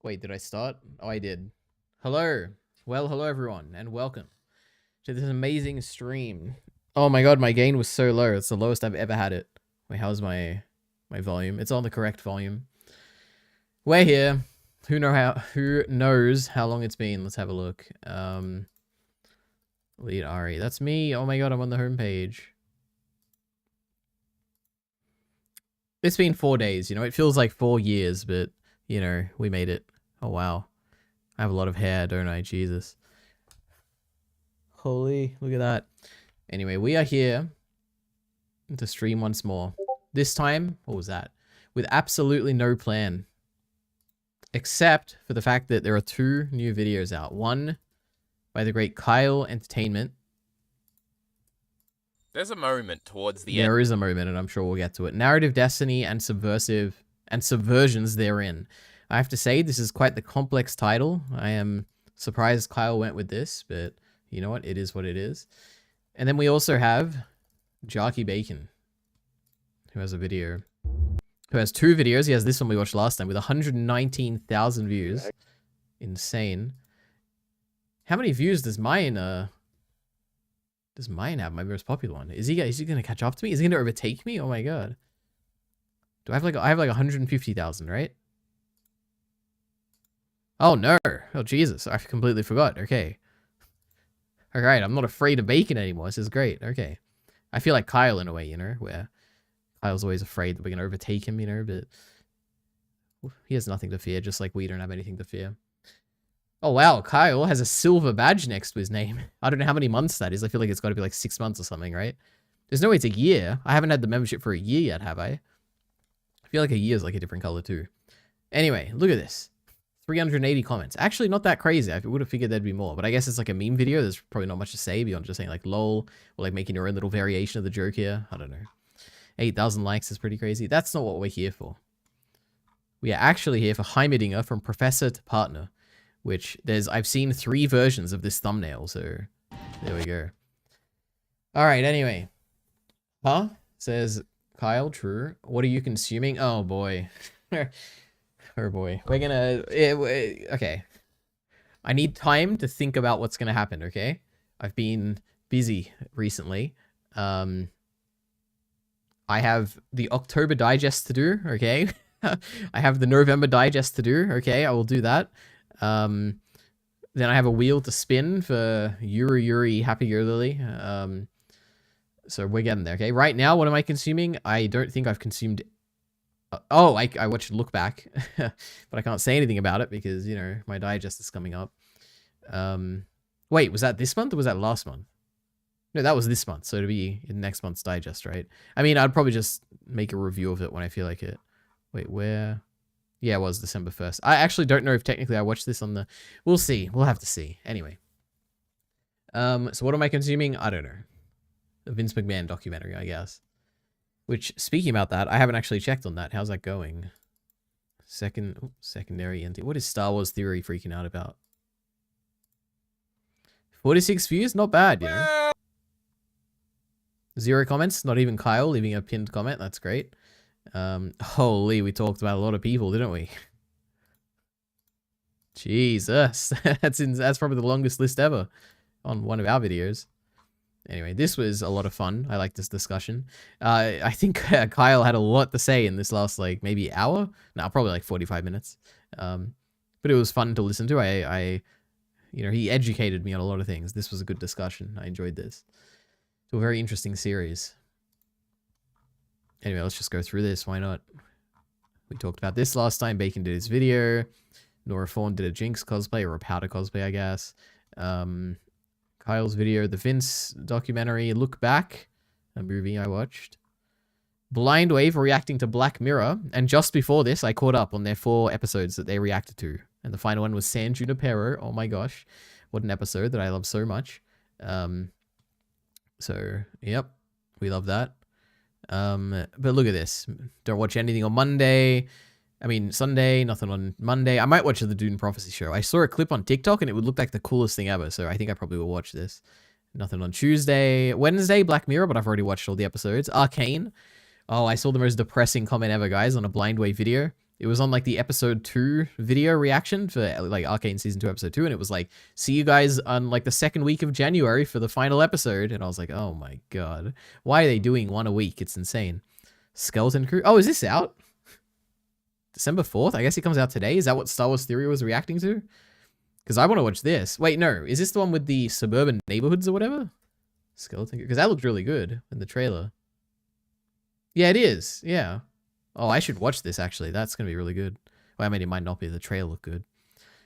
Wait, did I start? Oh, I did. Hello. Well, hello everyone, and welcome to this amazing stream. Oh my god, my gain was so low. It's the lowest I've ever had it. Wait, how's my volume? It's on the correct volume. We're here. Who knows how long it's been? Let's have a look. Lead Ari. That's me. Oh my god, I'm on the homepage. It's been 4 days, you know. It feels like 4 years, but you know, we made it. Oh wow. I have a lot of hair, don't I? Jesus. Holy, look at that. Anyway, we are here to stream once more. This time, what was that? With absolutely no plan. Except for the fact that there are 2 new videos out. One by the great Kyle Entertainment. There's a moment towards the end. There is a moment, and I'm sure we'll get to it. Narrative Destiny and Subversive and Subversions therein. I have to say, this is quite the complex title. I am surprised Kyle went with this, but you know what? It is what it is. And then we also have Jarky Bacon, who has a video. Who has 2 videos. He has this one we watched last time with 119,000 views. Insane. How many views does mine have? My most popular one. Is he gonna catch up to me? Is he gonna overtake me? Oh my god. Do I have like 150,000, right? Oh no. Oh Jesus. I completely forgot. Okay. Alright, I'm not afraid of bacon anymore. This is great. Okay. I feel like Kyle in a way, you know, where Kyle's always afraid that we're gonna overtake him, you know, but he has nothing to fear, just like we don't have anything to fear. Oh wow, Kyle has a silver badge next to his name. I don't know how many months that is. I feel like it's got to be like 6 months or something, right? There's no way it's a year. I haven't had the membership for a year yet, have I? I feel like a year is like a different color too. Anyway, look at this. 380 comments. Actually, not that crazy. I would have figured there'd be more, but I guess it's like a meme video. There's probably not much to say beyond just saying like lol, or like making your own little variation of the joke here. I don't know. 8,000 likes is pretty crazy. That's not what we're here for. We are actually here for Heimerdinger from Professor to Partner. Which I've seen 3 versions of this thumbnail, so there we go. All right, anyway. Huh? Says Kyle, true. What are you consuming? Oh boy. Oh boy. We're gonna, okay. I need time to think about what's gonna happen, okay? I've been busy recently. I have the October digest to do, okay? I have the November digest to do, okay? I will do that. Then I have a wheel to spin for Yuri Happy Lily. So we're getting there, okay? Right now, what am I consuming? I don't think I've consumed... Oh, I watched Look Back, but I can't say anything about it because, you know, my digest is coming up. Wait, was that this month or was that last month? No, that was this month, so it'll be in next month's digest, right? I mean, I'd probably just make a review of it when I feel like it. Wait, where... Yeah, it was December 1st. I actually don't know if technically I watched this on the... We'll see. We'll have to see. Anyway. So what am I consuming? I don't know. A Vince McMahon documentary, I guess. Which, speaking about that, I haven't actually checked on that. How's that going? Secondary NT. What is Star Wars Theory freaking out about? 46 views? Not bad, you know. 0 comments. Not even Kyle leaving a pinned comment. That's great. Holy, we talked about a lot of people, didn't we? Jesus. That's probably the longest list ever on one of our videos. Anyway, this was a lot of fun. I like this discussion. I think Kyle had a lot to say in this last, like, maybe hour? No, probably like 45 minutes. But it was fun to listen to. You know, he educated me on a lot of things. This was a good discussion. I enjoyed this. It's a very interesting series. Anyway, let's just go through this. Why not? We talked about this last time. Bacon did his video. Nora Fawn did a Jinx cosplay or a Powder cosplay, I guess. Kyle's video, the Vince documentary, Look Back, a movie I watched. Blind Wave reacting to Black Mirror. And just before this, I caught up on their 4 episodes that they reacted to. And the final one was San Junipero. Oh my gosh. What an episode that I love so much. So, yep. We love that. But look at this. Don't watch anything on Monday. I mean, Sunday, nothing on Monday. I might watch the Dune Prophecy show. I saw a clip on TikTok and it would look like the coolest thing ever. So I think I probably will watch this. Nothing on Tuesday. Wednesday, Black Mirror, but I've already watched all the episodes. Arcane. Oh, I saw the most depressing comment ever, guys, on a Blind Wave video. It was on like the episode 2 video reaction for like Arcane season 2 episode 2, and it was like, see you guys on like the second week of January for the final episode. And I was like, oh my god, why are they doing one a week? It's insane. Skeleton Crew. Oh, is this out? December 4th? I guess it comes out today. Is that what Star Wars Theory was reacting to? Because I want to watch this. Wait, no. Is this the one with the suburban neighborhoods or whatever? Skeleton Crew. Because that looked really good in the trailer. Yeah, it is. Yeah. Oh, I should watch this, actually. That's going to be really good. Well, I mean, it might not be. The trailer looked good.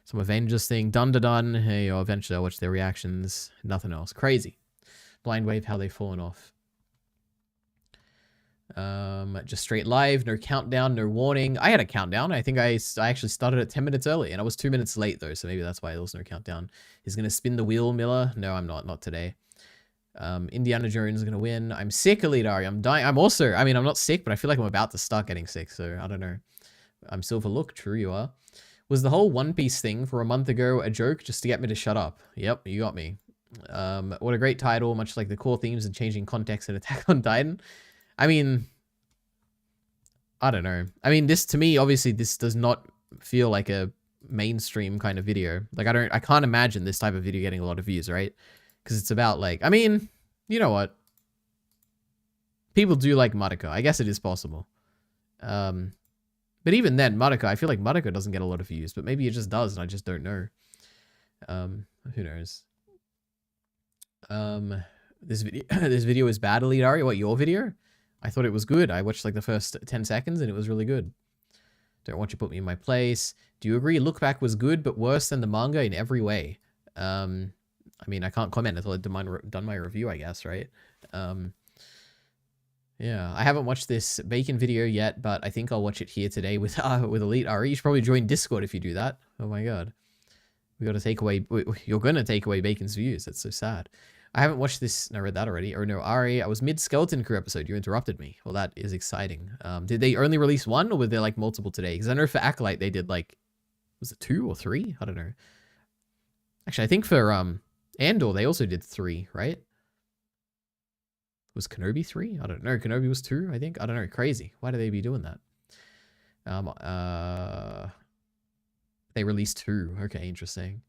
Some Avengers thing. Dun. Hey, eventually I'll watch their reactions. Nothing else. Crazy. Blind Wave, how they've fallen off. Just straight live. No countdown, no warning. I had a countdown. I think I actually started at 10 minutes early, and I was 2 minutes late, though, so maybe that's why there was no countdown. He's going to spin the wheel, Miller. No, I'm not. Not today. Indiana Jones is going to win. I'm sick, Elitari. I'm dying. I'm also, I mean, I'm not sick, but I feel like I'm about to start getting sick, so I don't know. I'm Silver Look. True, you are. Was the whole One Piece thing for a month ago a joke just to get me to shut up? Yep, you got me. What a great title, much like the core themes and changing context in Attack on Titan. I mean, I don't know. I mean, this, to me, obviously, this does not feel like a mainstream kind of video. Like, I can't imagine this type of video getting a lot of views, right? Because it's about, like, I mean, you know what? People do like Madoka. I guess it is possible. But even then, Madoka, I feel like Madoka doesn't get a lot of views, but maybe it just does, and I just don't know. Who knows? This video is bad, Elitari. What, your video? I thought it was good. I watched like the first 10 seconds and it was really good. Don't want you to put me in my place. Do you agree Look Back was good, but worse than the manga in every way? I mean, I can't comment until I've done my review, I guess, right? Yeah, I haven't watched this Bacon video yet, but I think I'll watch it here today with Elite RE. You should probably join Discord if you do that. Oh my god. We got to take away... You're going to take away Bacon's views. That's so sad. I haven't watched this... No, I read that already. Oh no, Ari, I was mid-Skeleton Crew episode. You interrupted me. Well, that is exciting. Did they only release one, or were there like multiple today? Because I know for Acolyte they did like... Was it 2 or 3? I don't know. Actually, I think for Andor they also did 3, right? Was Kenobi 3? I don't know. Kenobi was 2, I think. I don't know. Crazy. Why do they be doing that? They released 2. Okay, interesting.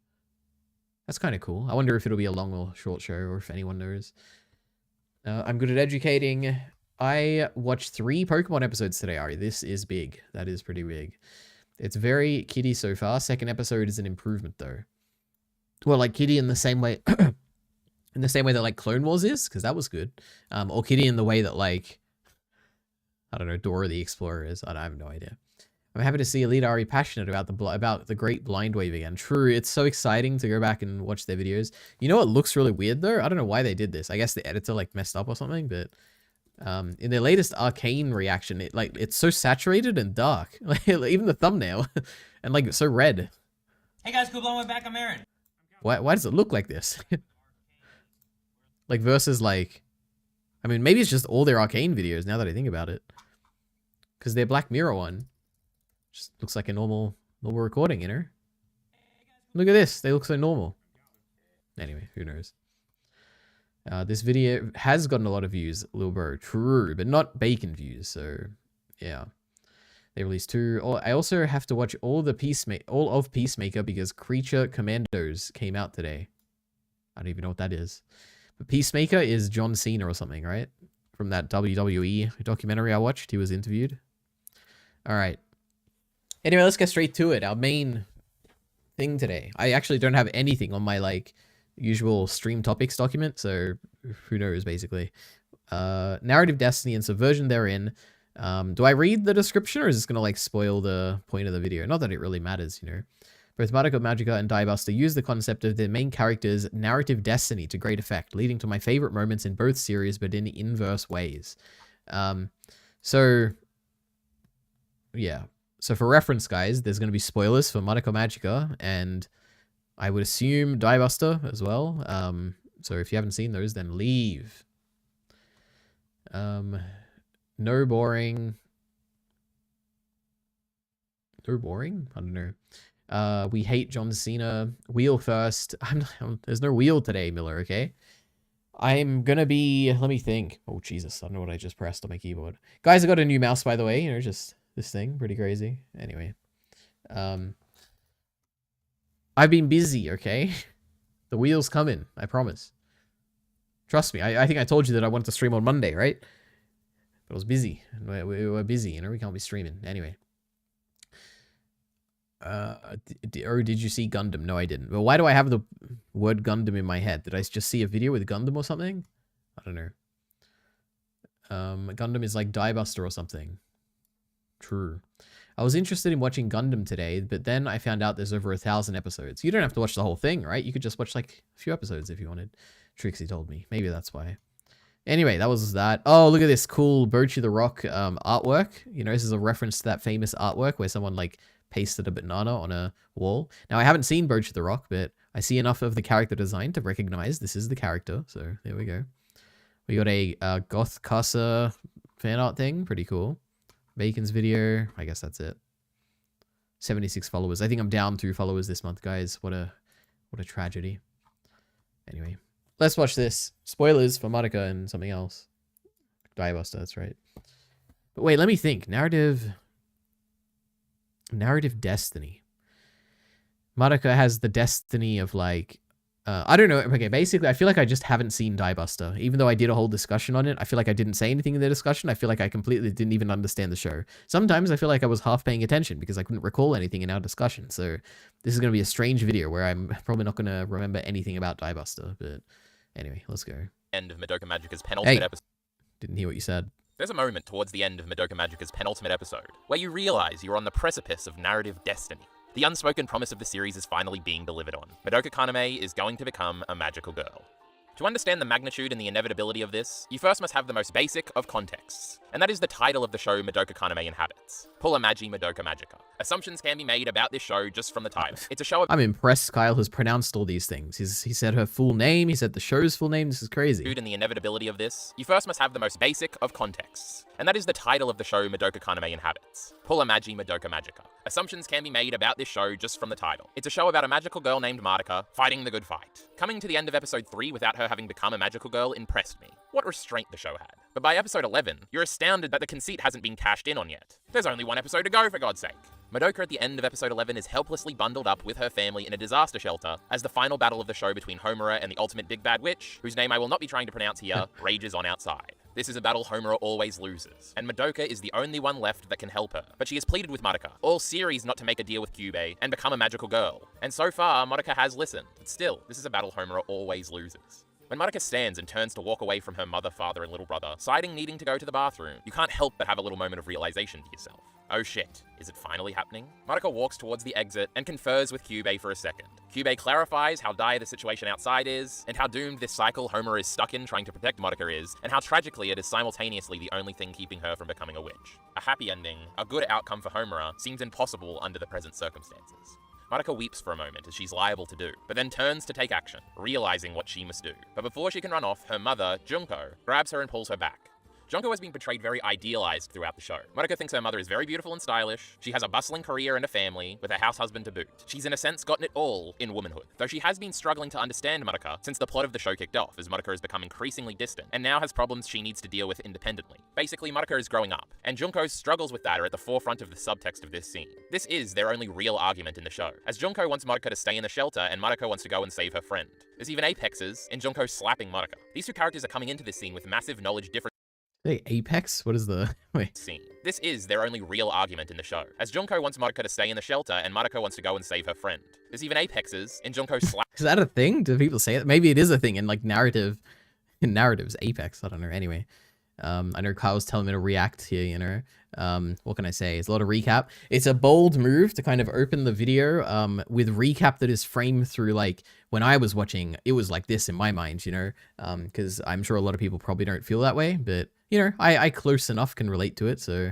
That's kind of cool. I wonder if it'll be a long or short show, or if anyone knows. I'm good at educating. I watched 3 Pokemon episodes today, Ari. This is big. That is pretty big. It's very kiddie so far. Second episode is an improvement, though. Well, like kiddie in the same way... in the same way that, like, Clone Wars is, because that was good. Or kiddie in the way that, like... I don't know, Dora the Explorer is. I have no idea. I'm happy to see Elite Ari passionate about the great Blind Wave again. True, it's so exciting to go back and watch their videos. You know what looks really weird though? I don't know why they did this. I guess the editor like messed up or something, but in their latest Arcane reaction, it's so saturated and dark. Like even the thumbnail, and like it's so red. Hey guys, cool blowing back. I'm Aaron. Why does it look like this? Like versus like, I mean maybe it's just all their Arcane videos now that I think about it, because their Black Mirror one. Just looks like a normal recording, you know? Look at this. They look so normal. Anyway, who knows? This video has gotten a lot of views, Lil Bro. True, but not Bacon views, so yeah. They released 2. Oh, I also have to watch all of Peacemaker because Creature Commandos came out today. I don't even know what that is. But Peacemaker is John Cena or something, right? From that WWE documentary I watched. He was interviewed. All right. Anyway, let's get straight to it. Our main thing today. I actually don't have anything on my like usual stream topics document, so who knows basically. Narrative destiny and subversion therein. Do I read the description or is this gonna like spoil the point of the video? Not that it really matters, you know. Both Madoka Magica and Diebuster use the concept of their main character's narrative destiny to great effect, leading to my favorite moments in both series, but in inverse ways. So yeah. So for reference, guys, there's going to be spoilers for Madoka Magica, and I would assume Diebuster as well. So if you haven't seen those, then leave. No boring. No boring? I don't know. We hate John Cena. Wheel first. There's no wheel today, Miller, okay? I'm going to be... Let me think. Oh, Jesus. I don't know what I just pressed on my keyboard. Guys, I got a new mouse, by the way. You know, just... This thing, pretty crazy. Anyway. I've been busy, okay? The wheel's coming, I promise. Trust me, I think I told you that I wanted to stream on Monday, right? But I was busy. We were busy, you know, we can't be streaming. Anyway. Or did you see Gundam? No, I didn't. Well, why do I have the word Gundam in my head? Did I just see a video with Gundam or something? I don't know. Gundam is like Diebuster or something. True. I was interested in watching Gundam today, but then I found out there's over 1,000 episodes. You don't have to watch the whole thing, right? You could just watch like a few episodes if you wanted. Trixie told me. Maybe that's why. Anyway, that was that. Oh, look at this cool Bochi the Rock artwork. You know, this is a reference to that famous artwork where someone like pasted a banana on a wall. Now, I haven't seen Bochi the Rock, but I see enough of the character design to recognize this is the character. So there we go. We got a Goth Casa fan art thing. Pretty cool. Bacon's video. I guess that's it. 76 followers. I think I'm down 2 followers this month, guys. What a tragedy. Anyway, let's watch this. Spoilers for Madoka and something else. Diebuster, that's right. But wait, let me think. Narrative destiny. Madoka has the destiny of like I don't know. Okay, basically, I feel like I just haven't seen Diebuster. Even though I did a whole discussion on it, I feel like I didn't say anything in the discussion. I feel like I completely didn't even understand the show. Sometimes I feel like I was half paying attention because I couldn't recall anything in our discussion. So this is going to be a strange video where I'm probably not going to remember anything about Diebuster. But anyway, let's go. End of Madoka Magica's penultimate episode. Didn't hear what you said. There's a moment towards the end of Madoka Magica's penultimate episode where you realize you're on the precipice of narrative destiny. The unspoken promise of the series is finally being delivered on. Madoka Kaname is going to become a magical girl. To understand the magnitude and the inevitability of this, you first must have the most basic of contexts, and that is the title of the show Madoka Kaname inhabits. Pulla Magi Madoka Magica. Assumptions can be made about this show just from the title. It's a show of— I'm impressed Kyle has pronounced all these things. He said her full name, he said the show's full name, this is crazy. And the inevitability of this, you first must have the most basic of contexts, and that is the title of the show Madoka Kaname inhabits. Pulla Magi Madoka Magica. Assumptions can be made about this show just from the title. It's a show about a magical girl named Madoka fighting the good fight. Coming to the end of episode 3 without her having become a magical girl impressed me. What restraint the show had. But by episode 11, you're astounded that the conceit hasn't been cashed in on yet. There's only one episode to go, for God's sake. Madoka at the end of episode 11 is helplessly bundled up with her family in a disaster shelter as the final battle of the show between Homura and the ultimate big bad witch, whose name I will not be trying to pronounce here, rages on outside. This is a battle Homura always loses, and Madoka is the only one left that can help her. But she has pleaded with Madoka all series not to make a deal with Kyubey and become a magical girl. And so far, Madoka has listened. But still, this is a battle Homura always loses. When Madoka stands and turns to walk away from her mother, father, and little brother, citing needing to go to the bathroom, you can't help but have a little moment of realization to yourself. Oh shit, is it finally happening? Madoka walks towards the exit and confers with Kyubey for a second. Kyubey clarifies how dire the situation outside is, and how doomed this cycle Homura is stuck in trying to protect Madoka is, and how tragically it is simultaneously the only thing keeping her from becoming a witch. A happy ending, a good outcome for Homura, seems impossible under the present circumstances. Madoka weeps for a moment as she's liable to do, but then turns to take action, realizing what she must do. But before she can run off, her mother, Junko, grabs her and pulls her back. Junko has been portrayed very idealized throughout the show. Madoka thinks her mother is very beautiful and stylish, she has a bustling career and a family, with a house husband to boot. She's in a sense gotten it all in womanhood, though she has been struggling to understand Madoka since the plot of the show kicked off, as Madoka has become increasingly distant, and now has problems she needs to deal with independently. Basically, Madoka is growing up, and Junko's struggles with that are at the forefront of the subtext of this scene. This is their only real argument in the show, as Junko wants Madoka to stay in the shelter, and Madoka wants to go and save her friend. There's even apexes in Junko slapping Madoka. These two characters are coming into this scene with massive knowledge differences. Hey, Apex? What is the... Wait. Scene. This is their only real argument in the show, as Junko wants Madoka to stay in the shelter and Madoka wants to go and save her friend. There's even apexes in Junko slap. Is that a thing? Do people say it? Maybe it is a thing in like narratives, Apex, I don't know. Anyway, I know Kyle's telling me to react here, you know. What can I say? It's a lot of recap. It's a bold move to kind of open the video with recap that is framed through like when I was watching, it was like this in my mind, you know, because I'm sure a lot of people probably don't feel that way, but you know, I close enough can relate to it. So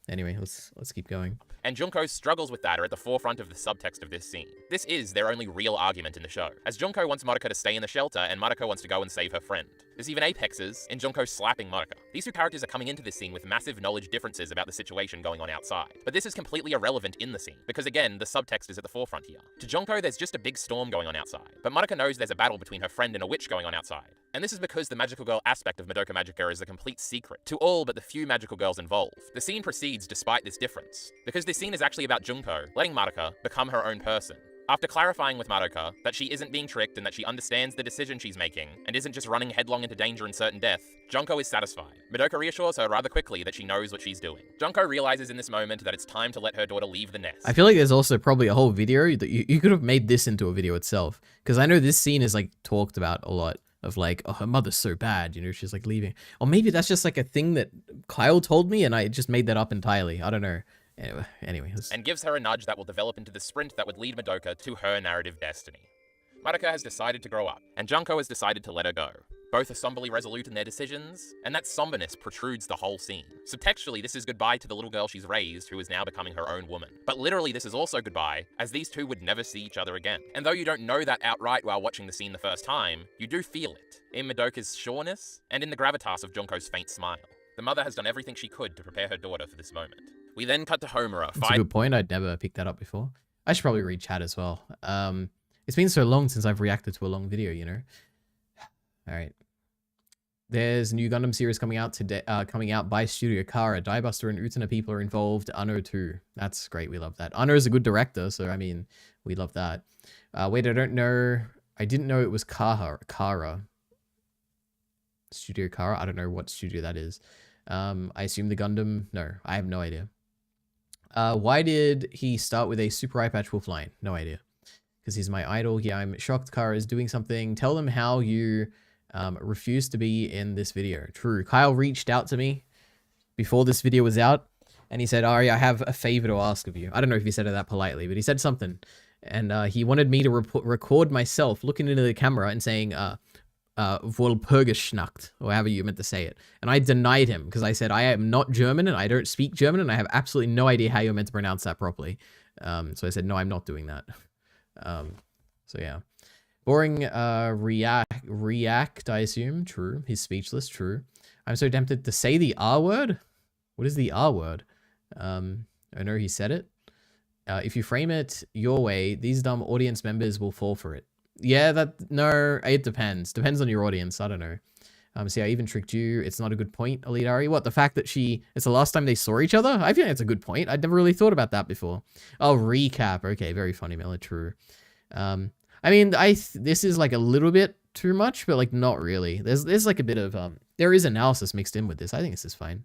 anyway, let's keep going. And Junko's struggles with that are at the forefront of the subtext of this scene. This is their only real argument in the show, as Junko wants Madoka to stay in the shelter and Madoka wants to go and save her friend. There's even apexes in Junko slapping Madoka. These two characters are coming into this scene with massive knowledge differences about the situation going on outside. But this is completely irrelevant in the scene, because again, the subtext is at the forefront here. To Junko, there's just a big storm going on outside, but Madoka knows there's a battle between her friend and a witch going on outside. And this is because the magical girl aspect of Madoka Magica is a complete secret to all but the few magical girls involved. The scene proceeds despite this difference, because this scene is actually about Junko letting Madoka become her own person. After clarifying with Madoka that she isn't being tricked and that she understands the decision she's making and isn't just running headlong into danger and certain death, Junko is satisfied. Madoka reassures her rather quickly that she knows what she's doing. Junko realizes in this moment that it's time to let her daughter leave the nest. I feel like there's also probably a whole video that you could have made this into a video itself, because I know this scene is like talked about a lot of like, oh, her mother's so bad, you know, she's like leaving. Or maybe that's just like a thing that Kyle told me and I just made that up entirely. I don't know. Anyway. And gives her a nudge that will develop into the sprint that would lead Madoka to her narrative destiny. Madoka has decided to grow up, and Junko has decided to let her go. Both are somberly resolute in their decisions, and that somberness protrudes the whole scene. Subtextually, this is goodbye to the little girl she's raised, who is now becoming her own woman. But literally, this is also goodbye, as these two would never see each other again. And though you don't know that outright while watching the scene the first time, you do feel it, in Madoka's sureness, and in the gravitas of Junko's faint smile. The mother has done everything she could to prepare her daughter for this moment. We then cut to Homura. That's a good point. I'd never picked that up before. I should probably read chat as well. It's been so long since I've reacted to a long video, you know. All right. There's a new Gundam series coming out today. Coming out by Studio Kara. Diebuster and Utena people are involved. Anno too. That's great. We love that. Anno is a good director, so I mean, we love that. Wait, I don't know. I didn't know it was Kara. Studio Kara. I don't know what studio that is. I assume the Gundam. No, I have no idea. Why did he start with a super eye patch wolf line? No idea. Because he's my idol. Yeah, I'm shocked Kara is doing something. Tell them how you refuse to be in this video. True. Kyle reached out to me before this video was out, and he said, Ari, I have a favor to ask of you. I don't know if he said it that politely, but he said something. And he wanted me to record myself looking into the camera and saying, Wohlpergeschnackt, or however you meant to say it. And I denied him because I said, I am not German and I don't speak German and I have absolutely no idea how you're meant to pronounce that properly. So I said, no, I'm not doing that. So yeah. Boring react, I assume. True. He's speechless. True. I'm so tempted to say the R word. What is the R word? I know he said it. If you frame it your way, these dumb audience members will fall for it. Yeah, no, it depends. Depends on your audience. I don't know. See, I even tricked you. It's not a good point, Elite Ari. What, the fact that it's the last time they saw each other? I feel like it's a good point. I'd never really thought about that before. Oh, recap. Okay, very funny, Mela. True. I mean, this is like a little bit too much, but like not really. There's like a bit of, there is analysis mixed in with this. I think this is fine.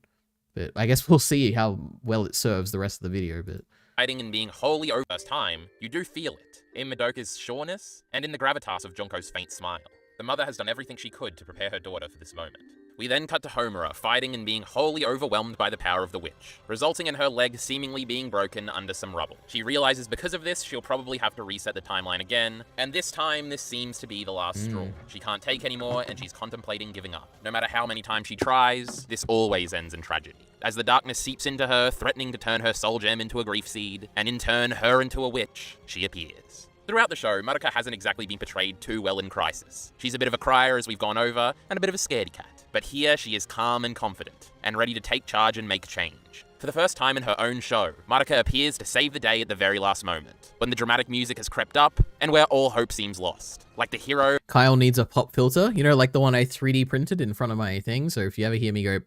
But I guess we'll see how well it serves the rest of the video, but... Fighting and being wholly over first time, you do feel it, in Madoka's sureness, and in the gravitas of Junko's faint smile. The mother has done everything she could to prepare her daughter for this moment. We then cut to Homura fighting and being wholly overwhelmed by the power of the witch, resulting in her leg seemingly being broken under some rubble. She realizes because of this, she'll probably have to reset the timeline again, and this time, this seems to be the last straw. She can't take anymore, and she's contemplating giving up. No matter how many times she tries, this always ends in tragedy. As the darkness seeps into her, threatening to turn her soul gem into a grief seed, and in turn, her into a witch, she appears. Throughout the show, Madoka hasn't exactly been portrayed too well in Crisis. She's a bit of a crier, as we've gone over, and a bit of a scaredy cat. But here, she is calm and confident, and ready to take charge and make change. For the first time in her own show, Madoka appears to save the day at the very last moment, when the dramatic music has crept up, and where all hope seems lost. Like the hero... Kyle needs a pop filter, you know, like the one I 3D printed in front of my thing, so if you ever hear me go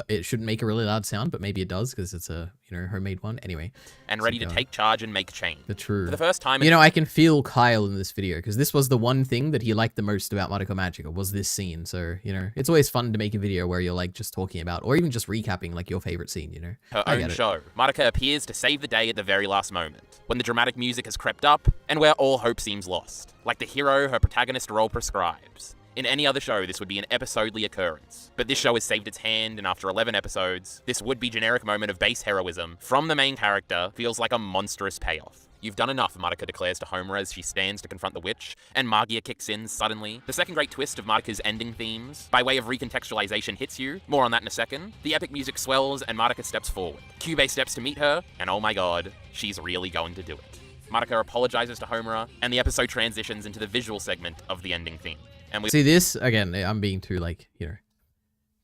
it shouldn't make a really loud sound, but maybe it does, because it's a, you know, homemade one. Anyway. And ready to take charge and make change. The true. For the first time... You know, I can feel Kyle in this video, because this was the one thing that he liked the most about Madoka Magica, was this scene. So, you know, it's always fun to make a video where you're, like, just talking about, or even just recapping, like, your favorite scene, you know? Her own show. Madoka appears to save the day at the very last moment, when the dramatic music has crept up, and where all hope seems lost. Like the hero her protagonist role prescribes. In any other show, this would be an episodely occurrence. But this show has saved its hand, and after 11 episodes, this would-be generic moment of base heroism from the main character feels like a monstrous payoff. You've done enough, Madoka declares to Homura as she stands to confront the witch, and Magia kicks in suddenly. The second great twist of Madoka's ending themes, by way of recontextualization, hits you. More on that in a second. The epic music swells, and Madoka steps forward. Kyubey steps to meet her, and oh my god, she's really going to do it. Madoka apologizes to Homura, and the episode transitions into the visual segment of the ending theme. And we see this again. I'm being too, like, you know,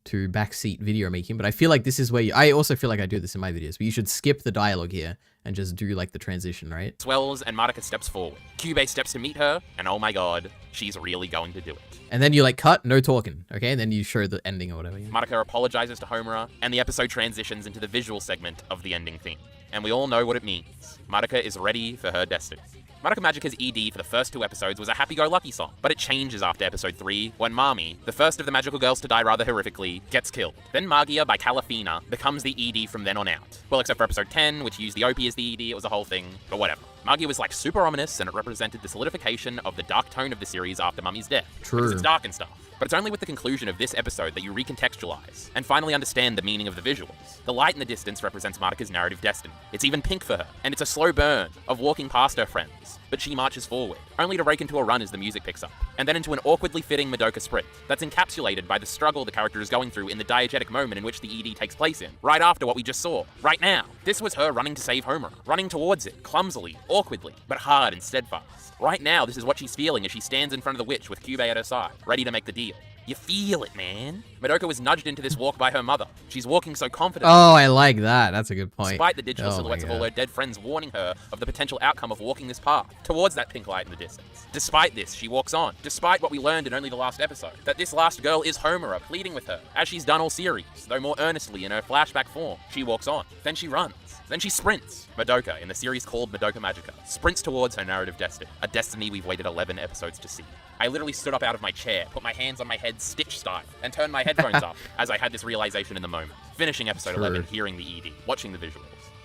to backseat video making, but I feel like this is where I also feel like I do this in my videos, but you should skip the dialogue here and just do like the transition, right? Swells and Madoka steps forward. Kyubey steps to meet her, and oh my god, she's really going to do it. And then you like cut, no talking, okay? And then you show the ending or whatever. Madoka apologizes to Homura, and the episode transitions into the visual segment of the ending theme. And we all know what it means. Madoka is ready for her destiny. Madoka Magica's ED for the first 2 episodes was a happy-go-lucky song, but it changes after episode 3 when Mami, the first of the magical girls to die rather horrifically, gets killed. Then Magia by Calafina becomes the ED from then on out. Well, except for episode 10, which used the OP as the ED, it was a whole thing, but whatever. Magia was like super ominous, and it represented the solidification of the dark tone of the series after Mummy's death. True. Because it's dark and stuff. But it's only with the conclusion of this episode that you recontextualize and finally understand the meaning of the visuals. The light in the distance represents Madoka's narrative destiny. It's even pink for her, and it's a slow burn of walking past her friends, but she marches forward, only to break into a run as the music picks up, and then into an awkwardly fitting Madoka sprint that's encapsulated by the struggle the character is going through in the diegetic moment in which the ED takes place in, right after what we just saw, right now. This was her running to save Homura, running towards it, clumsily, awkwardly, but hard and steadfast. Right now, this is what she's feeling as she stands in front of the witch with Kyubey at her side, ready to make the deal. You feel it, man. Madoka was nudged into this walk by her mother. She's walking so confidently. Oh, I like that. That's a good point. Despite the digital silhouettes of all her dead friends warning her of the potential outcome of walking this path towards that pink light in the distance. Despite this, she walks on. Despite what we learned in only the last episode, that this last girl is Homura pleading with her, as she's done all series, though more earnestly in her flashback form. She walks on. Then she runs. Then she sprints. Madoka, in the series called Madoka Magica, sprints towards her narrative destiny, a destiny we've waited 11 episodes to see. I literally stood up out of my chair, put my hands on my head Stitch style, and turned my headphones up as I had this realization in the moment. Finishing episode 11, hearing the ED, watching the visuals.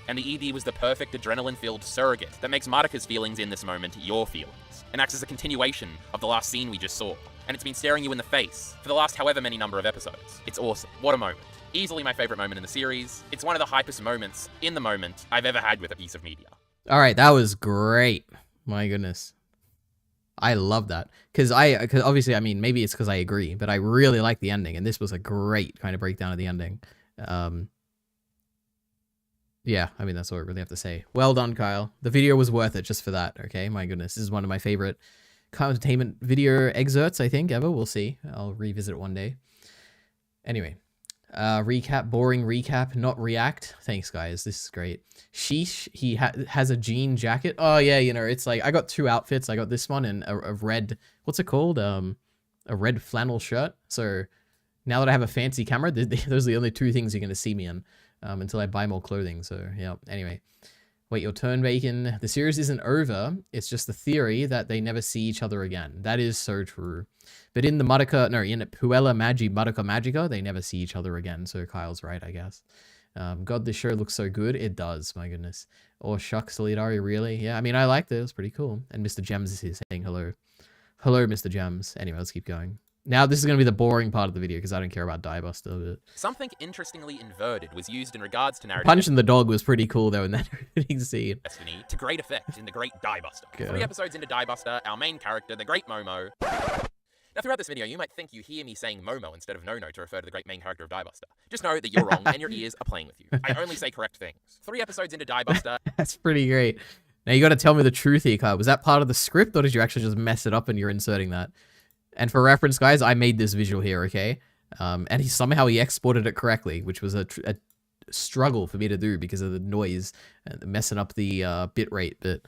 And the ED was the perfect adrenaline-filled surrogate that makes Madoka's feelings in this moment your feelings, and acts as a continuation of the last scene we just saw. And it's been staring you in the face for the last however many number of episodes. It's awesome. What a moment. Easily my favorite moment in the series. It's one of the hypest moments in the moment I've ever had with a piece of media. All right, that was great. My goodness. I love that. Because obviously, I mean, maybe it's because I agree, but I really like the ending, and this was a great kind of breakdown of the ending. Yeah, I mean, that's all I really have to say. Well done, Kyle. The video was worth it just for that, okay? My goodness, this is one of my favorite entertainment video excerpts, I think, ever. We'll see. I'll revisit it one day. Anyway. Recap, boring recap, not react. Thanks, guys. This is great. Sheesh, he has a jean jacket. Oh, yeah, you know, it's like, I got 2 outfits. I got this one and a red, what's it called? A red flannel shirt. So now that I have a fancy camera, those are the only 2 things you're going to see me in until I buy more clothing. So, yeah, anyway. Wait, your turn, Bacon. The series isn't over. It's just the theory that they never see each other again. That is so true. But in the Madoka, no, in Puella Magi Madoka Magica, they never see each other again. So Kyle's right, I guess. God, this show looks so good. It does, my goodness. Oh, shucks, Solidari, really? Yeah, I mean, I liked it. It was pretty cool. And Mr. Gems is here saying hello. Hello, Mr. Gems. Anyway, let's keep going. Now, this is going to be the boring part of the video because I don't care about Diebuster. But Something interestingly inverted was used in regards to narrative. Punching the dog was pretty cool, though, in that opening scene. Destiny to great effect in the Great Diebuster. 3 episodes into Diebuster, our main character, the Great Momo. Now, throughout this video, you might think you hear me saying Momo instead of Nono to refer to the great main character of Diebuster. Just know that you're wrong and your ears are playing with you. I only say correct things. 3 episodes into Diebuster. That's pretty great. Now, you got to tell me the truth here, Kyle. Was that part of the script, or did you actually just mess it up and you're inserting that? And for reference, guys, I made this visual here, okay? And somehow he exported it correctly, which was a struggle for me to do because of the noise and messing up the bit rate. But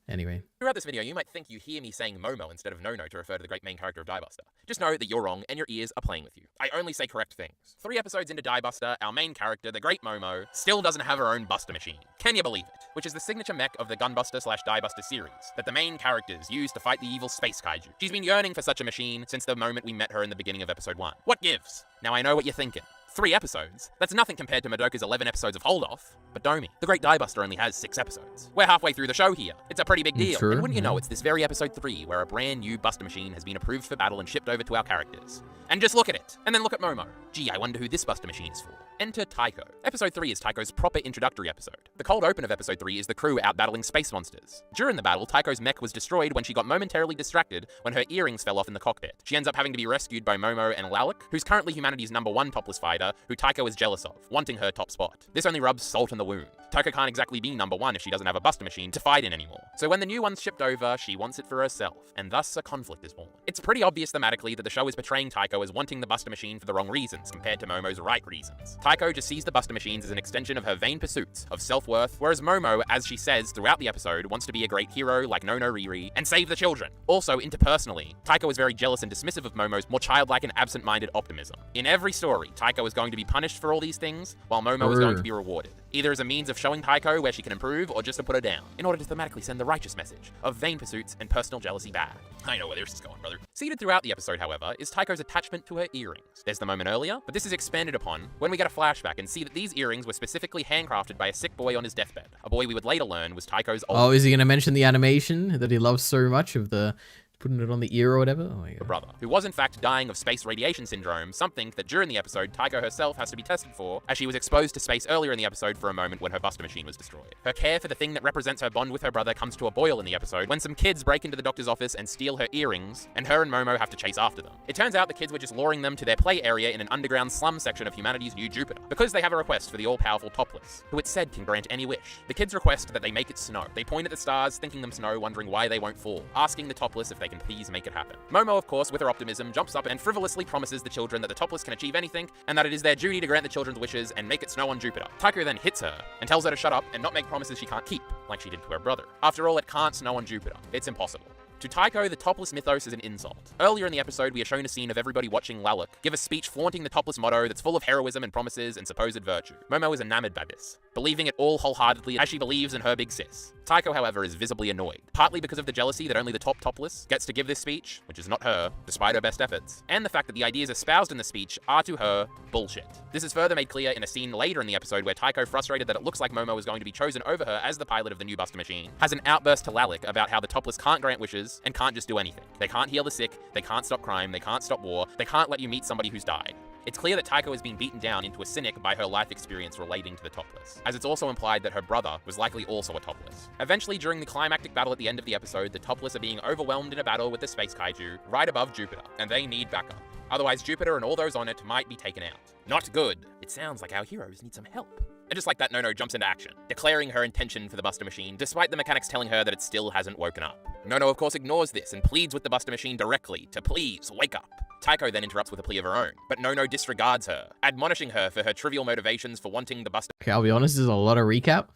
anyway. Throughout this video, you might think you hear me saying Momo instead of Nono to refer to the great main character of Diebuster. Just know that you're wrong and your ears are playing with you. I only say correct things. 3 episodes into Diebuster, our main character, the Great Momo, still doesn't have her own Buster machine. Can you believe it? Which is the signature mech of the Gunbuster/Diebuster series that the main characters use to fight the evil space kaiju. She's been yearning for such a machine since the moment we met her in the beginning of episode 1. What gives? Now I know what you're thinking. 3 episodes? That's nothing compared to Madoka's 11 episodes of Hold Off. But Domi, the Great Diebuster only has 6 episodes. We're halfway through the show here. It's a pretty big deal. True, and wouldn't you know, it's this very episode 3 where a brand new Buster machine has been approved for battle and shipped over to our characters. And just look at it. And then look at Momo. Gee, I wonder who this Buster machine is for. Enter Taiko. Episode 3 is Taiko's proper introductory episode. The cold open of episode 3 is the crew out battling space monsters. During the battle, Taiko's mech was destroyed when she got momentarily distracted when her earrings fell off in the cockpit. She ends up having to be rescued by Momo and Lalek, who's currently humanity's #1 topless fighter, who Taiko is jealous of, wanting her top spot. This only rubs salt in the wound. Taiko can't exactly be number one if she doesn't have a Buster Machine to fight in anymore. So when the new one's shipped over, she wants it for herself, and thus a conflict is born. It's pretty obvious thematically that the show is portraying Taiko as wanting the Buster Machine for the wrong reasons compared to Momo's right reasons. Taiko just sees the Buster Machines as an extension of her vain pursuits of self-worth, whereas Momo, as she says throughout the episode, wants to be a great hero like Nono Riri and save the children. Also, interpersonally, Taiko is very jealous and dismissive of Momo's more childlike and absent-minded optimism. In every story, Taiko is going to be punished for all these things, while Momo is going to be rewarded, either as a means of showing Taiko where she can improve or just to put her down, in order to thematically send the righteous message of vain pursuits and personal jealousy bad. I know where this is going, brother. Seated throughout the episode, however, is Taiko's attachment to her earrings. There's the moment earlier, but this is expanded upon when we get a flashback and see that these earrings were specifically handcrafted by a sick boy on his deathbed, a boy we would later learn was Taiko's old Oh, is he going to mention the animation that he loves so much of the putting it on the ear or whatever? Oh my God. brother, who was in fact dying of space radiation syndrome, something that during the episode Taiko herself has to be tested for, as she was exposed to space earlier in the episode for a moment when her Buster Machine was destroyed. Her care for the thing that represents her bond with her brother comes to a boil in the episode when some kids break into the doctor's office and steal her earrings, and her and Momo have to chase after them. It turns out the kids were just luring them to their play area in an underground slum section of humanity's new Jupiter, because they have a request for the all-powerful Topless, who it's said can grant any wish. The kids request that they make it snow. They point at the stars, thinking them snow, wondering why they won't fall, asking the Topless if they can please make it happen. Momo, of course, with her optimism, jumps up and frivolously promises the children that the Topless can achieve anything, and that it is their duty to grant the children's wishes and make it snow on Jupiter. Taiko then hits her and tells her to shut up and not make promises she can't keep, like she did to her brother. After all, it can't snow on Jupiter. It's impossible. To Taiko, the Topless mythos is an insult. Earlier in the episode, we are shown a scene of everybody watching Lalek give a speech flaunting the Topless motto that's full of heroism and promises and supposed virtue. Momo is enamored by this, believing it all wholeheartedly as she believes in her big sis. Taiko, however, is visibly annoyed, partly because of the jealousy that only the top Topless gets to give this speech, which is not her, despite her best efforts, and the fact that the ideas espoused in the speech are to her bullshit. This is further made clear in a scene later in the episode where Taiko, frustrated that it looks like Momo is going to be chosen over her as the pilot of the new Buster Machine, has an outburst to Lalek about how the Topless can't grant wishes and can't just do anything. They can't heal the sick, they can't stop crime, they can't stop war, they can't let you meet somebody who's died. It's clear that Taiko has been beaten down into a cynic by her life experience relating to the Topless, as it's also implied that her brother was likely also a Topless. Eventually, during the climactic battle at the end of the episode, the Topless are being overwhelmed in a battle with the space kaiju right above Jupiter, and they need backup. Otherwise, Jupiter and all those on it might be taken out. Not good. It sounds like our heroes need some help. And just like that, Nono jumps into action, declaring her intention for the Buster Machine, despite the mechanics telling her that it still hasn't woken up. Nono, of course, ignores this and pleads with the Buster Machine directly to please wake up. Taiko then interrupts with a plea of her own, but Nono disregards her, admonishing her for her trivial motivations for wanting the Buster. Okay, I'll be honest, this is a lot of recap.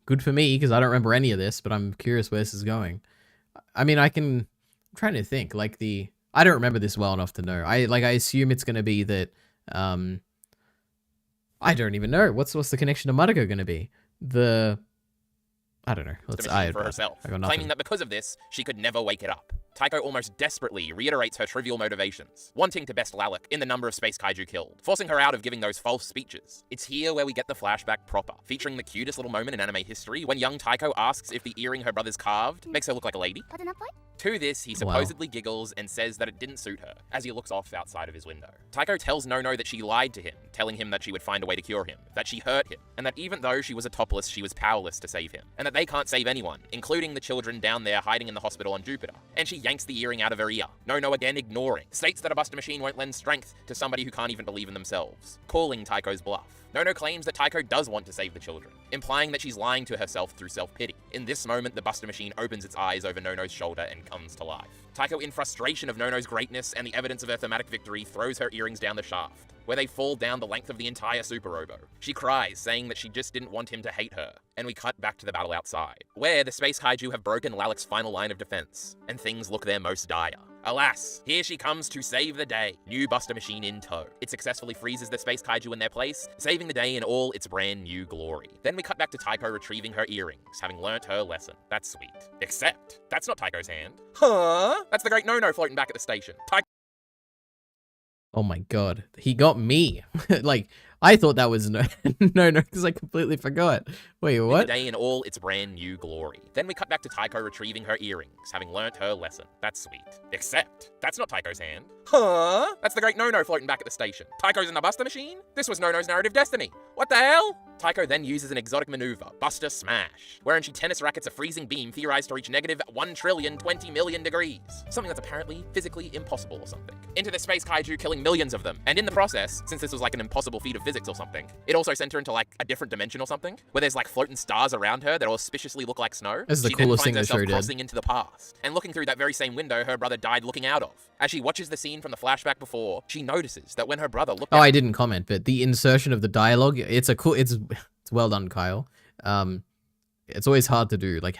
Good for me, because I don't remember any of this, but I'm curious where this is going. I mean, I'm trying to think, I don't remember this well enough to know. I assume it's going to be that, I don't even know. What's the connection to Madoka going to be? I don't know. For herself, claiming that because of this, she could never wake it up. Taiko almost desperately reiterates her trivial motivations, wanting to best Lalek in the number of space kaiju killed, forcing her out of giving those false speeches. It's here where we get the flashback proper, featuring the cutest little moment in anime history when young Taiko asks if the earring her brother's carved makes her look like a lady. To this, he supposedly giggles and says that it didn't suit her, as he looks off outside of his window. Taiko tells Nono that she lied to him, telling him that she would find a way to cure him, that she hurt him, and that even though she was a Topless, she was powerless to save him, and that they can't save anyone, including the children down there hiding in the hospital on Jupiter. And she yanks the earring out of her ear, Nono again ignoring, states that a Buster Machine won't lend strength to somebody who can't even believe in themselves, calling Taiko's bluff. Nono claims that Taiko does want to save the children, implying that she's lying to herself through self-pity. In this moment, the Buster Machine opens its eyes over Nono's shoulder and comes to life. Taiko, in frustration of Nono's greatness and the evidence of her thematic victory, throws her earrings down the shaft, where they fall down the length of the entire Super Robo. She cries, saying that she just didn't want him to hate her, and we cut back to the battle outside, where the space kaiju have broken Lalek's final line of defense, and things look their most dire. Alas, here she comes to save the day. New Buster Machine in tow. It successfully freezes the space kaiju in their place, saving the day in all its brand new glory. Then we cut back to Taiko retrieving her earrings, having learnt her lesson. That's sweet. Except, that's not Taiko's hand. Huh? That's the great Nono floating back at the station. Oh my god, he got me. I thought that was no, because I completely forgot. Wait, what? The day in all its brand new glory. Then we cut back to Taiko retrieving her earrings, having learnt her lesson. That's sweet. Except, that's not Taiko's hand. Huh? That's the great Nono floating back at the station. Taiko's in the Buster Machine? This was Nono's narrative destiny. What the hell? Taiko then uses an exotic maneuver, Buster Smash, wherein she tennis rackets a freezing beam theorized to reach negative 1,020,000,000 degrees. Something that's apparently physically impossible or something. Into the space kaiju, killing millions of them. And in the process, since this was like an impossible feat of physics, physics or something. It also sent her into like a different dimension or something, where there's like floating stars around her that auspiciously look like snow. This is the She then coolest thing finds the show herself did. crossing into the past, and looking through that very same window her brother died looking out of. As she watches the scene from the flashback before, she notices that when her brother looked Oh, out, I didn't comment, but the insertion of the dialogue, it's well done, Kyle. It's always hard to do. Like,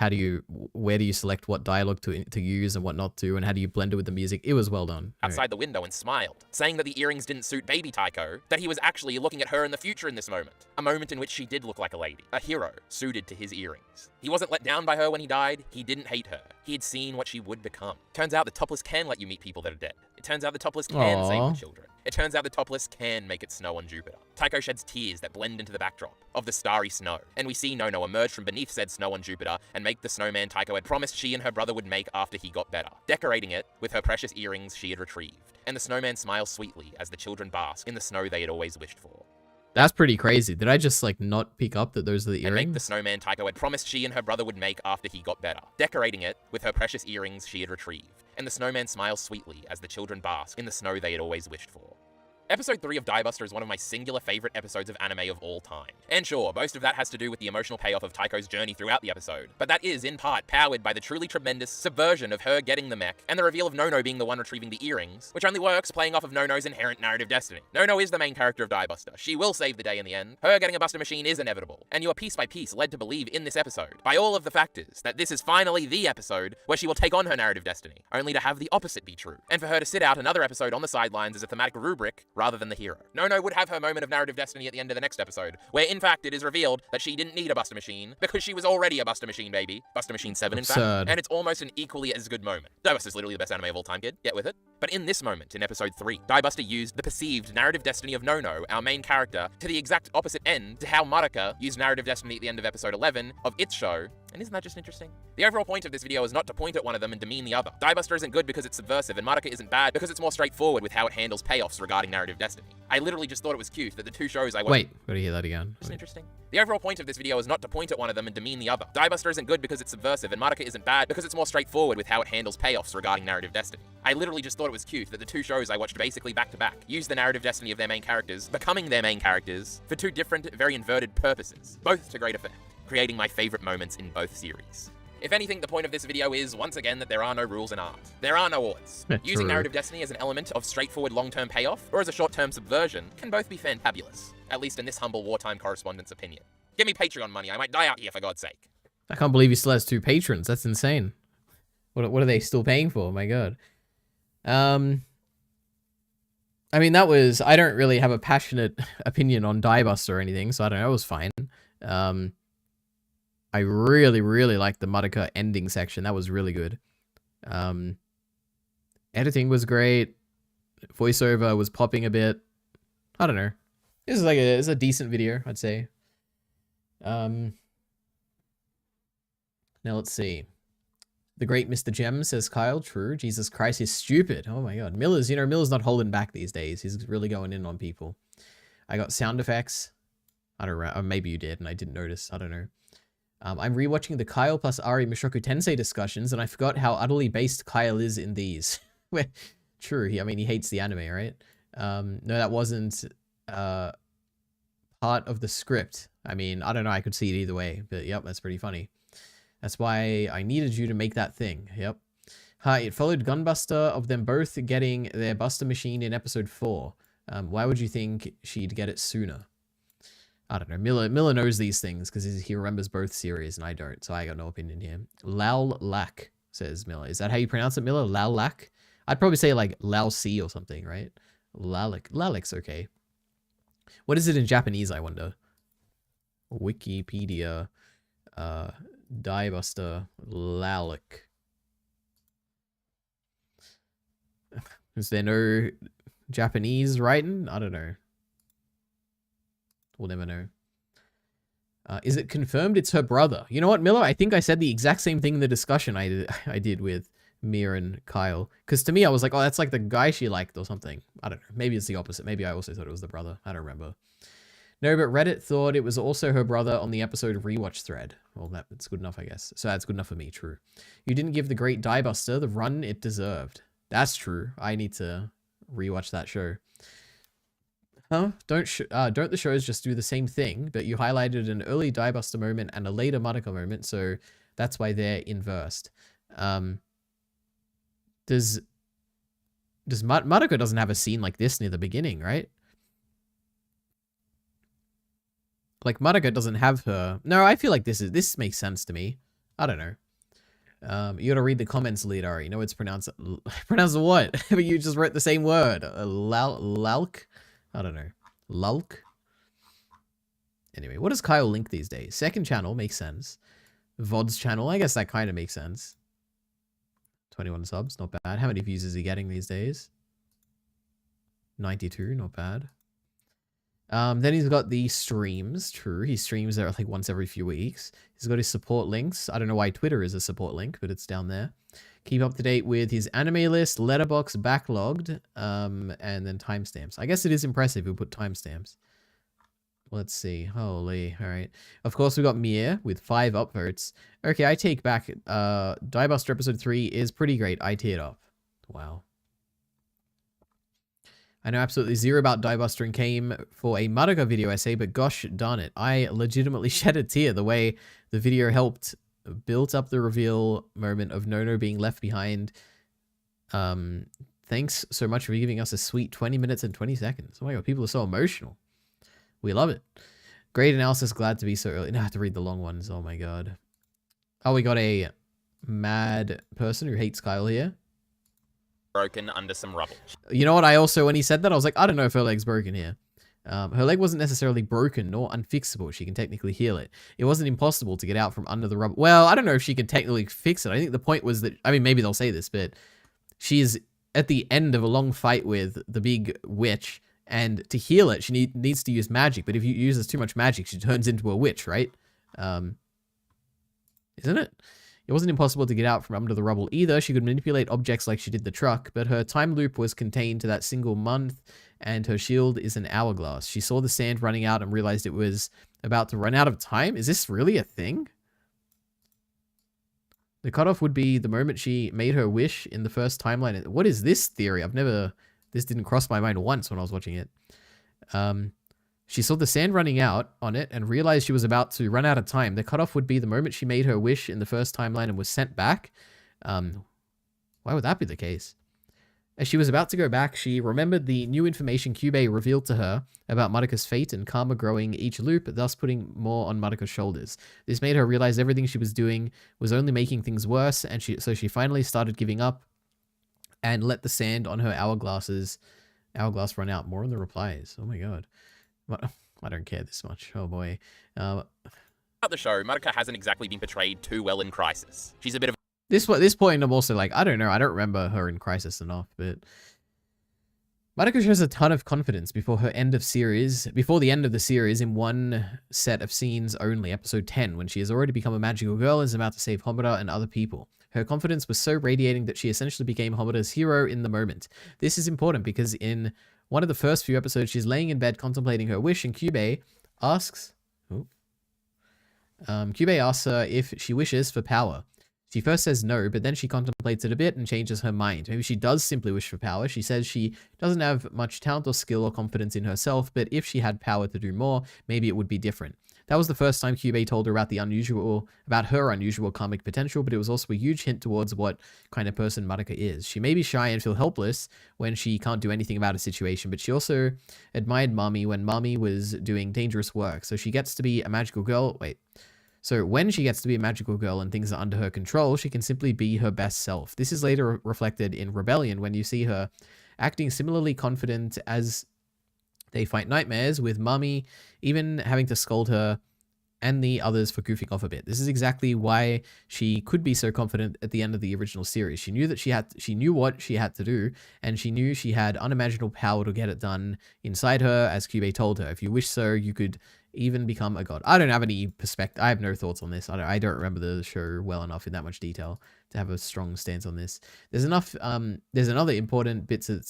where do you select what dialogue to use and what not to, and how do you blend it with the music? It was well done. outside the window and smiled, saying that the earrings didn't suit baby Tycho, that he was actually looking at her in the future in this moment. A moment in which she did look like a lady, a hero, suited to his earrings. He wasn't let down by her when he died, he didn't hate her. He had seen what she would become. Turns out the topless can let you meet people that are dead. It turns out the topless can save the children. It turns out the topless can make it snow on Jupiter. Tycho sheds tears that blend into the backdrop of the starry snow, and we see Nono emerge from beneath said snow on Jupiter and make the snowman Tycho had promised she and her brother would make after he got better, decorating it with her precious earrings she had retrieved. And the snowman smiles sweetly as the children bask in the snow they had always wished for. That's pretty crazy. Did I just like not pick up that those are the And make the earrings? snowman Tycho had promised she and her brother would make after he got better, decorating it with her precious earrings she had retrieved. And the snowman smiles sweetly as the children bask in the snow they had always wished for. Episode 3 of Die Buster is one of my singular favorite episodes of anime of all time. And sure, most of that has to do with the emotional payoff of Tycho's journey throughout the episode, but that is, in part, powered by the truly tremendous subversion of her getting the mech, and the reveal of Nono being the one retrieving the earrings, which only works playing off of Nono's inherent narrative destiny. Nono is the main character of Die Buster. She will save the day in the end. Her getting a Buster machine is inevitable, and you are piece by piece led to believe in this episode, by all of the factors, that this is finally the episode where she will take on her narrative destiny, only to have the opposite be true, and for her to sit out another episode on the sidelines as a thematic rubric, rather than the hero. Nono would have her moment of narrative destiny at the end of the next episode, where in fact it is revealed that she didn't need a Buster machine, because she was already a Buster machine baby. Buster Machine 7 in fact. Absurd. And it's almost an equally as good moment. Die Buster is literally the best anime of all time, kid. Get with it. But in this moment, in episode 3, Die Buster used the perceived narrative destiny of Nono, our main character, to the exact opposite end to how Madoka used narrative destiny at the end of episode 11 of its show. And isn't that just interesting? The overall point of this video is not to point at one of them and demean the other. Die Buster isn't good because it's subversive, and Madoka isn't bad because it's more straightforward with how it handles payoffs regarding narrative destiny. I literally just thought it was cute that the two shows I watched— Wait, gotta hear that again. Just interesting. The overall point of this video is not to point at one of them and demean the other. Die Buster isn't good because it's subversive, and Madoka isn't bad because it's more straightforward with how it handles payoffs regarding narrative destiny. I literally just thought it was cute that the two shows I watched basically back to back used the narrative destiny of their main characters, becoming their main characters, for two different, very inverted purposes, both to great effect, creating my favorite moments in both series. If anything, the point of this video is, once again, that there are no rules in art. There are no odds. Using narrative destiny as an element of straightforward long-term payoff, or as a short-term subversion, can both be fantabulous. At least in this humble wartime correspondent's opinion. Give me Patreon money, I might die out here for God's sake. I can't believe he still has 2 patrons. That's insane. What are they still paying for? My God. I mean, I don't really have a passionate opinion on Die Buster or anything, so I don't know, it was fine. I really, really liked the Madoka ending section. That was really good. Editing was great. Voiceover was popping a bit. I don't know. This is it's a decent video, I'd say. Now let's see. The great Mr. Gem says, Kyle, true. Jesus Christ, he's stupid. Oh my God. Miller's not holding back these days. He's really going in on people. I got sound effects. I don't know. Or maybe you did and I didn't notice. I don't know. I'm rewatching the Kyle plus Ari Mushoku Tensei discussions, and I forgot how utterly based Kyle is in these. True, he hates the anime, right? No, that wasn't part of the script. I mean, I don't know, I could see it either way, but yep, that's pretty funny. That's why I needed you to make that thing, yep. It followed Gunbuster of them both getting their Buster machine in episode 4. Why would you think she'd get it sooner? I don't know. Miller knows these things because he remembers both series and I don't, so I got no opinion here. Lal Lak, says Miller. Is that how you pronounce it, Miller? Lal Lak? I'd probably say like Lao Si or something, right? Lalek. Lalek's okay. What is it in Japanese, I wonder? Wikipedia. Die Buster. Lalek. Is there no Japanese writing? I don't know. We'll never know. Is it confirmed it's her brother? You know what, Miller? I think I said the exact same thing in the discussion I did with Mia and Kyle. Because to me, I was like, oh, that's like the guy she liked or something. I don't know. Maybe it's the opposite. Maybe I also thought it was the brother. I don't remember. No, but Reddit thought it was also her brother on the episode rewatch thread. Well, that's good enough, I guess. So that's good enough for me, true. You didn't give the great Die Buster the run it deserved. That's true. I need to rewatch that show. Huh? Don't the shows just do the same thing, but you highlighted an early Diebuster moment and a later Madoka moment, so that's why they're inversed. Does Madoka doesn't have a scene like this near the beginning, right? Like Madoka doesn't have her. No, I feel like this makes sense to me. I don't know. You gotta read the comments, Leader. You know it's pronounced pronounced what? But you just wrote the same word. Lalk? I don't know. Lulk? Anyway, what does Kyle link these days? Second channel makes sense. VOD's channel, I guess that kind of makes sense. 21 subs, not bad. How many views is he getting these days? 92, not bad. Then he's got the streams. True, he streams there like once every few weeks. He's got his support links. I don't know why Twitter is a support link, but it's down there. Keep up to date with his anime list, letterbox backlogged, and then timestamps. I guess it is impressive who put timestamps. Let's see. Holy, all right. Of course, we got Mia with 5 upvotes. Okay, I take back. Diebuster episode 3 is pretty great. I teared up. Wow. I know absolutely zero about Diebuster and came for a Madoka video essay, but gosh darn it, I legitimately shed a tear the way the video helped build up the reveal moment of Nono being left behind. Thanks so much for giving us a sweet 20 minutes and 20 seconds. Oh my god, people are so emotional. We love it. Great analysis, glad to be so early. Now I have to read the long ones. Oh my god. Oh, we got a mad person who hates Kyle here. Broken under some rubble. You know what? I also, when he said that, I was like, I don't know if her leg's broken here. Her leg wasn't necessarily broken nor unfixable. She can technically heal it. It wasn't impossible to get out from under the rubble. Well, I don't know if she can technically fix it. I think the point was that, I mean, maybe they'll say this, but she's at the end of a long fight with the big witch, and to heal it, she needs to use magic. But if you uses too much magic, she turns into a witch, right? Isn't it? It wasn't impossible to get out from under the rubble either. She could manipulate objects like she did the truck, but her time loop was contained to that single month, and her shield is an hourglass. She saw the sand running out and realized it was about to run out of time. Is this really a thing? The cutoff would be the moment she made her wish in the first timeline. What is this theory? This didn't cross my mind once when I was watching it. She saw the sand running out on it and realized she was about to run out of time. The cutoff would be the moment she made her wish in the first timeline and was sent back. Why would that be the case? As she was about to go back, she remembered the new information Kyubey revealed to her about Madoka's fate and karma growing each loop, thus putting more on Madoka's shoulders. This made her realize everything she was doing was only making things worse, and so she finally started giving up and let the sand on her hourglass run out. More in the replies. Oh my god. I don't care this much. Oh boy. About the show, Madoka hasn't exactly been portrayed too well in Crisis. She's a bit of this point I'm also like, I don't know. I don't remember her in Crisis enough, but Madoka shows a ton of confidence before the end of the series in one set of scenes only, episode 10, when she has already become a magical girl and is about to save Homura and other people. Her confidence was so radiating that she essentially became Homura's hero in the moment. This is important because in one of the first few episodes, she's laying in bed contemplating her wish, and Kyubey asks her if she wishes for power. She first says no, but then she contemplates it a bit and changes her mind. Maybe she does simply wish for power. She says she doesn't have much talent or skill or confidence in herself, but if she had power to do more, maybe it would be different. That was the first time Kyubey told her about her unusual karmic potential, but it was also a huge hint towards what kind of person Madoka is. She may be shy and feel helpless when she can't do anything about a situation, but she also admired Mami when Mami was doing dangerous work. So she gets to be a magical girl. So when she gets to be a magical girl and things are under her control, she can simply be her best self. This is later reflected in Rebellion when you see her acting similarly confident as they fight nightmares, with Mami even having to scold her and the others for goofing off a bit. This is exactly why she could be so confident at the end of the original series. She knew that she knew what she had to do, and she knew she had unimaginable power to get it done inside her, as Kyubey told her. If you wish so, you could even become a god. I don't have any perspective. I have no thoughts on this. I don't remember the show well enough in that much detail to have a strong stance on this. There's enough. There's another important bit to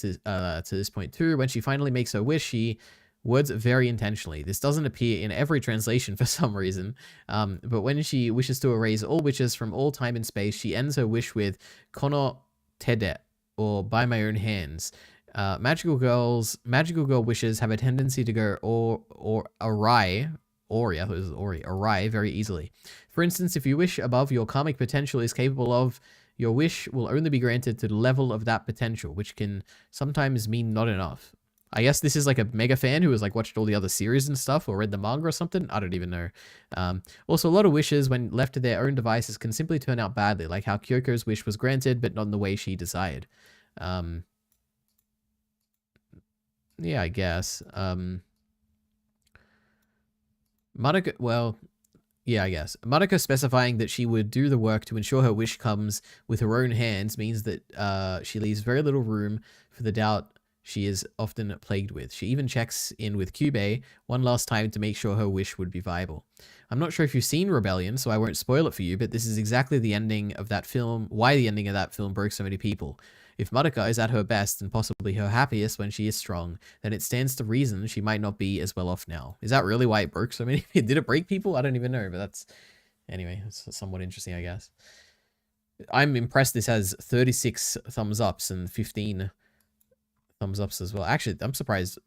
this point too. When she finally makes her wish, she words very intentionally. This doesn't appear in every translation for some reason, but when she wishes to erase all witches from all time and space, she ends her wish with "Kono Tede," or "by my own hands." Magical girl wishes have a tendency to go or awry. Ori, I thought it was Ori, awry very easily. For instance, if you wish above your karmic potential is capable of, your wish will only be granted to the level of that potential, which can sometimes mean not enough. I guess this is like a mega fan who has like watched all the other series and stuff or read the manga or something. I don't even know. Also, a lot of wishes, when left to their own devices, can simply turn out badly, like how Kyoko's wish was granted, but not in the way she desired. Yeah, I guess. Madoka, well, yeah, I guess. Madoka specifying that she would do the work to ensure her wish comes with her own hands means that she leaves very little room for the doubt she is often plagued with. She even checks in with Kyubey one last time to make sure her wish would be viable. I'm not sure if you've seen Rebellion, so I won't spoil it for you, but this is exactly the ending of that film, why the ending of that film broke so many people. If Madoka is at her best and possibly her happiest when she is strong, then it stands to reason she might not be as well off now. Is that really why it broke so many? Did it break people? I don't even know, but that's... Anyway, it's somewhat interesting, I guess. I'm impressed this has 36 thumbs ups and 15 thumbs ups as well. Actually, I'm surprised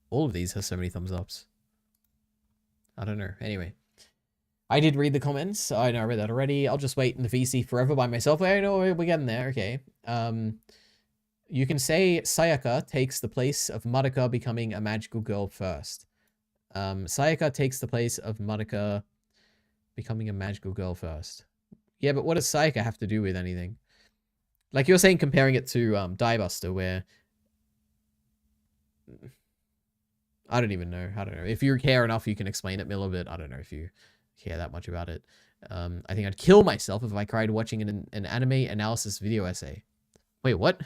all of these have so many thumbs ups. I don't know. Anyway. I did read the comments. I know I read that already. I'll just wait in the VC forever by myself. I know we're getting there. Okay. You can say Sayaka takes the place of Madoka becoming a magical girl first. Sayaka takes the place of Madoka becoming a magical girl first. Yeah, but what does Sayaka have to do with anything? Like you're saying, comparing it to Diebuster, where... I don't even know. I don't know. If you care enough, you can explain it, Miller, but I don't know if you care that much about it. I think I'd kill myself if I cried watching an anime analysis video essay. Wait, what?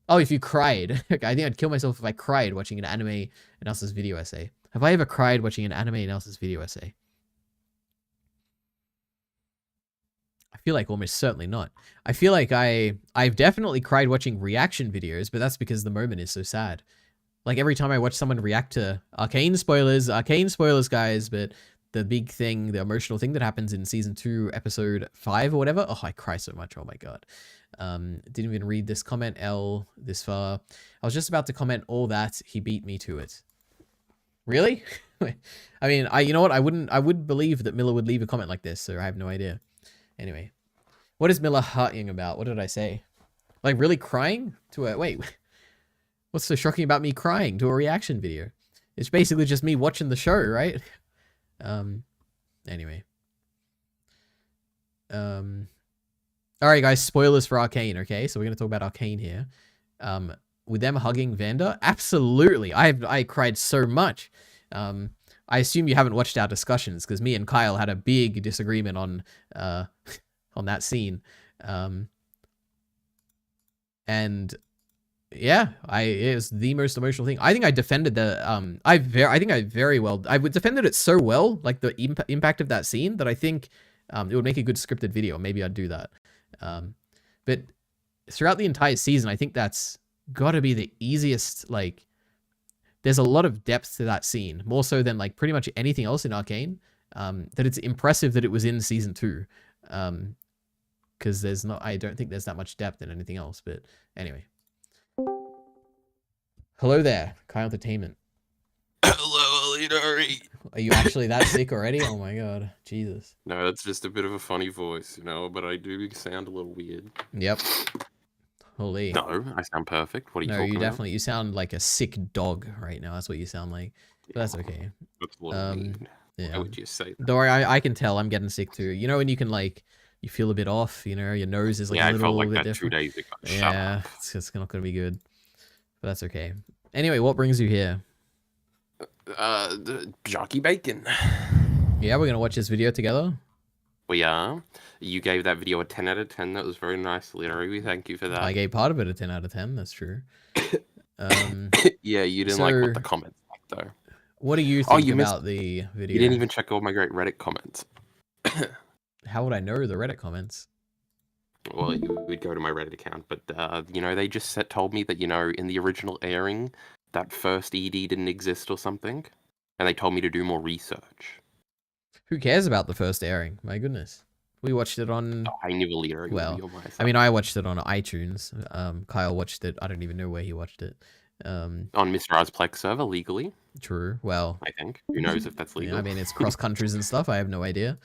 Oh, if you cried. Okay, I think I'd kill myself if I cried watching an anime analysis video essay. Have I ever cried watching an anime analysis video essay? I feel like almost certainly not. I feel like I've definitely cried watching reaction videos, but that's because the moment is so sad. Like every time I watch someone react to arcane spoilers, guys, but the big thing, the emotional thing that happens in season 2, episode 5 or whatever. Oh, I cry so much. Oh my God. Didn't even read this comment, L, this far. I was just about to comment all that. He beat me to it. Really? I mean, you know what? I would believe that Miller would leave a comment like this, so I have no idea. Anyway, what is Miller hearting about? What did I say? Like really crying to a, wait, what's so shocking about me crying to a reaction video? It's basically just me watching the show, right? Anyway. Alright guys, spoilers for Arcane, okay? So we're gonna talk about Arcane here. With them hugging Vander? Absolutely. I cried so much. I assume you haven't watched our discussions, because me and Kyle had a big disagreement on that scene. And yeah, it was the most emotional thing. I think I defended the I would defended it so well, like the impact of that scene, that I think it would make a good scripted video. Maybe I'd do that. But throughout the entire season, I think that's got to be the easiest. Like, there's a lot of depth to that scene, more so than like pretty much anything else in Arcane. That it's impressive that it was in season 2. Because I don't think there's that much depth in anything else. But anyway. Hello there, Kyle Entertainment. Hello, Alidari. Are you actually that sick already? Oh my God, Jesus. No, that's just a bit of a funny voice, you know, but I do sound a little weird. Yep. Holy. No, I sound perfect. What are you talking about? No, you sound like a sick dog right now. That's what you sound like. But that's okay. That's a little mean. Yeah. Why would you say that? Don't worry, I can tell I'm getting sick too. You know when you can like, you feel a bit off, you know, your nose is like a little bit different. Yeah, I felt like that 2 days ago. Yeah, it's not going to be good. But that's okay. Anyway, what brings you here? The Jockey Bacon. Yeah, we're going to watch this video together. We are. You gave that video a 10 out of 10. That was very nice, Larry. We thank you for that. I gave part of it a 10 out of 10. That's true. Yeah, you didn't like what the comments like, though. What do you think about the video? You didn't even check all my great Reddit comments. How would I know the Reddit comments? Well, you would go to my Reddit account, but, you know, they just told me that, you know, in the original airing, that first ED didn't exist or something, and they told me to do more research. Who cares about the first airing? My goodness. We watched it on. Oh, I knew a Leary would Well, be on my side. I mean, I watched it on iTunes. Kyle watched it. I don't even know where he watched it. On Mr. R's Plex server legally, True. Well, I think. Who knows if that's legal? yeah, I mean, it's cross countries and stuff. I have no idea.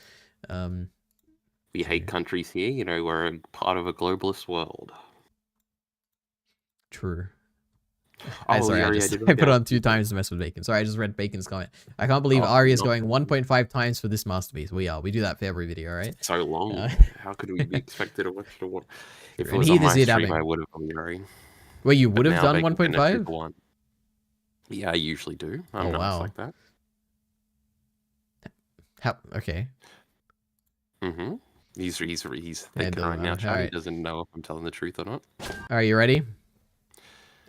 We hate countries here. You know, we're a part of a globalist world. True. Oh, Sorry, Leary, I put it on 2 times to mess with Bacon. Sorry, I just read Bacon's comment. I can't believe Ari is going 1.5 times for this masterpiece. We are. We do that for every video, right? So long. How could we be expected to watch the one? If it And was he on my is it stream, having- I would have done Leary. Well, you would But have now done Bacon's gonna do 1.5? the one. Yeah, I usually do. I'm Oh, nice wow. like that. Okay. Mm-hmm. He's it thinking doesn't right now. matter. Chat. He Alright. doesn't know if I'm telling the truth or not. Are you ready?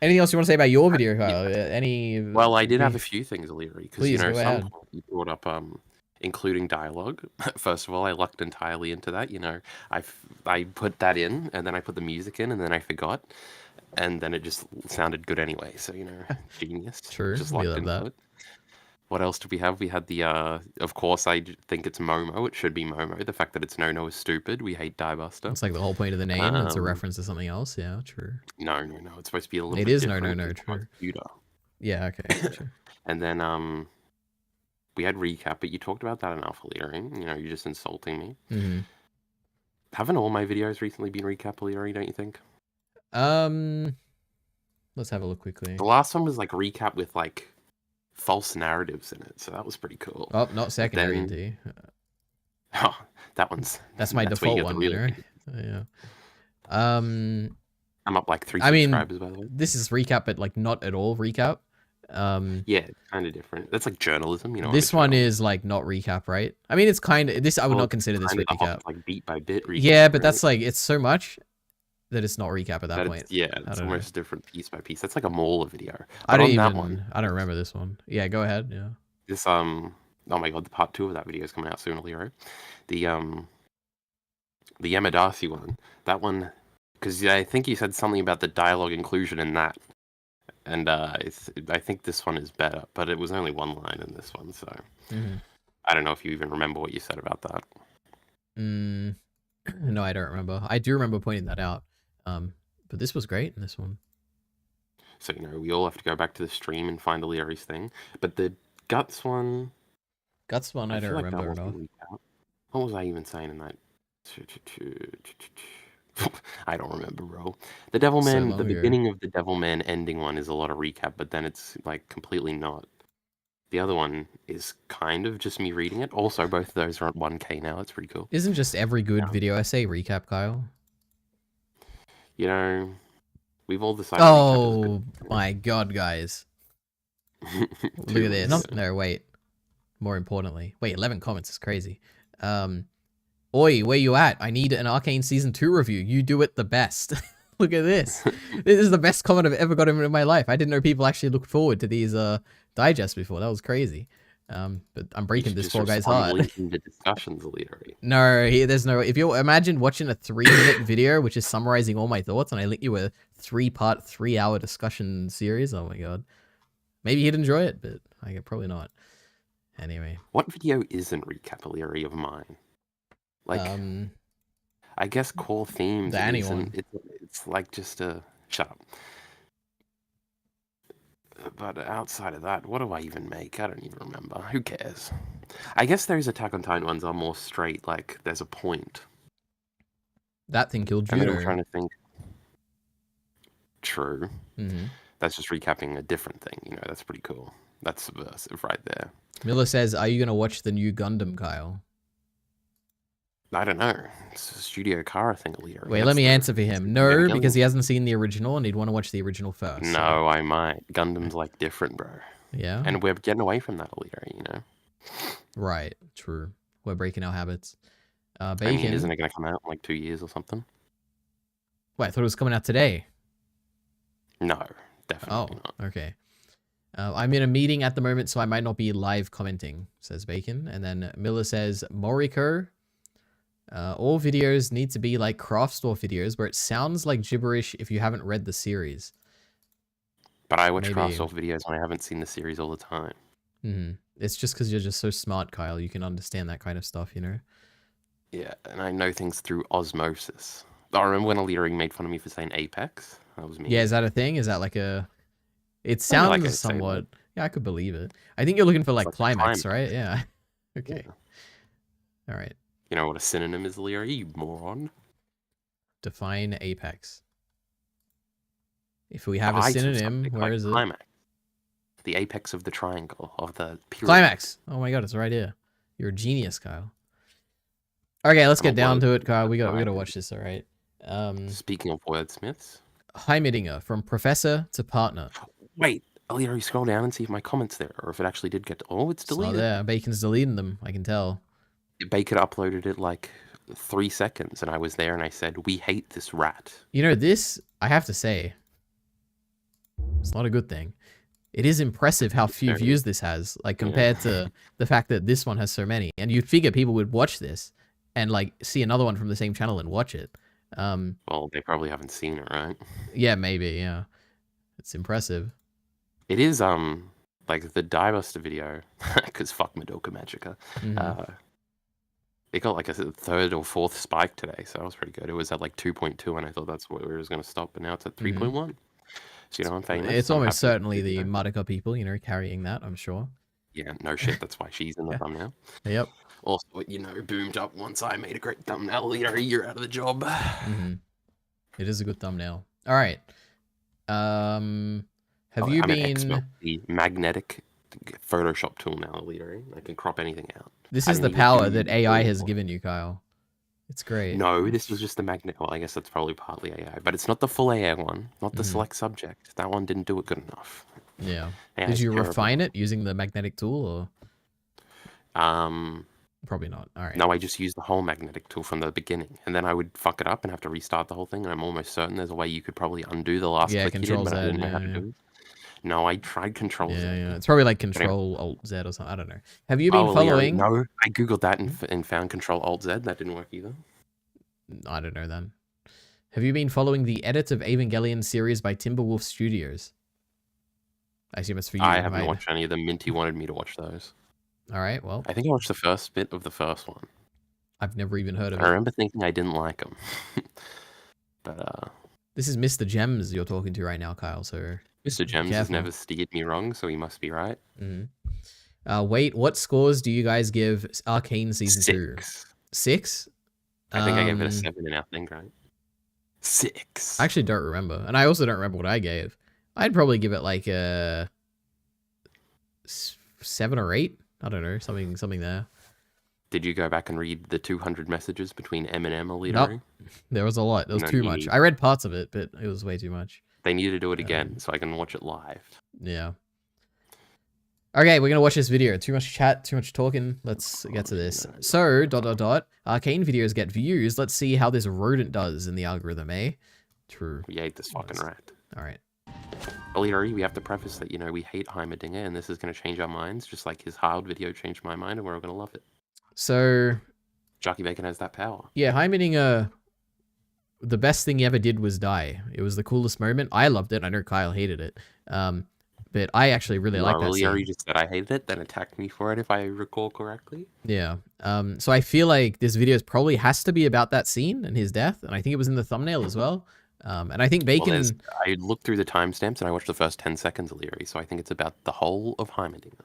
Anything else you want to say about your video, Kyle? Any? Well, I did have a few things, Leary, because Please, go ahead. some you brought up including dialogue. First of all, I lucked entirely into that. You know, I put that in, and then I put the music in, and then I forgot, and then it just sounded good anyway. So genius. True, Just we lucked love into that. it. What else do we have? We had the of course think it's Momo. It should be Momo. The fact that it's No is stupid. We hate Diebuster. It's like the whole point of the name. It's a Um, reference to something else. Yeah, true. No. It's supposed to be a little It bit is different. No, It's on true. computer. Yeah, okay. True. And then we had recap, but you talked about that enough, Leary. You're just insulting me. hmm Haven't all my videos recently been recap, Leary, don't you think? Let's have a look quickly. The last one was like recap with like false narratives in it, so that was pretty cool. Oh, not secondary, then- D. Oh, that one's That's my where you default get the one, you real know? good. Yeah. I'm up like 3 I mean, subscribers, by the way. This is recap, but like not at all recap. Yeah, it's kind of different. That's like journalism, This one is like not recap, right? I mean, it's kind of this. I would Well, not consider this kind of the recap. whole, like beat by bit recap. Yeah, but right? that's like it's so much that it's not recap at that That point. it's, yeah, I it's don't know. almost different piece by piece. That's like a Mauler video. I But don't on that even. one, I don't remember this one. Yeah, go ahead. Yeah. this oh my god, the part 2 of that video is coming out soon, Leary. The Yamadasi one, that one, because I think you said something about the dialogue inclusion in that, and I think this one is better, but it was only one line in this one, so I don't know if you even remember what you said about that. No, I don't remember. I do remember pointing that out. But this was great in this one. So we all have to go back to the stream and find the Leary's thing, but the Guts one, Guts one, I don't feel like that remember at all. wasn't recap. What was I even saying in that? I don't remember, bro. The Devilman, long the ago. beginning of the Devilman ending one is a lot of recap, but then it's like completely not. The other one is kind of just me reading it. Also, both of those are at 1K now. It's pretty cool. Isn't just every good Yeah. video essay recap, Kyle? We've all decided. recap Oh my god, guys. is good. Look at this. No, wait. More importantly. Wait, 11 comments is crazy. Oi, where you at? I need an Arcane Season 2 review. You do it the best. Look at this. This is the best comment I've ever gotten in my life. I didn't know people actually looked forward to these digests before. That was crazy. But I'm breaking this poor guy's heart. The discussions, Leary. No, there's no. If you imagine watching a 3-minute video which is summarizing all my thoughts, and I link you a 3-part, 3-hour discussion series. Oh my god, maybe he'd enjoy it, but probably not. Anyway, What video isn't recap, Leary, of mine? Like, I guess core themes. the it Annie isn't- one. It's like just a shut up. But outside of that, what do I even make? I don't even remember. Who cares? I guess those Attack on Titan ones are more straight. Like, there's a point. That thing killed And then I'm Judo. trying to think. True. hmm That's just recapping a different thing. That's pretty cool. That's subversive right there. Miller says, "Are you gonna watch the new Gundam, Kyle?" I don't know. It's a Studio Kara thing, Leary. Wait, That's let me the answer for him. No, Evangelion. because he hasn't seen the original, and he'd want to watch the original first. so- No, I might. Gundam's like different, bro. Yeah. And we're getting away from that, Leary, Right. True. We're breaking our habits. I Bacon. mean, isn't it going to come out in like 2 years or something? Wait, I thought it was coming out today. No, Oh, definitely not. okay. I'm in a meeting at the moment, so I might not be live commenting, says Bacon. And then Miller says, Moriko, all videos need to be like craft store videos where it sounds like gibberish if you haven't read the series. But I watch maybe- craft off videos and I haven't seen the series all the time. It's just because you're just so smart, Kyle. You can understand that kind of stuff, Yeah, and I know things through osmosis. I remember when a leader made fun of me for saying apex. That was me. Yeah, is that a thing? Is that like a... It I mean, like I sounds say, somewhat... Yeah, I could believe it. I think you're looking for it's like like the climax, climax. right? Yeah. Okay. Yeah. All right. You know what a synonym is, Leary, you moron? Define apex. If we have a Height of synonym, something, where like is it? climax. The apex of the triangle, of the pyramid. Climax. Oh my god, it's right here. You're a genius, Kyle. Okay, let's I'm get a down word- to it, Kyle. We Right. gotta watch this, all right? Speaking of wordsmiths. Heimerdinger, from professor to partner. Wait, Leary, scroll down and see if my comment's there, or if it actually did get... Oh, it's It's not deleted. there. Bacon's deleting them, I can tell. Bacon uploaded it like 3 seconds, and I was there and I said, we hate this rat. You know, this, I have to say, it's not a good thing. It is impressive how few Very- views this has, like compared to the fact that this one has so many. And you'd figure people would watch this and like see another one from the same channel and watch it. Well, they probably haven't seen it, right? Yeah, maybe, yeah. It's impressive. It is, like the Diebuster video, because fuck Madoka Magica. Mhm. It got like a third or fourth spike today, so that was pretty good. It was at like 2.2, and I thought that's where it was going to stop, but now it's at 3.1. So, you know, I'm famous. It's I'm almost happy to certainly do the that. Madoka people, you know, carrying that, I'm sure. Yeah, no shit, that's why she's in the Yeah. thumbnail. Yep. Also, you know, boomed up once I made a great thumbnail. You're out of the job. It is a good thumbnail. All right. Have you I'm an been... expert. The magnetic Photoshop tool now, Leader. I can crop anything out. This I is don't the need to power do that AI has anything. given you, Kyle. It's great. No, this was just the magnet. Well, I guess that's probably partly AI, but it's not the full AI one, not the select subject. That one didn't do it good enough. Yeah. AI Did is you terrible. refine it using the magnetic tool, or Um, probably not? All right. no, I just used the whole magnetic tool from the beginning, and then I would fuck it up and have to restart the whole thing. And I'm almost certain there's a way you could probably undo the last Yeah, click you did, Control but I Z, didn't know how to yeah. do it. No, I tried Control Z. Yeah, yeah. It's probably like anyway. Control Alt Z or something. I don't know. Have you been Leary, following? no, I googled that and found Control Alt Z. That didn't work either. I don't know then. Have you been following the edit of Evangelion series by Timberwolf Studios? I assume it's for you. I haven't right? watched any of them. Minty wanted me to watch those. All right. Well, I think I watched the first bit of the first one. I've never even heard of I it. remember thinking I didn't like them. But This is Mr. Gems you're talking to right now, Kyle. So Mr. Gems has careful. never steered me wrong, so he must be right. wait, what scores do you guys give Arcane Season 2? 6. 6? I think I gave it a 7 in our thing, right? 6. I actually don't remember. And I also don't remember what I gave. I'd probably give it like a 7 or 8. I don't know. Something there. Did you go back and read the 200 messages between Eminem and Alito? Nope. There was a lot. There was No too need. much. I read parts of it, but it was way too much. They need to do it again so I can watch it live. Yeah. Okay, we're gonna watch this video. Too much chat, too much talking. Let's get to this. So, ... Arcane videos get views. Let's see how this rodent does in the algorithm, eh? True. We hate this fucking rat. Alright. Alito, we have to preface that, you know, we hate Heimerdinger and this is going to change our minds, just like his Hard video changed my mind and we're all going to love it. So, Jockey Bacon has that power. yeah, Heimerdinger, the best thing he ever did was die. It was the coolest moment. I loved it. I know Kyle hated it. But I actually really like that Alito, scene. you just said I hated it, then attacked me for it if I recall correctly. Yeah. So I feel like this video probably has to be about that scene and his death, and I think it was in the thumbnail as well. And I think Bacon... Well, I looked through the timestamps and I watched the first 10 seconds of Leary, so I think it's about the whole of Heimerdinger.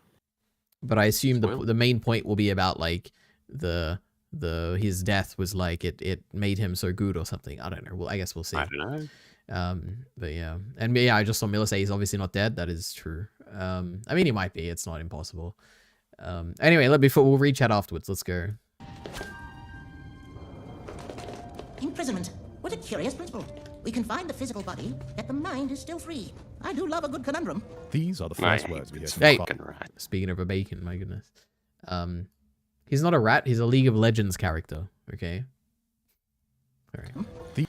But I assume Spoiler. the main point will be about like his death was like it made him so good or something. I don't know. Well, I guess we'll see. I don't know. But yeah, and yeah, I just saw Miller say he's obviously not dead. That is true. I mean, he might be. It's not impossible. Anyway, we'll read chat afterwards. Let's go. Imprisonment. What a curious principle. We confine the physical body, yet the mind is still free. I do love a good conundrum. These are the I first hate words we hear this from Hey. the fucking rat. Speaking of a Bacon, my goodness. He's not a rat. He's a League of Legends character. Okay. All right.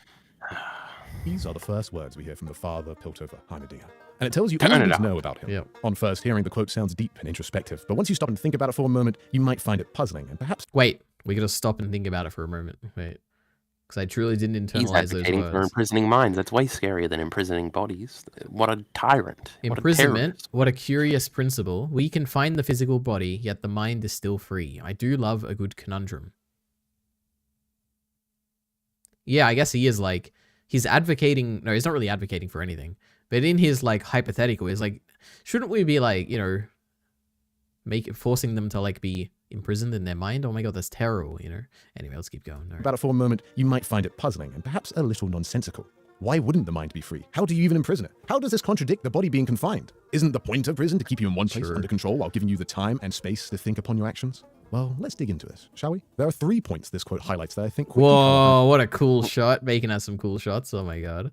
These are the first words we hear from the father Piltover Heimerdinger. And it tells you Turn all you it need to up. know about him. Yep. On first hearing, the quote sounds deep and introspective, but once you stop and think about it for a moment, you might find it puzzling and perhaps Wait, we gotta stop and think about it for a moment. Wait, because I truly didn't He's internalize those advocating for words. imprisoning minds. That's way scarier than imprisoning bodies. What a tyrant. What a Imprisonment, terrorist. what a curious principle. We confine the physical body, yet the mind is still free. I do love a good conundrum. yeah, I guess he is like, he's advocating, no, he's not really advocating for anything, but in his like hypothetical, he's like, shouldn't we be like, you know, forcing them to like be imprisoned in their mind? Oh my god, that's terrible, you know? Anyway, let's keep going. All right. About it for a moment, you might find it puzzling and perhaps a little nonsensical. Why wouldn't the mind be free? How do you even imprison it? How does this contradict the body being confined? Isn't the point of prison to keep you in one place under control while giving you the time and space to think upon your actions? Well, let's dig into this, shall we? There are 3 points this quote highlights that I think... Whoa, what a cool shot. Bacon has some cool shots. Oh my god.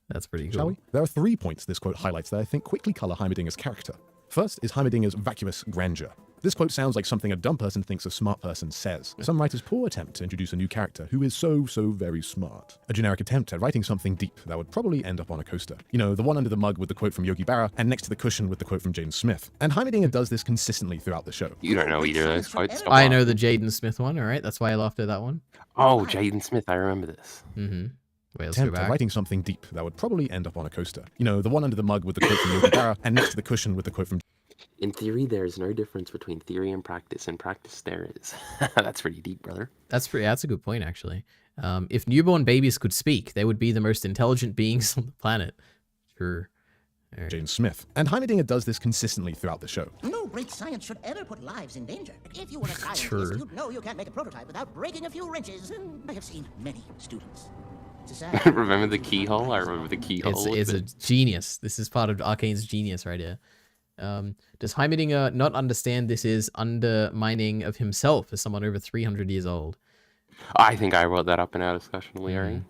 That's pretty cool. Shall we? There are 3 points this quote highlights that I think quickly color Heimerdinger's character. First is Heimerdinger's vacuous grandeur. This quote sounds like something a dumb person thinks a smart person says. Some writers' poor attempt to introduce a new character who is so very smart. A generic attempt at writing something deep that would probably end up on a coaster. You know, the one under the mug with the quote from Yogi Berra, and next to the cushion with the quote from Jaden Smith. And Heimerdinger does this consistently throughout the show. You don't know either of those quotes. I know the Jaden Smith one, alright? That's why I laughed at that one. Oh, Jaden Smith, I remember this. Mm-hmm. Wait, let's Attempt go at back. writing something deep that would probably end up on a coaster. You know, the one under the mug with the quote from Yogi Berra, and next to the cushion with the quote from... In theory, there is no difference between theory and practice. In practice, there is. That's pretty deep, brother. That's a good point, actually. If newborn babies could speak, they would be the most intelligent beings on the planet. Sure. Right. Jaden Smith. And Heimerdinger does this consistently throughout the show. No great science should ever put lives in danger. If you were a scientist, you'd know you can't make a prototype without breaking a few wrenches. I have seen many students. Remember the keyhole? I remember the keyhole. It's a genius. This is part of Arcane's genius right here. Does Heimerdinger not understand this is undermining of himself as someone over 300 years old? I think I brought that up in our discussion, Leary.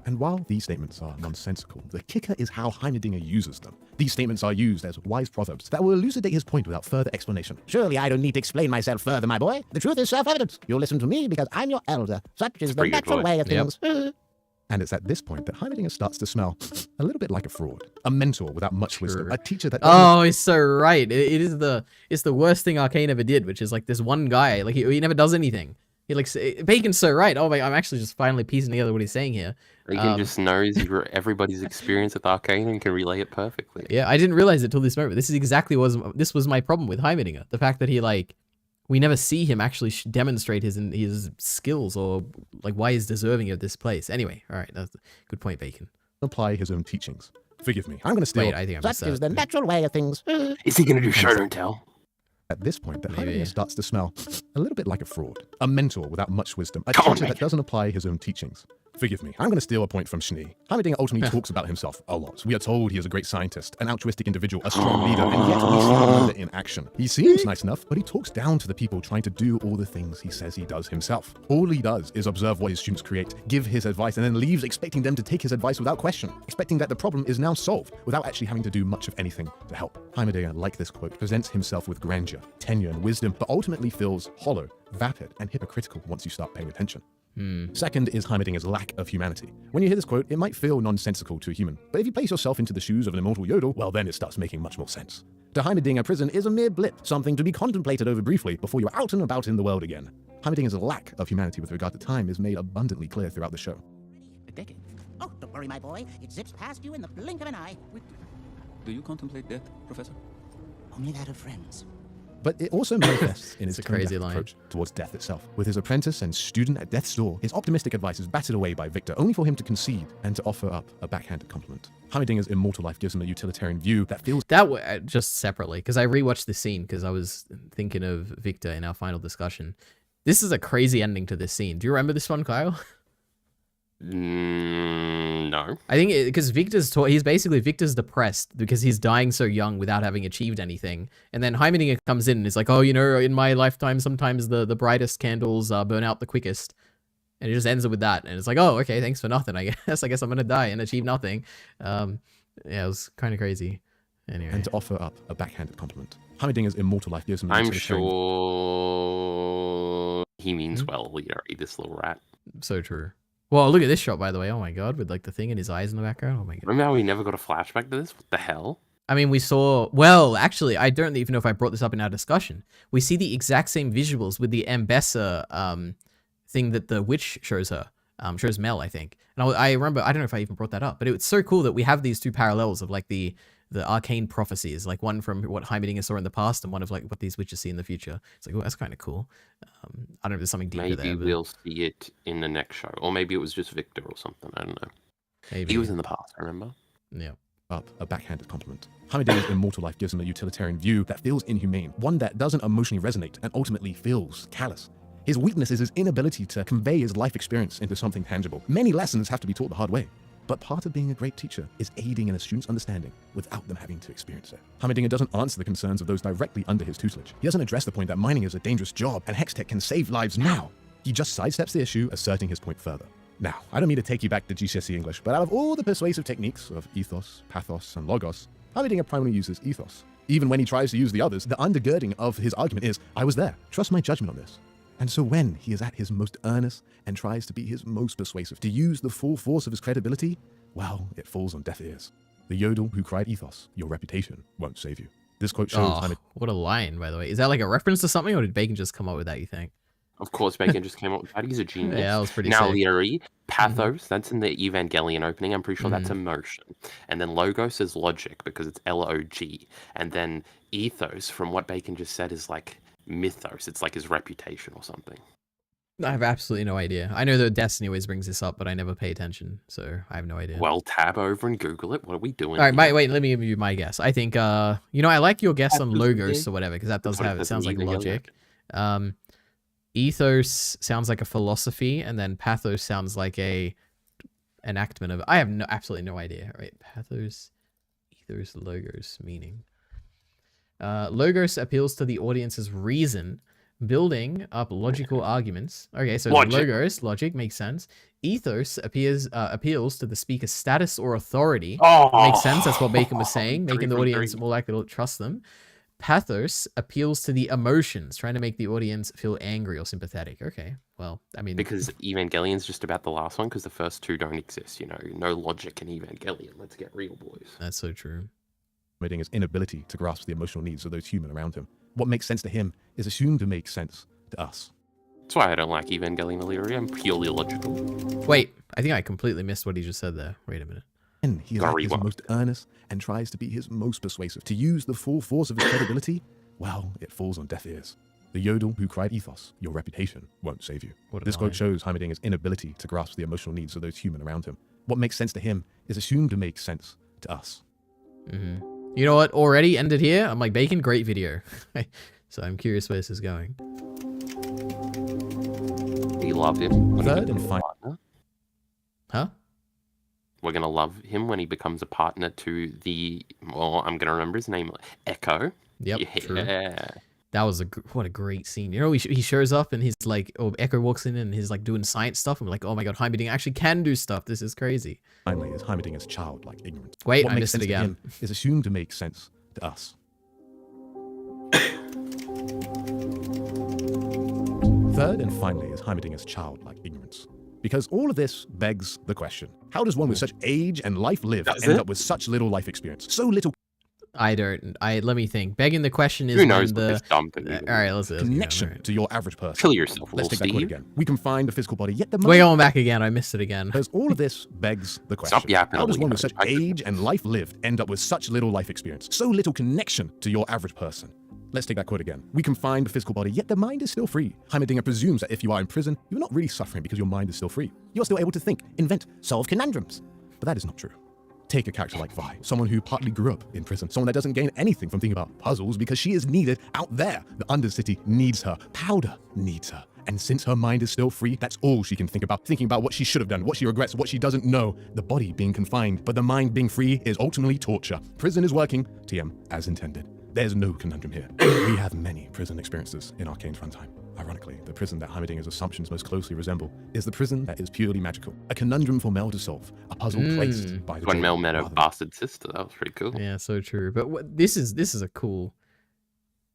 And while these statements are nonsensical, the kicker is how Heimerdinger uses them. These statements are used as wise proverbs that will elucidate his point without further explanation. Surely I don't need to explain myself further, my boy. The truth is self-evident. You'll listen to me because I'm your elder. Such is the natural way of things. And it's at this point that Heimerdinger starts to smell a little bit like a fraud, a mentor without much wisdom, a teacher that... Oh, he's so right. It's the worst thing Arcane ever did, which is like this one guy, like he never does anything. He like, Bacon's so right. Oh my, I'm actually just finally piecing together what he's saying here. Regan just knows everybody's experience with Arcane and can relay it perfectly. Yeah, I didn't realize it till this moment. This is exactly this was my problem with Heimerdinger. The fact that he like, we never see him actually demonstrate his skills or like why he's deserving of this place. Anyway, all right, that's a good point, Bacon. Apply his own teachings. Forgive me, I'm going to steal... Wait, I think I missed Such is the natural way of things. Is he going to do show don't tell? At this point, that Heimerdinger starts to smell a little bit like a fraud, a mentor without much wisdom, a teacher that doesn't apply his own teachings. Forgive me, I'm going to steal a point from Schnee. Heimerdinger ultimately talks about himself a lot. We are told he is a great scientist, an altruistic individual, a strong leader, and yet we see him neither in action. He seems nice enough, but he talks down to the people trying to do all the things he says he does himself. All he does is observe what his students create, give his advice, and then leaves expecting them to take his advice without question, expecting that the problem is now solved without actually having to do much of anything to help. Heimerdinger, like this quote, presents himself with grandeur, tenure, and wisdom, but ultimately feels hollow, vapid, and hypocritical once you start paying attention. Second is Heimerdinger's lack of humanity. When you hear this quote, it might feel nonsensical to a human, but if you place yourself into the shoes of an immortal yodel, well then it starts making much more sense. To Heimerdinger, prison is a mere blip, something to be contemplated over briefly before you're out and about in the world again. Heimerdinger's lack of humanity with regard to time is made abundantly clear throughout the show. A decade. Oh, don't worry, my boy. It zips past you in the blink of an eye. Do you contemplate death, Professor? Only that of friends. But it also manifests in his crazy tone-deaf line. approach towards death itself. With his apprentice and student at death's door, his optimistic advice is battered away by Victor, only for him to concede and to offer up a backhanded compliment. Heimerdinger's immortal life gives him a utilitarian view that feels... That just separately, because I rewatched this scene because I was thinking of Victor in our final discussion. This is a crazy ending to this scene. Do you remember this one, Kyle? No. I think because Victor's depressed because he's dying so young without having achieved anything. And then Heimerdinger comes in and is like, oh, you know, in my lifetime, sometimes the brightest candles burn out the quickest. And it just ends it with that. And it's like, oh, okay, thanks for nothing, I guess. I guess I'm going to die and achieve nothing. Yeah, it was kind of crazy. Anyway. And to offer up a backhanded compliment. Heimerdinger's immortal life gives him... I'm sure he means well, Leary, this little rat. So true. Well, look at this shot, by the way. Oh my god, with like the thing in his eyes in the background. Oh my god. Remember how we never got a flashback to this? What the hell? I mean, we saw... Well, actually, I don't even know if I brought this up in our discussion. We see the exact same visuals with the Ambessa thing that the witch shows her. Shows Mel, I think. And I remember, I don't know if I even brought that up, but it's so cool that we have these two parallels of like the the arcane prophecies, like one from what Heimerdinger saw in the past and one of like what these witches see in the future. It's like, oh, that's kind of cool. I don't know if there's something deeper there. Maybe we'll see it in the next show, or maybe it was just Victor or something. I don't know. Maybe. He was in the past, I remember. Yeah. Up a backhanded compliment. Heimerdinger's immortal life gives him a utilitarian view that feels inhumane, one that doesn't emotionally resonate and ultimately feels callous. His weakness is his inability to convey his life experience into something tangible. Many lessons have to be taught the hard way, but part of being a great teacher is aiding in a student's understanding without them having to experience it. Heimerdinger doesn't answer the concerns of those directly under his tutelage. He doesn't address the point that mining is a dangerous job and Hextech can save lives now. He just sidesteps the issue, asserting his point further. Now, I don't mean to take you back to GCSE English, but out of all the persuasive techniques of ethos, pathos, and logos, Heimerdinger primarily uses ethos. Even when he tries to use the others, the undergirding of his argument is, I was there, trust my judgment on this. And so when he is at his most earnest and tries to be his most persuasive, to use the full force of his credibility, well, it falls on deaf ears. The yodel who cried ethos, your reputation won't save you. This quote shows what a line, by the way. Is that like a reference to something, or did Bacon just come up with that, you think? Of course, Bacon just came up with that. He's a genius. Yeah, that was pretty Now, sick. Leary, pathos, that's in the Evangelion opening. I'm pretty sure that's emotion. And then logos is logic because it's L-O-G. And then ethos, from what Bacon just said, is like mythos. It's like his reputation or something. I have absolutely no idea. I know that Destiny always brings this up, but I never pay attention, so I have no idea. Well, tab over and Google it. What are we doing? All right, wait, let me give you my guess. I think, I like your guess on logos or whatever, because that does have, it sounds like logic. Ethos sounds like a philosophy, and then pathos sounds like a enactment of. I have absolutely no idea. Right, pathos, ethos, logos meaning. Logos appeals to the audience's reason, building up logical arguments. Okay, so logos, logic makes sense. Ethos appeals to the speaker's status or authority. Makes sense. That's what Bacon was saying, making the audience more likely to trust them. Pathos appeals to the emotions, trying to make the audience feel angry or sympathetic. Okay, well, I mean... Because Evangelion's just about the last one, because the first two don't exist, No logic in Evangelion. Let's get real, boys. That's so true. His inability to grasp the emotional needs of those human around him. What makes sense to him is assumed to make sense to us. That's why I don't like Evangelion, Illyria. I'm purely logical. Wait, I think I completely missed what he just said there. Wait a minute. And he is at his most earnest and tries to be his most persuasive. To use the full force of his credibility, well, it falls on deaf ears. The yodel who cried ethos, your reputation won't save you. This quote shows Heimerdinger's inability to grasp the emotional needs of those human around him. What makes sense to him is assumed to make sense to us. You know what? Already ended here. I'm like, Bacon, great video. So I'm curious where this is going. We love him. Third and final. Huh? We're going to love him when he becomes a partner to the, well, I'm going to remember his name, Echo. Yep, yeah. true. That was what a great scene. He shows up and he's like, Echo walks in and he's like doing science stuff. And we're like, oh my god, Heimerdinger actually can do stuff. This is crazy. Finally, is Heimerdinger's childlike ignorance. Wait, what I makes missed it sense to again. him is assumed to make sense to us. Third and finally is Heimerdinger's childlike ignorance. Because all of this begs the question, how does one with such age and life lived end up with such little life experience? So little let me think. Begging the question is Who knows when what this dumb thing all right, let's connection to your average person. Kill yourself, Let's take that Steve. quote again. We can find the physical body, yet the We're going back again. I missed it again. Because all of this begs the question. Stop yapping. How does one with such age and life lived end up with such little life experience? So little connection to your average person. Let's take that quote again. We can find the physical body, yet the mind is still free. Heimerdinger presumes that if you are in prison, you're not really suffering because your mind is still free. You're still able to think, invent, solve conundrums. But that is not true. Take a character like Vi, someone who partly grew up in prison, someone that doesn't gain anything from thinking about puzzles because she is needed out there. The Undercity needs her. Powder needs her. And since her mind is still free, that's all she can think about. Thinking about what she should have done, what she regrets, what she doesn't know. The body being confined, but the mind being free is ultimately torture. Prison is working, TM, as intended. There's no conundrum here. We have many prison experiences in Arcane's runtime. Ironically, the prison that Heimerdinger's assumptions most closely resemble is the prison that is purely magical. A conundrum for Mel to solve. A puzzle placed by the When jailer Mel met her rather than- bastard sister, that was pretty cool. Yeah, so true. But this is cool.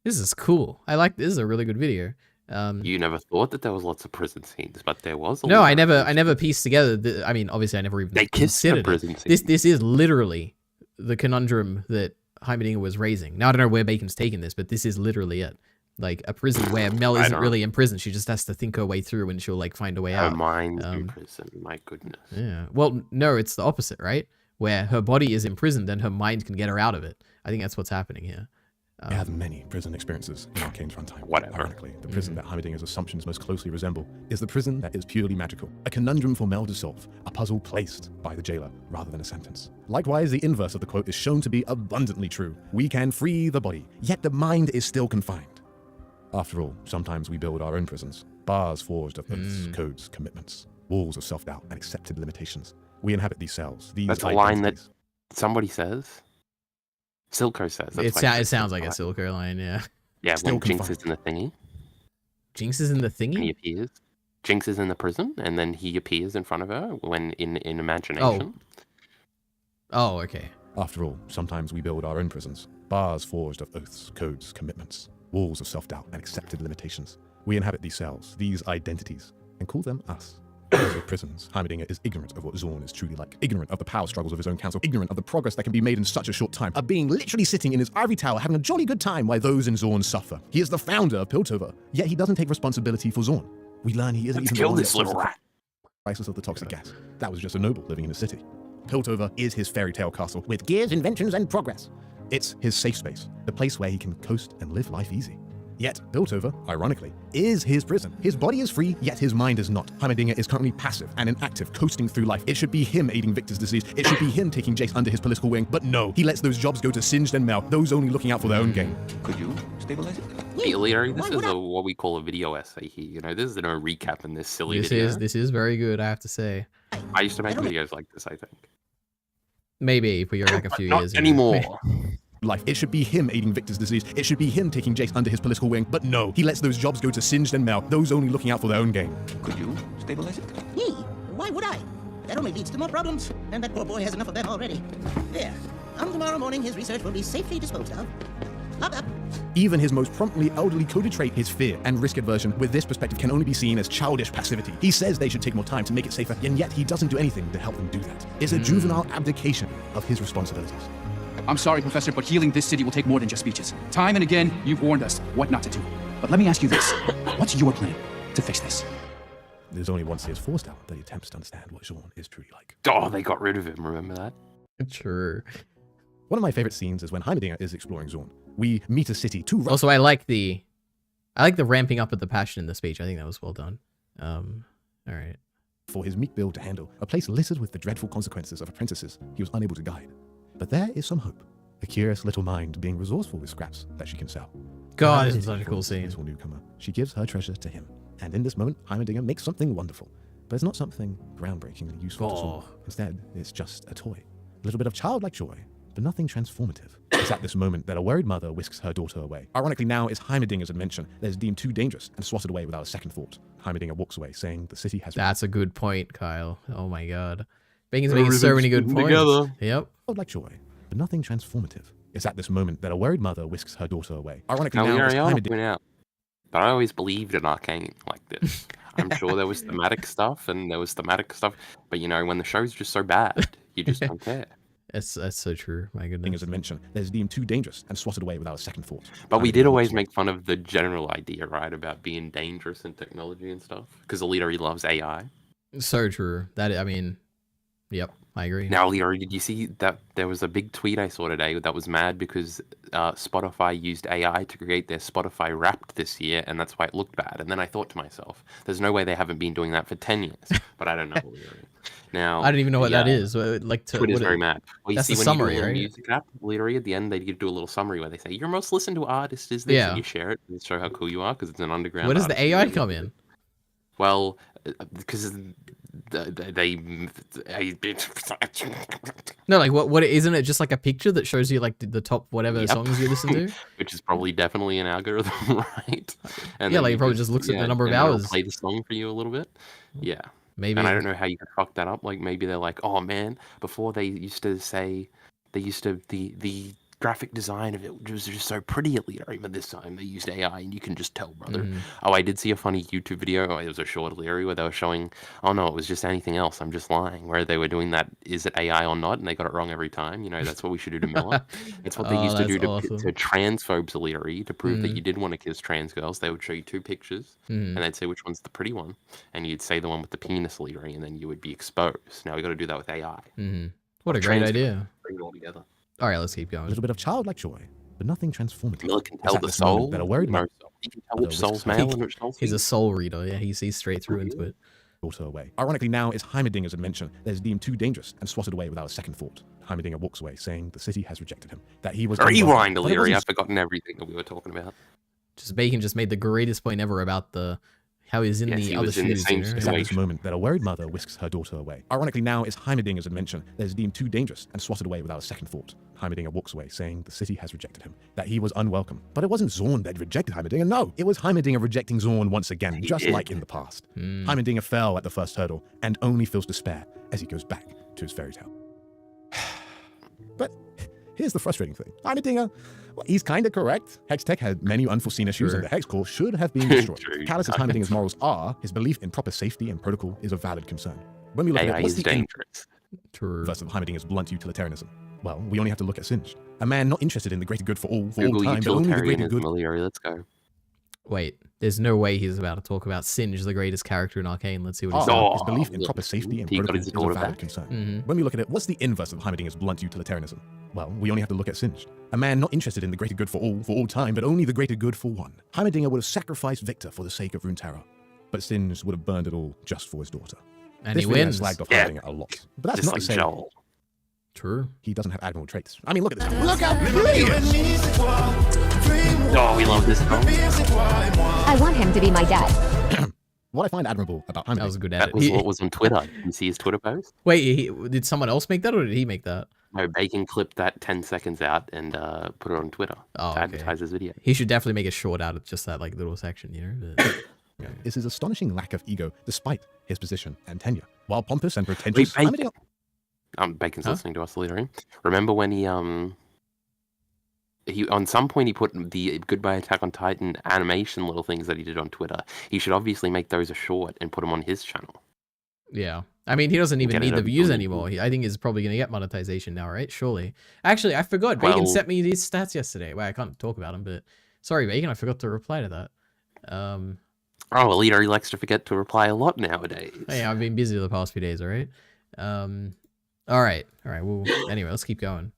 This is cool. This is a really good video. You never thought that there was lots of prison scenes, but there was. No, I never pieced together. I mean, obviously, I never even They kissed the considered prison it. scene. This is literally the conundrum that Heimerdinger was raising. Now I don't know where Bacon's taking this, but this is literally it. Like a prison where Mel isn't really in prison. She just has to think her way through, and she'll like find a way out. Her mind's in prison. My goodness. Yeah. Well, no, it's the opposite, right? where her body is imprisoned and her mind can get her out of it. I think that's what's happening here. We have many prison experiences in Arcane's runtime. Whatever. Ironically, the prison that Heimerdinger's assumptions most closely resemble is the prison that is purely magical. A conundrum for Mel to solve, a puzzle placed by the jailer rather than a sentence. Likewise, the inverse of the quote is shown to be abundantly true. We can free the body, yet the mind is still confined. After all, sometimes we build our own prisons. Bars forged of oaths, codes, commitments. Walls of self-doubt and accepted limitations. We inhabit these cells, these That's a line that identities. somebody says. Silco says. That's It, why it sounds like a Silco line, yeah. Yeah, Still when Jinx confined. is in the thingy, Jinx is in the and he thingy? appears. Jinx is in the prison, and then he appears in front of her when in imagination. Oh, okay. After all, sometimes we build our own prisons. Bars forged of oaths, codes, commitments. Walls of self-doubt and accepted limitations. We inhabit these cells, these identities, and call them us. As with prisons, Heimerdinger is ignorant of what Zorn is truly like, ignorant of the power struggles of his own council, ignorant of the progress that can be made in such a short time, of being literally sitting in his ivory tower having a jolly good time while those in Zorn suffer. He is the founder of Piltover, yet he doesn't take responsibility for Zorn. We learn he isn't Let's even kill the one this that little solves the rat. crisis of the toxic gas. That was just a noble living in a city. Piltover is his fairy tale castle with gears, inventions, and progress. It's his safe space, the place where he can coast and live life easy. Yet, Piltover, ironically, is his prison. His body is free, yet his mind is not. Heimerdinger is currently passive and inactive, coasting through life. It should be him aiding Victor's disease. It should be him taking Jace under his political wing. But no, he lets those jobs go to Singed and Mel, those only looking out for their own gain. Could you stabilize it? Hey, Leary, this Why is would I- what we call a video essay here. You know, this is no recap in this silly This video. is very good, I have to say. I used to make I don't- videos like this, I think. Maybe if we go back a few Not years. anymore. Life. It should be him aiding Victor's disease. It should be him taking Jace under his political wing. But no, he lets those jobs go to Singed and Mel, those only looking out for their own gain. Could you stabilize it? Me? Why would I? That only leads to more problems, and that poor boy has enough of them already. There. Come tomorrow morning, his research will be safely disposed of. Lock up. Even his most promptly elderly coded trait, his fear and risk aversion, with this perspective can only be seen as childish passivity. He says they should take more time to make it safer, and yet he doesn't do anything to help them do that. It's a juvenile abdication of his responsibilities. I'm sorry, Professor, but healing this city will take more than just speeches. Time and again, you've warned us what not to do. But let me ask you this. What's your plan to fix this? There's only once he is forced out that he attempts to understand what Zorn is truly like. Oh, they got rid of him, remember that? True. One of my favorite scenes is when Heimerdinger is exploring Zorn. We meet a city too rough. Also, I like the ramping up of the passion in the speech. I think that was well done. All right. For his meek build to handle, a place littered with the dreadful consequences of apprentices he was unable to guide. But there is some hope. A curious little mind being resourceful with scraps that she can sell. God, this As is such a cool for the scene. little newcomer, she gives her treasure to him. And in this moment, Heimerdinger makes something wonderful. But it's not something groundbreakingly useful to Zorn. Instead, it's just a toy. A little bit of childlike joy, but nothing transformative. It's at this moment that a worried mother whisks her daughter away. Ironically, now it's Heimerdinger's invention that is deemed too dangerous and swatted away without a second thought. Heimerdinger walks away, saying the city has That's a good point, Kyle. Oh my God. Bacon's making so many good points. together. Yep. childlike joy, but nothing transformative. It's at this moment that a worried mother whisks her daughter away. Ironically, Now, now it's Leary, I want to Heimerdinger. point out that I always believed in Arcane like this. I'm sure there was thematic stuff and there was thematic stuff, but you know, when the show's just so bad, you just don't care. That's so true. My goodness. His invention that is deemed too dangerous and swatted away without a second thought. But we Heimerdinger did always walks make fun of the general idea, right, about being dangerous in technology and stuff, because Leary loves AI. So true. I mean, yep, I agree. Now, Leary, did you see that there was a big tweet I saw today that was mad because Spotify used AI to create their Spotify Wrapped this year, and that's why it looked bad. And then I thought to myself, there's no way they haven't been doing that for 10 years. But I don't know, Leary. Now, I don't even know what that yeah, is. Like, Twitter's very mad. Well, you that's see the when summary, you do a right? music app, Leary, at the end, they do a little summary where they say, your most listened to artist is this, Yeah. and you share it and show how cool you are because it's an underground Where does the artist. AI come in? Well, because they No, like what isn't it just like a picture that shows you like the top whatever Yep. songs you listen to? which is probably definitely an algorithm, right? And Yeah, then like you it probably just looks at the number of and then it'll hours. play the song for you a little bit. Yeah, Maybe. and I don't know how you could fuck that up. Like maybe they're like, oh man, before they used to say the graphic design of it was just so pretty at Leary, but this time they used AI, and you can just tell, brother. Mhm. Oh, I did see a funny YouTube video. Oh, it was a short Leary where they were showing, oh no, it was just anything else. I'm just lying. Where they were doing that, is it AI or not? And they got it wrong every time. You know, that's what we should do to Miller. That's what they Oh, used to that's do to awesome. transphobes, Leary, to prove that Mhm. you did want to kiss trans girls. They would show you two pictures, Mhm. and they'd say which one's the pretty one, and you'd say the one with the penis, Leary, and then you would be exposed. Now we got to do that with AI. Mhm. What a great idea. Bring it all together. All right, let's keep A going. little bit of childlike joy, but nothing transformative. Miller can It's tell at the this moment soul. that a worried mother He can tell which soul's male and which soul's He's a female. soul reader. Yeah, he sees straight through into it. daughter away. Ironically, now it's Heimerdinger's invention that is deemed too dangerous and swatted away without a second thought. Heimerdinger walks away, saying the city has rejected him, that he was Rewind, unwelcome, but it Illyria. wasn't I've forgotten everything that we were talking about. Just Bacon just made the greatest point ever about the how he's in Yes, the he other was in the shoes. same You know? It's at this moment that a worried mother whisks her daughter away. Ironically, now it's Heimerdinger's invention that is deemed too dangerous and swatted away without a second thought. Heimerdinger walks away, saying the city has rejected him, that he was unwelcome. But it wasn't Zorn that rejected Heimerdinger, no! It was Heimerdinger rejecting Zorn once again, just like in the past. Heimerdinger fell at the first hurdle and only feels despair as he goes back to his fairy tale. But here's the frustrating thing. Heimerdinger, well, he's kind of correct. Hextech had many unforeseen issues, and the Hex Core should have been destroyed. Callous as Heimerdinger's morals are, his belief in proper safety and protocol is a valid concern. When we look at AI it, what's is the dangerous. inverse of Heimerdinger's blunt utilitarianism? Well, we only have to look at Singed. A man not interested in the greater good for all Google time, but only the greater utilitarianism, good. Illyria. Let's go. Wait, there's no way he's about to talk about Singe, the greatest character in Arcane. Let's see what he's Oh, saying. his belief in proper safety and He got protocol his is a daughter valid back. concern. When we look at it, what's the inverse of Heimerdinger's blunt utilitarianism? Well, we only have to look at Singed. A man not interested in the greater good for all time, but only the greater good for one. Heimerdinger would have sacrificed Victor for the sake of Runeterra, but Singed would have burned it all just for his daughter. And This he video wins. has slagged off Yeah. Heimerdinger a lot, but that's Just not like to say Joel. True. he doesn't have admirable traits. I mean, look at this. Look how pretty he is. Oh, we love this song. I want him to be my dad. What I find admirable about Heimerdinger. That was a good That edit. was what was on Twitter. Did you see his Twitter post? Wait, did someone else make that or did he make that? No, Bacon clipped that 10 seconds out and put it on Twitter Oh, to okay. advertise his video. He should definitely make a short out of just that like little section, you know? But- is his astonishing lack of ego despite his position and tenure. While pompous and pretentious, Wait, Heimerdinger... Bacon's Huh? listening to us later. Remember when he on some point he put the Goodbye Attack on Titan animation little things that he did on Twitter. He should obviously make those a short and put them on his channel. Yeah. I mean, he doesn't even Get it need the over views to anymore. I think he's probably going to get monetization now, right? Surely. Actually, I forgot. Bacon Well- sent me these stats yesterday. Well, I can't talk about them, but sorry, Bacon, I forgot to reply to that. Oh, Alita, he likes to forget to reply a lot nowadays. Hey, I've been busy the past few days, all right? All right. Well, anyway, let's keep going.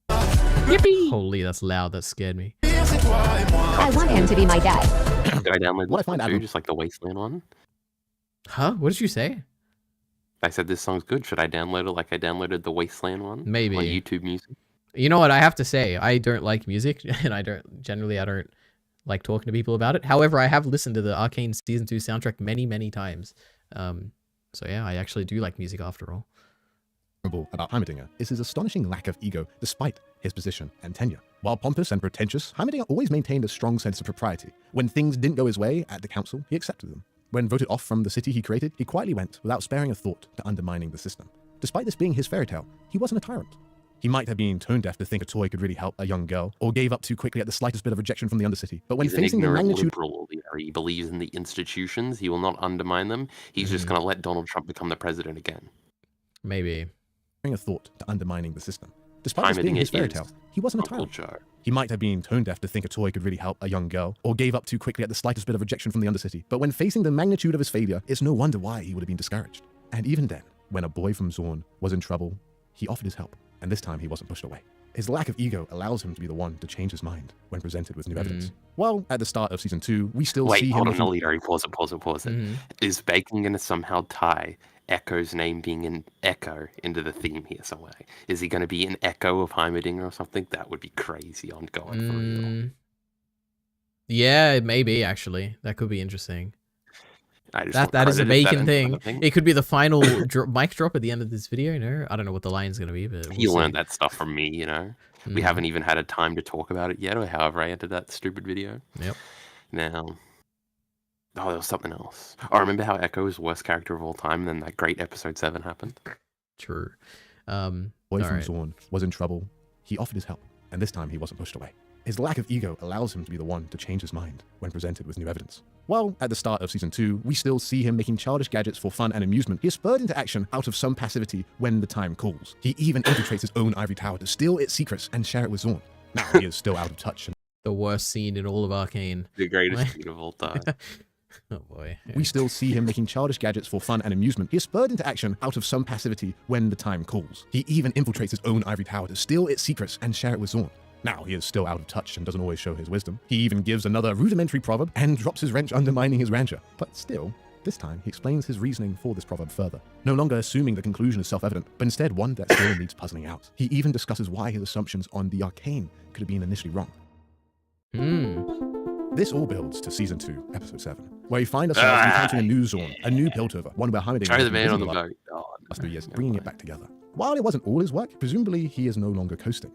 Yippee! Holy, that's loud. That scared me. I want him to be my dad. Did I download What I this find one too, admirable- just like the Wasteland one? Huh? What did you say? I said this song's good. Should I download it like I downloaded the Wasteland one? Maybe. On YouTube Music? You know what? I have to say, I don't like music, and I don't like talking to people about it. However, I have listened to the Arcane Season 2 soundtrack many, many times. So yeah, I actually do like music after all. about Heimerdinger is his astonishing lack of ego despite his position and tenure. While pompous and pretentious, Heimerdinger always maintained a strong sense of propriety. When things didn't go his way at the council, he accepted them. When voted off from the city he created, he quietly went without sparing a thought to undermining the system. Despite this being his fairy tale, he wasn't a tyrant. He might have been tone deaf to think a toy could really help a young girl, or gave up too quickly at the slightest bit of rejection from the Undercity. But when He's an facing the ignorant magnitude... liberal leader. He believes in the institutions. He will not undermine them. He's just going to let Donald Trump become the president again. Maybe. a thought to undermining the system. Despite this being his fairy tale, he wasn't a tyrant. He might have been tone deaf to think a toy could really help a young girl, or gave up too quickly at the slightest bit of rejection from the Undercity. But when facing the magnitude of his failure, it's no wonder why he would have been discouraged. And even then, when a boy from Zorn was in trouble, he offered his help, and this time he wasn't pushed away. His lack of ego allows him to be the one to change his mind when presented with new evidence. Well, at the start of Season 2, we still see him... Hold on, Alita, pause it. Is Bacon going to somehow tie Echo's name being an Echo into the theme here somewhere? Is he going to be an Echo of Heimerdinger or something? That would be crazy on going for real. Yeah, maybe, actually. That could be interesting. I just That is a want credit if Bacon that thing. ends up a thing. It could be the final mic drop at the end of this video, you know? I don't know what the line's going to be, but He we'll learned see. that stuff from me, you know? We haven't even had a time to talk about it yet, or however I entered that stupid video. Yep. Now... Oh, there was something else. Oh, remember how Echo is the worst character of all time, and then that great episode 7 happened? True. Boy from Zorn was in trouble. He offered his help, and this time he wasn't pushed away. His lack of ego allows him to be the one to change his mind when presented with new evidence. Well, at the start of Season 2, we still see him making childish gadgets for fun and amusement. He is spurred into action out of some passivity when the time calls. He even infiltrates his own ivory tower to steal its secrets and share it with Zorn. Now he is still out of touch. The worst scene in all of Arcane. The greatest scene of all time. Oh boy. Yeah. We still see him making childish gadgets for fun and amusement. He is spurred into action out of some passivity when the time calls. He even infiltrates his own ivory tower to steal its secrets and share it with Zorn. Now, he is still out of touch and doesn't always show his wisdom. He even gives another rudimentary proverb and drops his wrench, undermining his rancher. But still, this time, he explains his reasoning for this proverb further, no longer assuming the conclusion is self-evident, but instead one that still needs puzzling out. He even discusses why his assumptions on the arcane could have been initially wrong. This all builds to Season 2, Episode 7, where we find ourselves encountering a new Zorn, a new Piltover, one where Heimerdinger Sorry, the man on the boat. last 3 years, bringing it back together. While it wasn't all his work, presumably he is no longer coasting.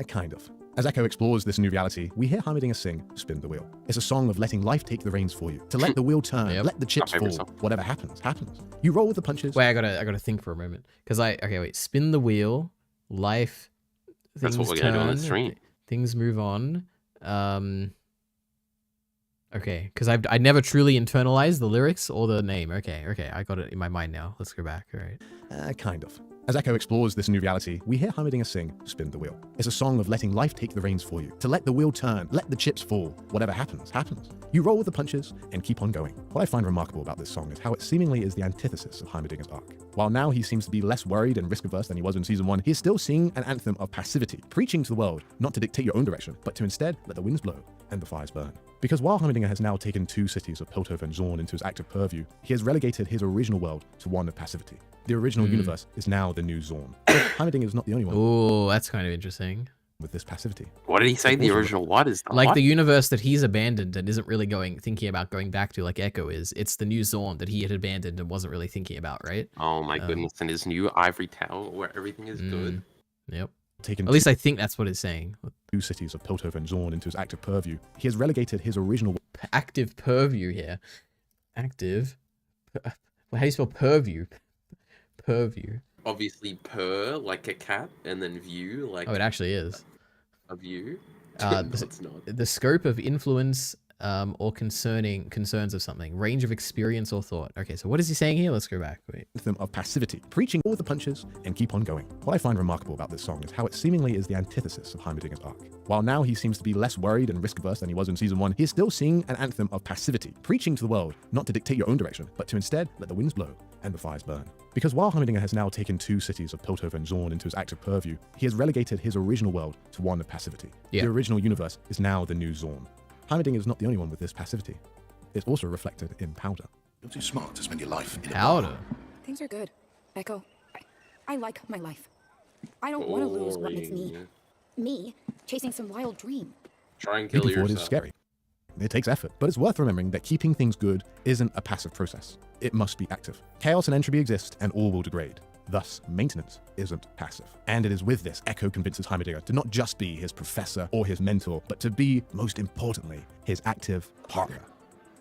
Kind of. As Echo explores this new reality, we hear Heimerdinger sing Spin the Wheel. It's a song of letting life take the reins for you, to let the wheel turn, let the chips fall. Whatever happens, happens. You roll with the punches. Wait, I gotta think for a moment. Because okay, wait, spin the wheel, life, things That's what we're going to do on the stream. Things move on. Okay, because I never truly internalized the lyrics or the name. Okay, I got it in my mind now. Let's go back, all right. Kind of. As Echo explores this new reality, we hear Heimerdinger sing Spin the Wheel. It's a song of letting life take the reins for you, to let the wheel turn, let the chips fall. Whatever happens, happens. You roll with the punches and keep on going. What I find remarkable about this song is how it seemingly is the antithesis of Heimerdinger's arc. While now he seems to be less worried and risk-averse than he was in Season 1, he is still singing an anthem of passivity, preaching to the world not to dictate your own direction, but to instead let the winds blow and the fires burn. Because while Heimerdinger has now taken 2 cities of Piltover and Zorn into his active purview, he has relegated his original world to one of passivity. The original universe is now the new Zorn. Heimerdinger is not the only one. Oh, that's kind of interesting. With this passivity. What did he say? The original what is the like what? the universe that he's abandoned and isn't really thinking about going back to, like Echo is. It's the new Zorn that he had abandoned and wasn't really thinking about, right? Oh my goodness! And his new ivory tower where everything is good. Yep. Taken At least I think that's what it's saying. 2 cities of Piltover and Zorn into his active purview. He has relegated his original active purview here. Active. Well, how do you spell purview? Purview. Obviously, purr like a cat, and then view like. Oh, it actually is. A view. No, it's not. The scope of influence or concerns of something, range of experience or thought. Okay, so what is he saying here? Let's go back. Wait. Anthem of passivity, preaching all the punches and keep on going. What I find remarkable about this song is how it seemingly is the antithesis of Heimerdinger's arc. While now he seems to be less worried and risk-averse than he was in Season 1, he is still singing an anthem of passivity, preaching to the world not to dictate your own direction, but to instead let the winds blow and the fires burn. Because while Heimerdinger has now taken 2 cities of Piltover and Zorn into his active purview, he has relegated his original world to one of passivity. The original universe is now the new Zorn. Heimerdinger is not the only one with this passivity. It's also reflected in Powder. You're too smart to spend your life in Powder. Things are good, Echo. I like my life. I don't want to lose what makes me chasing some wild dream. Try and kill yourself. It is scary. It takes effort, but it's worth remembering that keeping things good isn't a passive process. It must be active. Chaos and entropy exist, and all will degrade. Thus, maintenance isn't passive. And it is with this, Echo convinces Heimerdinger to not just be his professor or his mentor, but to be, most importantly, his active partner.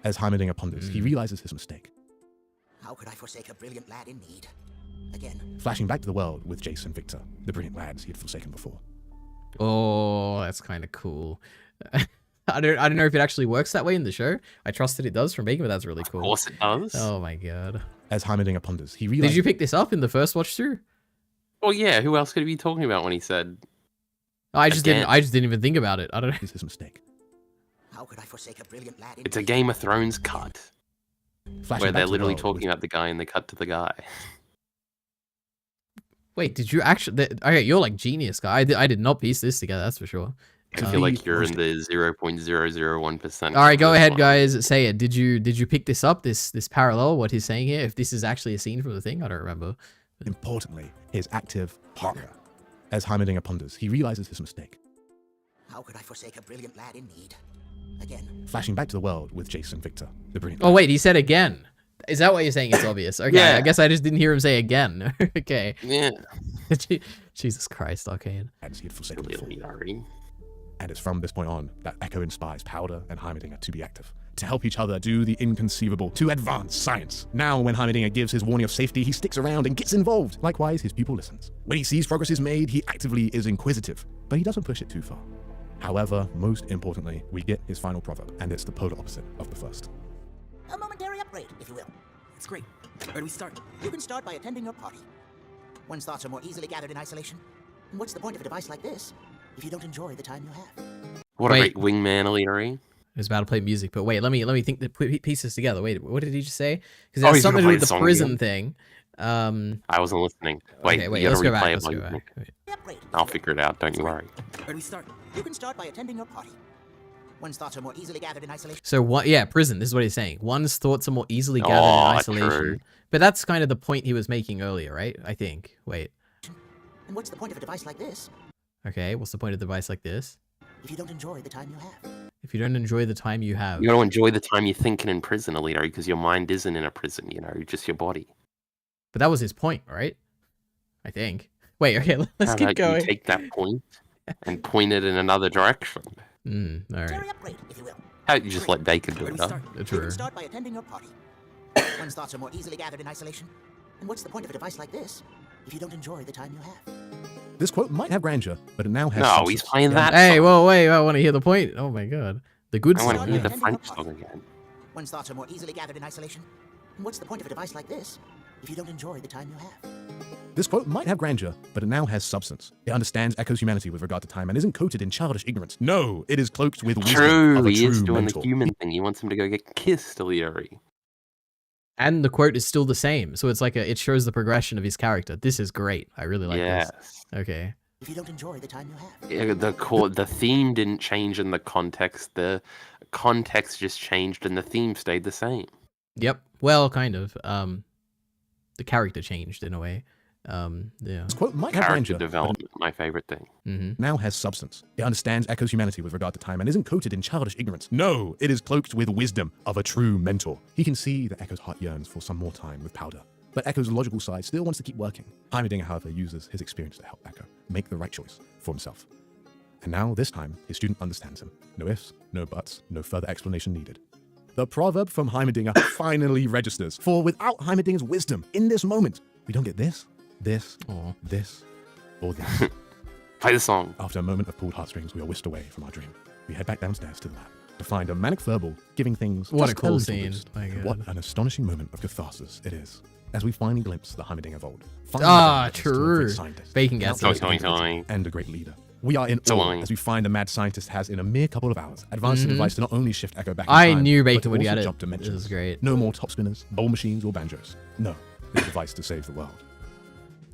As Heimerdinger ponders, he realizes his mistake. How could I forsake a brilliant lad in need? Again. Flashing back to the world with Jace and Victor, the brilliant lads he had forsaken before. Oh, that's kind of cool. I don't know if it actually works that way in the show. I trust that it does from Bacon, but that's really cool. Of course it does. Oh my god. As Heimerdinger ponders, he realizes... Did you pick this up in the first watch through? Well, yeah. Who else could he be talking about when he said? I just didn't even think about it. I don't know. It's his mistake. How could I forsake a brilliant lad in It's a Game of Thrones cut. Where they're literally talking about the guy and they cut to the guy. Wait, did you actually... Okay, you're like genius, guy. I did not piece this together, that's for sure. I feel like you're in the 0.001%. All right, go ahead, guys. Say it. Did you pick this up? This parallel, what he's saying here? If this is actually a scene from the thing, I don't remember. Importantly, his active partner. As Heimerdinger ponders, he realizes his mistake. How could I forsake a brilliant lad in need? Again. Flashing back to the world with Jace and Victor, the brilliant. Oh wait, he said again. Is that what you're saying? It's obvious. Okay, yeah. I guess I just didn't hear him say again. Okay. Yeah. Jesus Christ, Arcane. As he had forsaken before. And it's from this point on that Echo inspires Powder and Heimerdinger to be active, to help each other do the inconceivable, to advance science. Now, when Heimerdinger gives his warning of safety, he sticks around and gets involved. Likewise, his pupil listens. When he sees progress is made, he actively is inquisitive, but he doesn't push it too far. However, most importantly, we get his final proverb, and it's the polar opposite of the first. A momentary upgrade, if you will. That's great. Where do we start? You can start by attending your party. One's thoughts are more easily gathered in isolation. And what's the point of a device like this if you don't enjoy the time you have? What a great wingman, Aliri. He was about to play music, but wait, let me think the pieces together. Wait, what did he just say? Because Oh, it has he's gonna something to do play with the the song prison again? thing. I wasn't listening. Wait, Okay, wait, you let's gotta go back. replay Let's it go while you back. think. Wait. I'll figure it out. Don't you worry. Where do we start? You can start by attending your party. One's thoughts are more easily gathered in isolation. So what? Yeah, prison. This is what he's saying. One's thoughts are more easily gathered in Oh, isolation. true. But that's kind of the point he was making earlier, right? I think. Wait. And what's the point of a device like this Okay, what's the point of a device like this? if you don't enjoy the time you have? If you don't enjoy the time you have. You gotta enjoy the time you're thinking in prison, Alito, because your mind isn't in a prison, just your body. But that was his point, right? I think. Wait, okay, let's How keep about going. you take that point and point it in another direction? All right. Cherry upgrade, if you will. How about you just let Bacon do Where do it, we huh? start? You True. can start by attending your party. One's thoughts are more easily gathered in isolation. And what's the point of a device like this if you don't enjoy the time you have? This quote might have grandeur, but it now has No, substance. he's playing It that Hey, song. whoa, wait, I want to hear the point. Oh my god. The good I want to song. hear yeah. the French song again. One's thoughts are more easily gathered in isolation. And what's the point of a device like this if you don't enjoy the time you have? This quote might have grandeur, but it now has substance. It understands Echo's humanity with regard to time and isn't coated in childish ignorance. No, it is cloaked with wisdom True, of a he is true doing mentor. the human thing. He wants him to go get kissed, Alito. And the quote is still the same. So it's like it shows the progression of his character. This is great. I really like Yes. this. Okay. If you don't enjoy the time you have. Yeah, the theme didn't change in the context. The context just changed and the theme stayed the same. Yep. Well, kind of. The character changed in a way. Yeah. This quote might have Character grandeur, but development, my favorite thing. Mm-hmm. it now has substance. It understands Echo's humanity with regard to time and isn't coated in childish ignorance. No, it is cloaked with wisdom of a true mentor. He can see that Echo's heart yearns for some more time with Powder. But Echo's logical side still wants to keep working. Heimerdinger, however, uses his experience to help Echo make the right choice for himself. And now, this time, his student understands him. No ifs, no buts, no further explanation needed. The proverb from Heimerdinger finally registers, for without Heimerdinger's wisdom, in this moment, we don't get this, Aw. this, or this. Play the song. After a moment of pulled heartstrings, we are whisked away from our dream. We head back downstairs to the lab to find a manic furball giving things What a just cool little scene. boost. My God. What an astonishing moment of catharsis it is, as we finally glimpse the Heimerdinger of old. Ah, Finally, still a true. great scientist, Bacon gets an it. outspoken Toing, toing, individual, and a great leader. We are in Toing. awe as we find the mad scientist has, in a mere couple of hours, advanced a device to not only shift Echo back in I time, knew but Bacon to would also get it. jump This dimensions. is great. No more top spinners, bowl machines, or banjos. No, it's a device to save the world.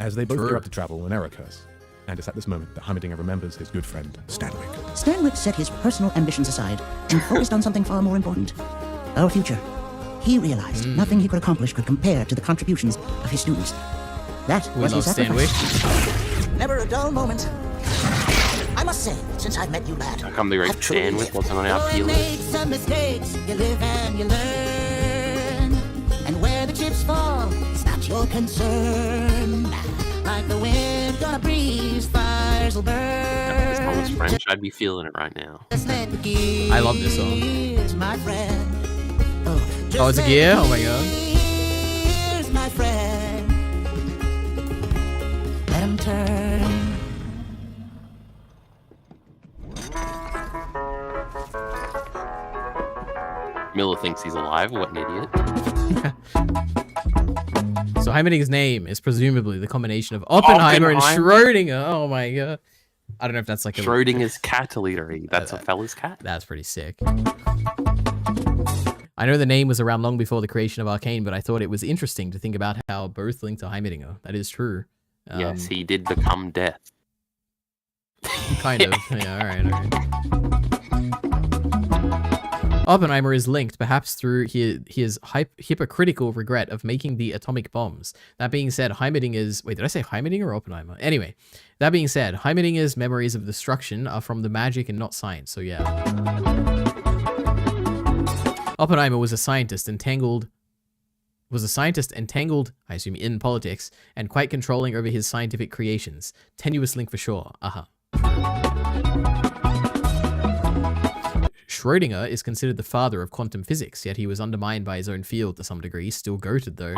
As they both True. gear up to travel, an error occurs. And it's at this moment that Heimerdinger remembers his good friend, Stanwyck. Stanwyck set his personal ambitions aside and focused on something far more important. Our future. He realized nothing he could accomplish could compare to the contributions of his students. That We was love his sacrifice. Stanwyck. Never a dull moment. I must say, since I've met you, lad, How come the great I've truly Stanwyck wasn't on our lived. peeler? Make some mistakes, you live and you learn. And where the chips fall, it's not your concern. Like the wind gonna breeze, fires will burn. If I was French, I'd be feeling it right now. I love this song. My friend. Oh, it's a gear? Oh my god. Here's my friend. Let him turn. Miller thinks he's alive. What an idiot. So Heimerdinger's name is presumably the combination of Oppenheimer and Oppenheimer? Schrödinger. Oh my god. I don't know if that's like a... Schrodinger's cat, Alito. That's a fella's cat. That's pretty sick. I know the name was around long before the creation of Arcane, but I thought it was interesting to think about how both link to Heimerdinger. That is true. Yes, he did become death. Kind of. Yeah, alright. Oppenheimer is linked, perhaps through his hypocritical regret of making the atomic bombs. That being said, Heimerdinger's... Wait, did I say Heimerdinger or Oppenheimer? Anyway, that being said, Heimerdinger's memories of destruction are from the magic and not science, so yeah. Oppenheimer was a scientist entangled, I assume, in politics, and quite controlling over his scientific creations. Tenuous link for sure. Schrödinger is considered the father of quantum physics, yet he was undermined by his own field to some degree, still goated though.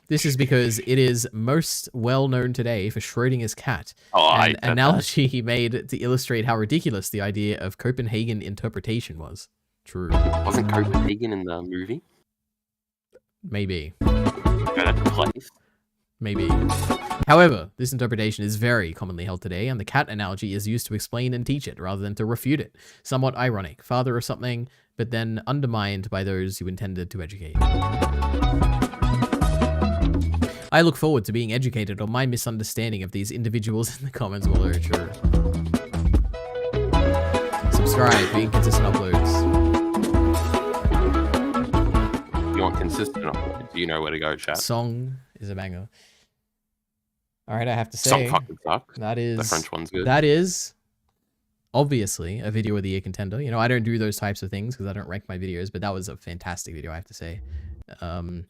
This is because it is most well known today for Schrödinger's cat, an analogy he made to illustrate how ridiculous the idea of Copenhagen interpretation was. True. Wasn't Copenhagen in the movie? Maybe. At the place? Maybe. However, this interpretation is very commonly held today, and the cat analogy is used to explain and teach it, rather than to refute it. Somewhat ironic. Father of something, but then undermined by those you intended to educate. I look forward to being educated on my misunderstanding of these individuals in the comments below. True. Subscribe for inconsistent uploads. You want consistent uploads? You know where to go, chat. Song is a banger. All right, I have to say, Song fucking sucks. That is the French one's good. That is obviously a video of the year contender. You know, I don't do those types of things because I don't rank my videos, but that was a fantastic video, I have to say.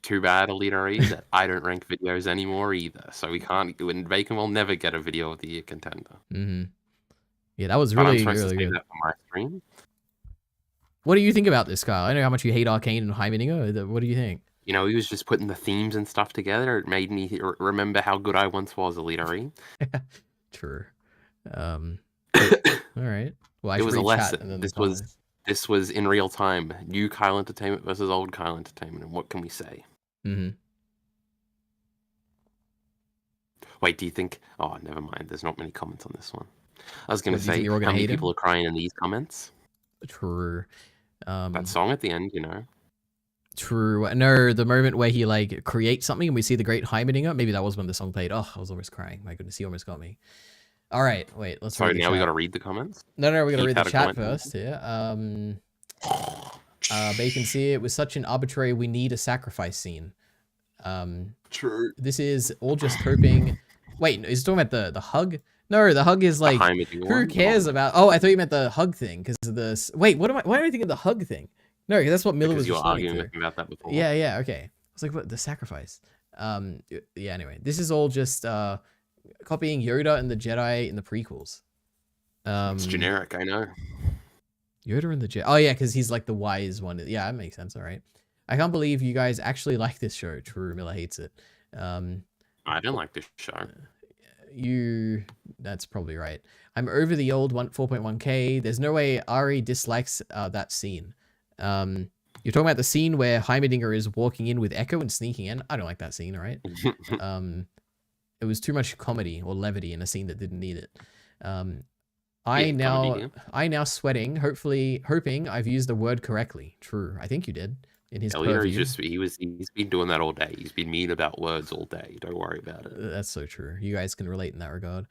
Too bad, Elita, that I don't rank videos anymore either. So we can't. Bacon will never get a video of the year contender. Yeah, that was really, I'm really good. That for my stream. What do you think about this, Kyle? I know how much you hate Arcane and Heimerdinger. What do you think? You know, he was just putting the themes and stuff together. It made me remember how good I once was, Elita. True. All right. Well, it was a lesson. This was in real time. New Kyle Entertainment versus old Kyle Entertainment, and what can we say? Wait, do you think? Oh, never mind. There's not many comments on this one. I was going to say, how many people are crying in these comments? True. That song at the end, you know. True. No, the moment where he like creates something and we see the great Heimerdinger. Maybe that was when the song played. Oh, I was almost crying. My goodness, he almost got me. All right, wait. Let's. So now we got to read the comments. No, we got to read the chat first. Yeah. Bacon see it was such an arbitrary. We need a sacrifice scene. True. This is all just hoping. Wait, is he talking about the hug? No, the hug is like who cares about? Oh, I thought you meant the hug thing because of the. Wait, what am I? Why am I thinking of the hug thing? No, because that's what Miller was arguing with me about that before. Yeah, okay. I was like, what the sacrifice? Yeah. Anyway, this is all just copying Yoda and the Jedi in the prequels. It's generic, I know. Yoda and the Jedi. Oh yeah, because he's like the wise one. Yeah, that makes sense. All right. I can't believe you guys actually like this show. True, Miller hates it. I don't like this show. That's probably right. I'm over the old 4.1K. There's no way Ari dislikes that scene. You're talking about the scene where Heimerdinger is walking in with Echo and sneaking in. I don't like that scene, all right? It was too much comedy or levity in a scene that didn't need it. I now sweating, hoping I've used the word correctly. True. I think you did. In his purview. He's been doing that all day. He's been mean about words all day. Don't worry about it. That's so true. You guys can relate in that regard.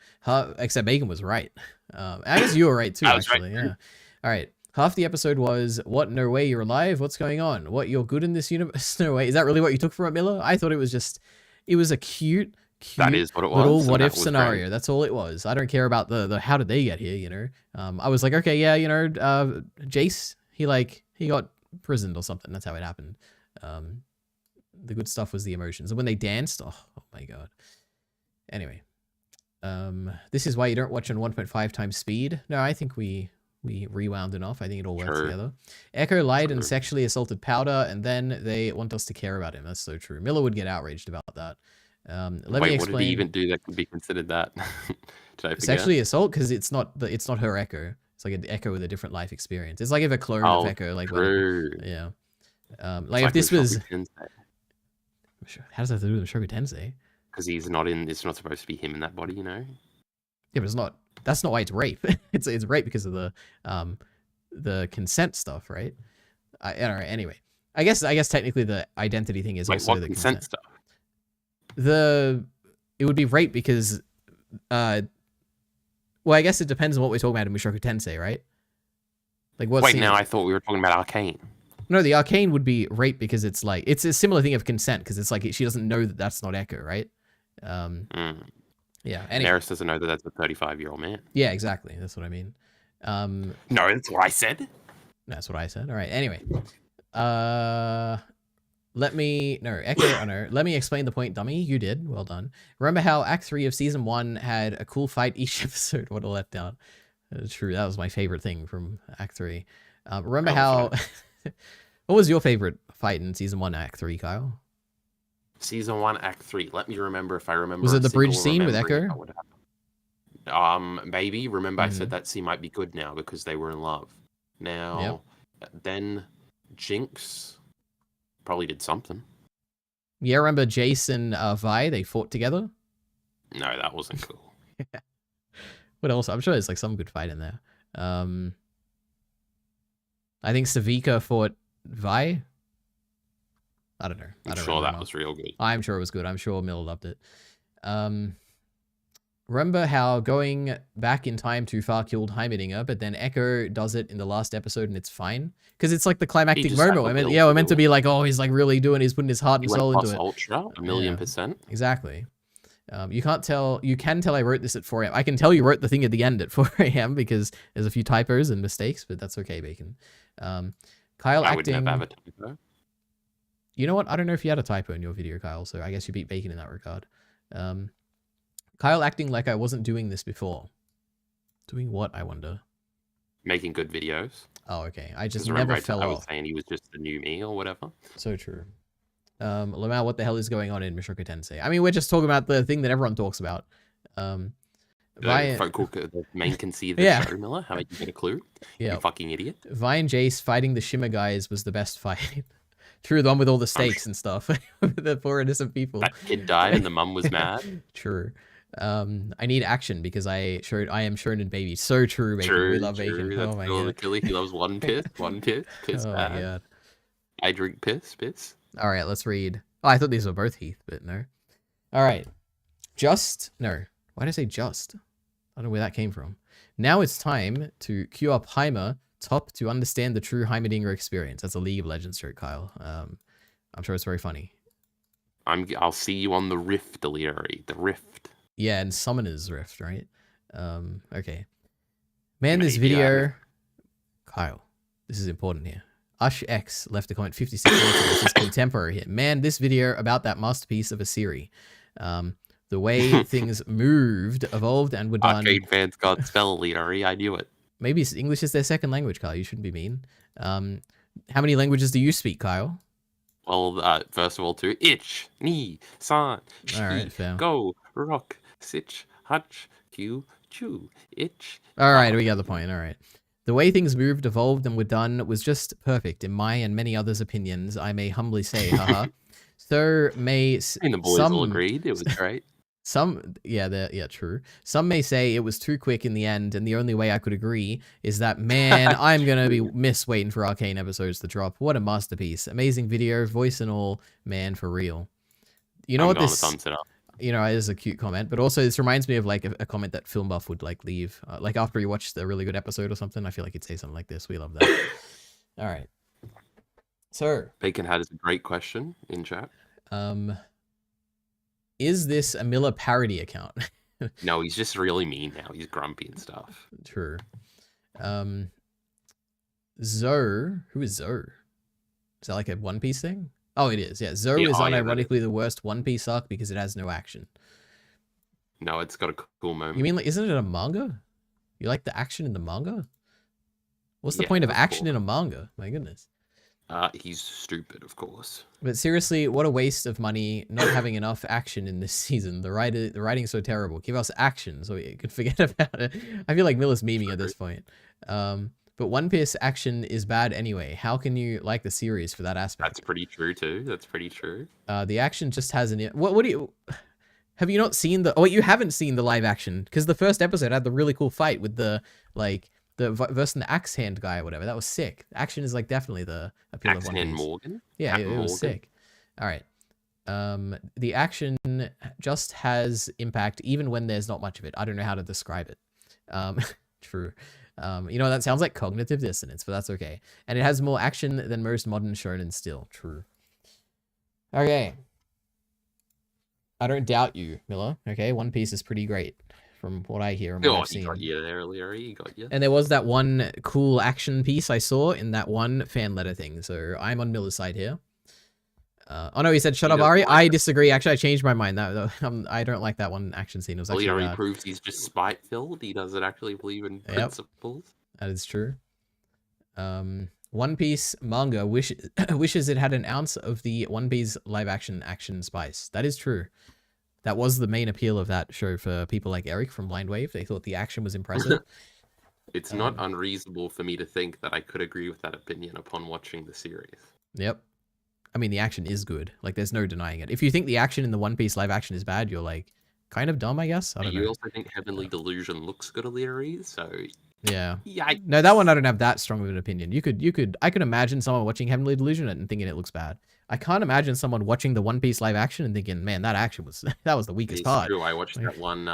Except Bacon was right. I guess you were right too, actually. Right. Yeah. All right. Half the episode was, what, no way you're alive? What's going on? What, you're good in this universe? No way. Is that really what you took from it, Miller? I thought it was just, it was a cute that is what it was. Little what if scenario. Great. That's all it was. I don't care about the how did they get here, you know? I was like, okay, yeah, you know, Jace, he got prisoned or something. That's how it happened. The good stuff was the emotions. And when they danced, oh my God. Anyway, this is why you don't watch on 1.5 times speed. No, I think we rewound enough. I think it all works together. Echo lied and sexually assaulted Powder, and then they want us to care about him. That's so true. Miller would get outraged about that. Let me explain. What did he even do that could be considered that? Did I forget? Sexually assault, because it's not her Echo. It's like an Echo with a different life experience. It's like if a clone of Echo, like yeah. Like if this was. How does that have to do with Shoku Tensei? Because he's not in. It's not supposed to be him in that body, you know. Yeah, but it's not. That's not why it's rape. it's rape because of the consent stuff, right? All right. Anyway, I guess technically the identity thing is also the consent stuff. It would be rape because well, I guess it depends on what we're talking about in Mushoku Tensei, right? Like what? Wait, now I thought we were talking about Arcane. No, the Arcane would be rape because it's like it's a similar thing of consent because it's like she doesn't know that that's not Echo, right? Yeah. Anyway. Eris doesn't know that that's a 35-year-old man. Yeah, exactly. That's what I mean. No, that's what I said. That's what I said. All right. Anyway, let me explain the point, dummy. You did. Well done. Remember how Act 3 of Season 1 had a cool fight each episode? What a letdown. True. That was my favorite thing from Act 3. Remember how... What was your favorite fight in Season 1, Act 3, Kyle? Season 1, Act 3. Let me remember if I remember. Was it the bridge scene with Echo? Maybe. Remember I said that scene might be good now because they were in love. Now, then Jinx probably did something. Yeah, remember Jace and Vi, they fought together? No, that wasn't cool. What else? I'm sure there's like some good fight in there. I think Savika fought Vi. I don't know. I'm sure that was real good. I'm sure it was good. I'm sure Mill loved it. Remember how going back in time too far killed Heimerdinger, but then Echo does it in the last episode and it's fine? Because it's like the climactic moment. We're meant to be like, oh, he's like really he's putting his heart and soul into it. Ultra, 1,000,000%. Exactly. You can't tell. You can tell I wrote this at 4 a.m. I can tell you wrote the thing at the end at 4 a.m. because there's a few typos and mistakes, but that's okay, Bacon. Kyle I acting. would never have a typo. You know what? I don't know if you had a typo in your video, Kyle, so I guess you beat Bacon in that regard. Kyle acting like I wasn't doing this before. Doing what, I wonder? Making good videos. Oh, okay. I just never fell off. I was saying he was just the new me or whatever. So true. Lamau, what the hell is going on in Mushoku Tensei? I mean, we're just talking about the thing that everyone talks about. The main conceit of the show, Miller. How about you get a clue? Yeah. You fucking idiot. Vi and Jace fighting the Shimmer guys was the best fight. True, the one with all the stakes and stuff. The poor innocent people. That kid died and the mum was mad. True. I need action because I am Shonen baby. So true, Bacon. True, we love Bacon. That's oh my god. He loves one piss, piss Oh bad. my god. I drink piss. All right, let's read. Oh, I thought these were both Heath, but no. All right. No. Why did I say just? I don't know where that came from. Now it's time to queue up Heimer top to understand the true Heimerdinger experience. That's a League of Legends shirt, Kyle. I'm sure it's very funny. I'll see you on the Rift, Deliri. The Rift. Yeah, and Summoner's Rift, right? Okay. Man, this video... Kyle, this is important here. Ush X left a comment 56 minutes ago. This is contemporary here. Man, this video about that masterpiece of a series. The way things moved, evolved, and were done... Arcade fans can't spell Deliri. I knew it. Maybe English is their second language, Kyle. You shouldn't be mean. How many languages do you speak, Kyle? Well, first of all, two. Ich, ni, san, shi, right, fair. go, rock, sich, hutch, q, chew, ich. All right, we got the point. All right. The way things moved, evolved, and were done was just perfect, in my and many others' opinions, I may humbly say, haha. So may... And the boys all agreed. It was great. True. Some may say it was too quick in the end, and the only way I could agree is that, man, I'm gonna be waiting for Arcane episodes to drop. What a masterpiece. Amazing video, voice and all, man, for real. You know what this... Thumbs it up. You know, it is a cute comment, but also this reminds me of like a comment that Film Buff would like leave. Like after you watched a really good episode or something, I feel like he'd say something like this. We love that. All right. So... Bacon had a great question in chat. Is this a Miller parody account? No, he's just really mean now. He's grumpy and stuff. True. Zoe. Who is Zoe? Is that like a One Piece thing? Oh, it is. Yeah. Zoe is unironically the worst One Piece arc because it has no action. No, it's got a cool moment. You mean, like, isn't it a manga? You like the action in the manga? What's the point of action in a manga? My goodness. He's stupid, of course. But seriously, what a waste of money not having enough action in this season. The writing's so terrible. Give us action so we could forget about it. I feel like Miller's memeing at this point. But One Piece action is bad anyway. How can you like the series for that aspect? That's pretty true too. That's pretty true. The action just has an... What do you... Have you not seen the... Oh, you haven't seen the live action because the first episode had the really cool fight with the like... The versus the axe hand guy or whatever. That was sick. Action is like definitely the appeal of One Piece. Morgan? Yeah, it was sick. All right. The action just has impact even when there's not much of it. I don't know how to describe it. True. You know, that sounds like cognitive dissonance, but that's okay. And it has more action than most modern shonen still. True. Okay. I don't doubt you, Miller. Okay, One Piece is pretty great. From what I hear and what I've seen. He got you there, Larry. He got you. And there was that one cool action piece I saw in that one fan letter thing. So I'm on Miller's side here. Oh no, he said, shut up, Ari. I disagree. Actually, I changed my mind. I don't like that one action scene. It was actually Ari proves he's just spite-filled. He doesn't actually believe in principles. That is true. One Piece manga wishes it had an ounce of the One Piece live action spice. That is true. That was the main appeal of that show for people like Eric from Blind Wave. They thought the action was impressive. It's not unreasonable for me to think that I could agree with that opinion upon watching the series. Yep. I mean, the action is good. Like, there's no denying it. If you think the action in the One Piece live action is bad, you're like, kind of dumb, I guess. I don't know. You also think Heavenly Delusion looks good, O'Leary, so Yeah. Yikes. No, that one I don't have that strong of an opinion. I could imagine someone watching Heavenly Delusion and thinking it looks bad. I can't imagine someone watching the One Piece live action and thinking, man, that action was that was the weakest It's part. true. I watched that one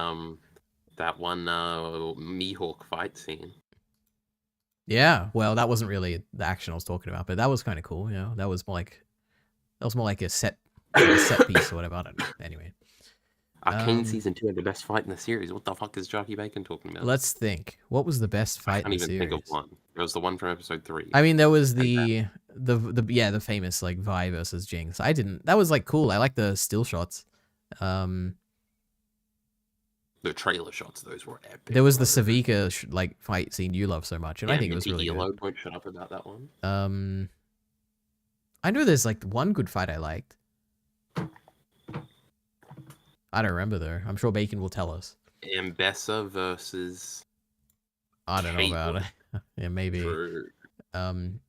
Mihawk fight scene. Yeah, well, that wasn't really the action I was talking about, but that was kind of cool. You know, that was more like a set piece or whatever. I don't know. Anyway, Arcane Season 2 had the best fight in the series. What the fuck is Jockey Bacon talking about? let's think. What was the best I fight in can't the even series? think of one. It was the one from episode 3. I mean, there was the famous like Vi versus Jinx. That was like cool. I like the still shots. The trailer shots, those were epic. There was the Savika like fight scene you love so much, and I think it was really good. Won't shut up about that one. I know there's like one good fight I liked. I don't remember though. I'm sure Bacon will tell us. Ambessa versus. I don't know about it. Yeah, maybe. When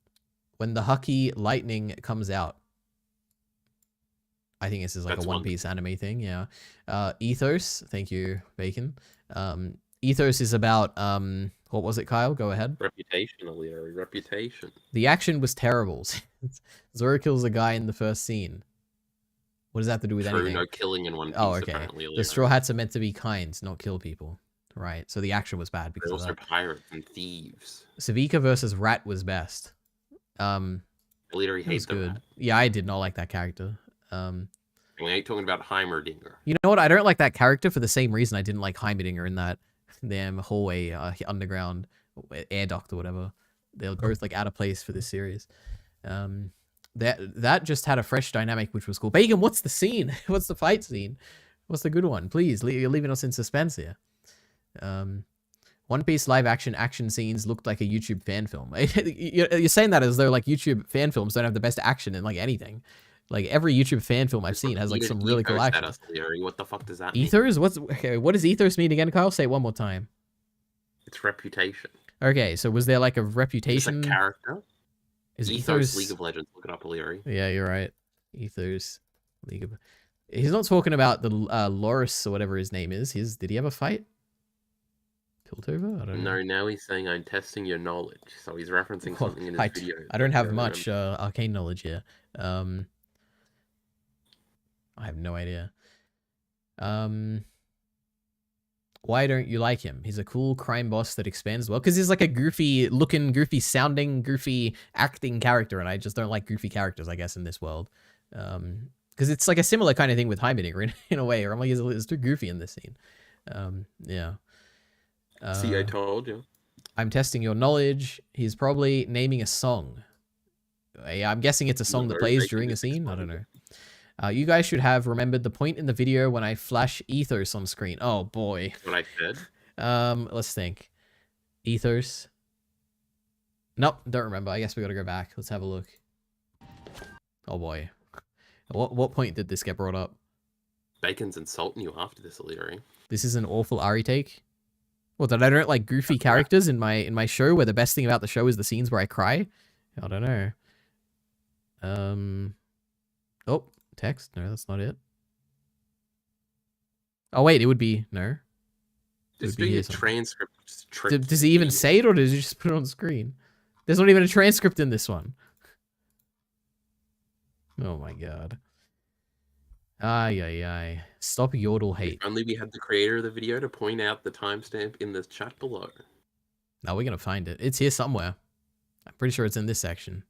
the Hucky lightning comes out. I think this is like a One Piece anime thing, yeah. Ethos, thank you, Bacon. Ethos is about, what was it, Kyle? Go ahead. Reputation. The action was terrible. Zoro kills a guy in the first scene. What does that have to do with anything? No killing in One Piece, oh, okay. apparently. The Straw Hats are meant to be kind, not kill people. Right, so the action was bad because They're of also that. pirates and thieves. Savika versus Rat was best. Literally hates good. Rat. Yeah, I did not like that character. We ain't talking about Heimerdinger. You know what? I don't like that character for the same reason I didn't like Heimerdinger in that damn hallway, underground air duct or whatever. They're both like out of place for this series. That just had a fresh dynamic, which was cool. Bacon, what's the scene? What's the fight scene? What's the good one? Please, you're leaving us in suspense here. One Piece live action scenes looked like a YouTube fan film. You're saying that as though like YouTube fan films don't have the best action in like anything. Like every YouTube fan film I've seen has like some really cool action. What the fuck does that mean? Ethos? What does ethos mean again, Kyle? Say it one more time. It's reputation. Okay, so was there like a reputation? It's a character. Is ethos League of Legends? Look it up, O'Leary. Yeah, you're right. Ethos League of. He's not talking about the Loris or whatever his name is. Did he have a fight? Piltover? I don't know. No, now he's saying I'm testing your knowledge. So he's referencing something in his video. I don't have much arcane knowledge here. I have no idea. Why don't you like him? He's a cool crime boss that expands well. Because he's like a goofy looking, goofy sounding, goofy acting character. And I just don't like goofy characters, I guess, in this world. Because it's like a similar kind of thing with Heimerdinger in a way. Or I'm like, it's too goofy in this scene. Yeah. See, I told you. I'm testing your knowledge. He's probably naming a song. I'm guessing it's a song that plays during a scene. I don't know. You guys should have remembered the point in the video when I flash ethos on screen. Oh boy. What I said. Let's think. Ethos. Nope, don't remember. I guess we gotta go back. Let's have a look. Oh boy. What point did this get brought up? Bacon's insulting you after this, O'Leary. This is an awful Ari take. Well, that I don't like goofy characters in my show, where the best thing about the show is the scenes where I cry. I don't know. Oh, text. No, that's not it. Oh wait, it would be no. Just do your transcript. Does he even say it, or does he just put it on the screen? There's not even a transcript in this one. Oh my god. Ay. Stop yodel hate. If only we had the creator of the video to point out the timestamp in the chat below. No, we're gonna find it. It's here somewhere. I'm pretty sure it's in this section.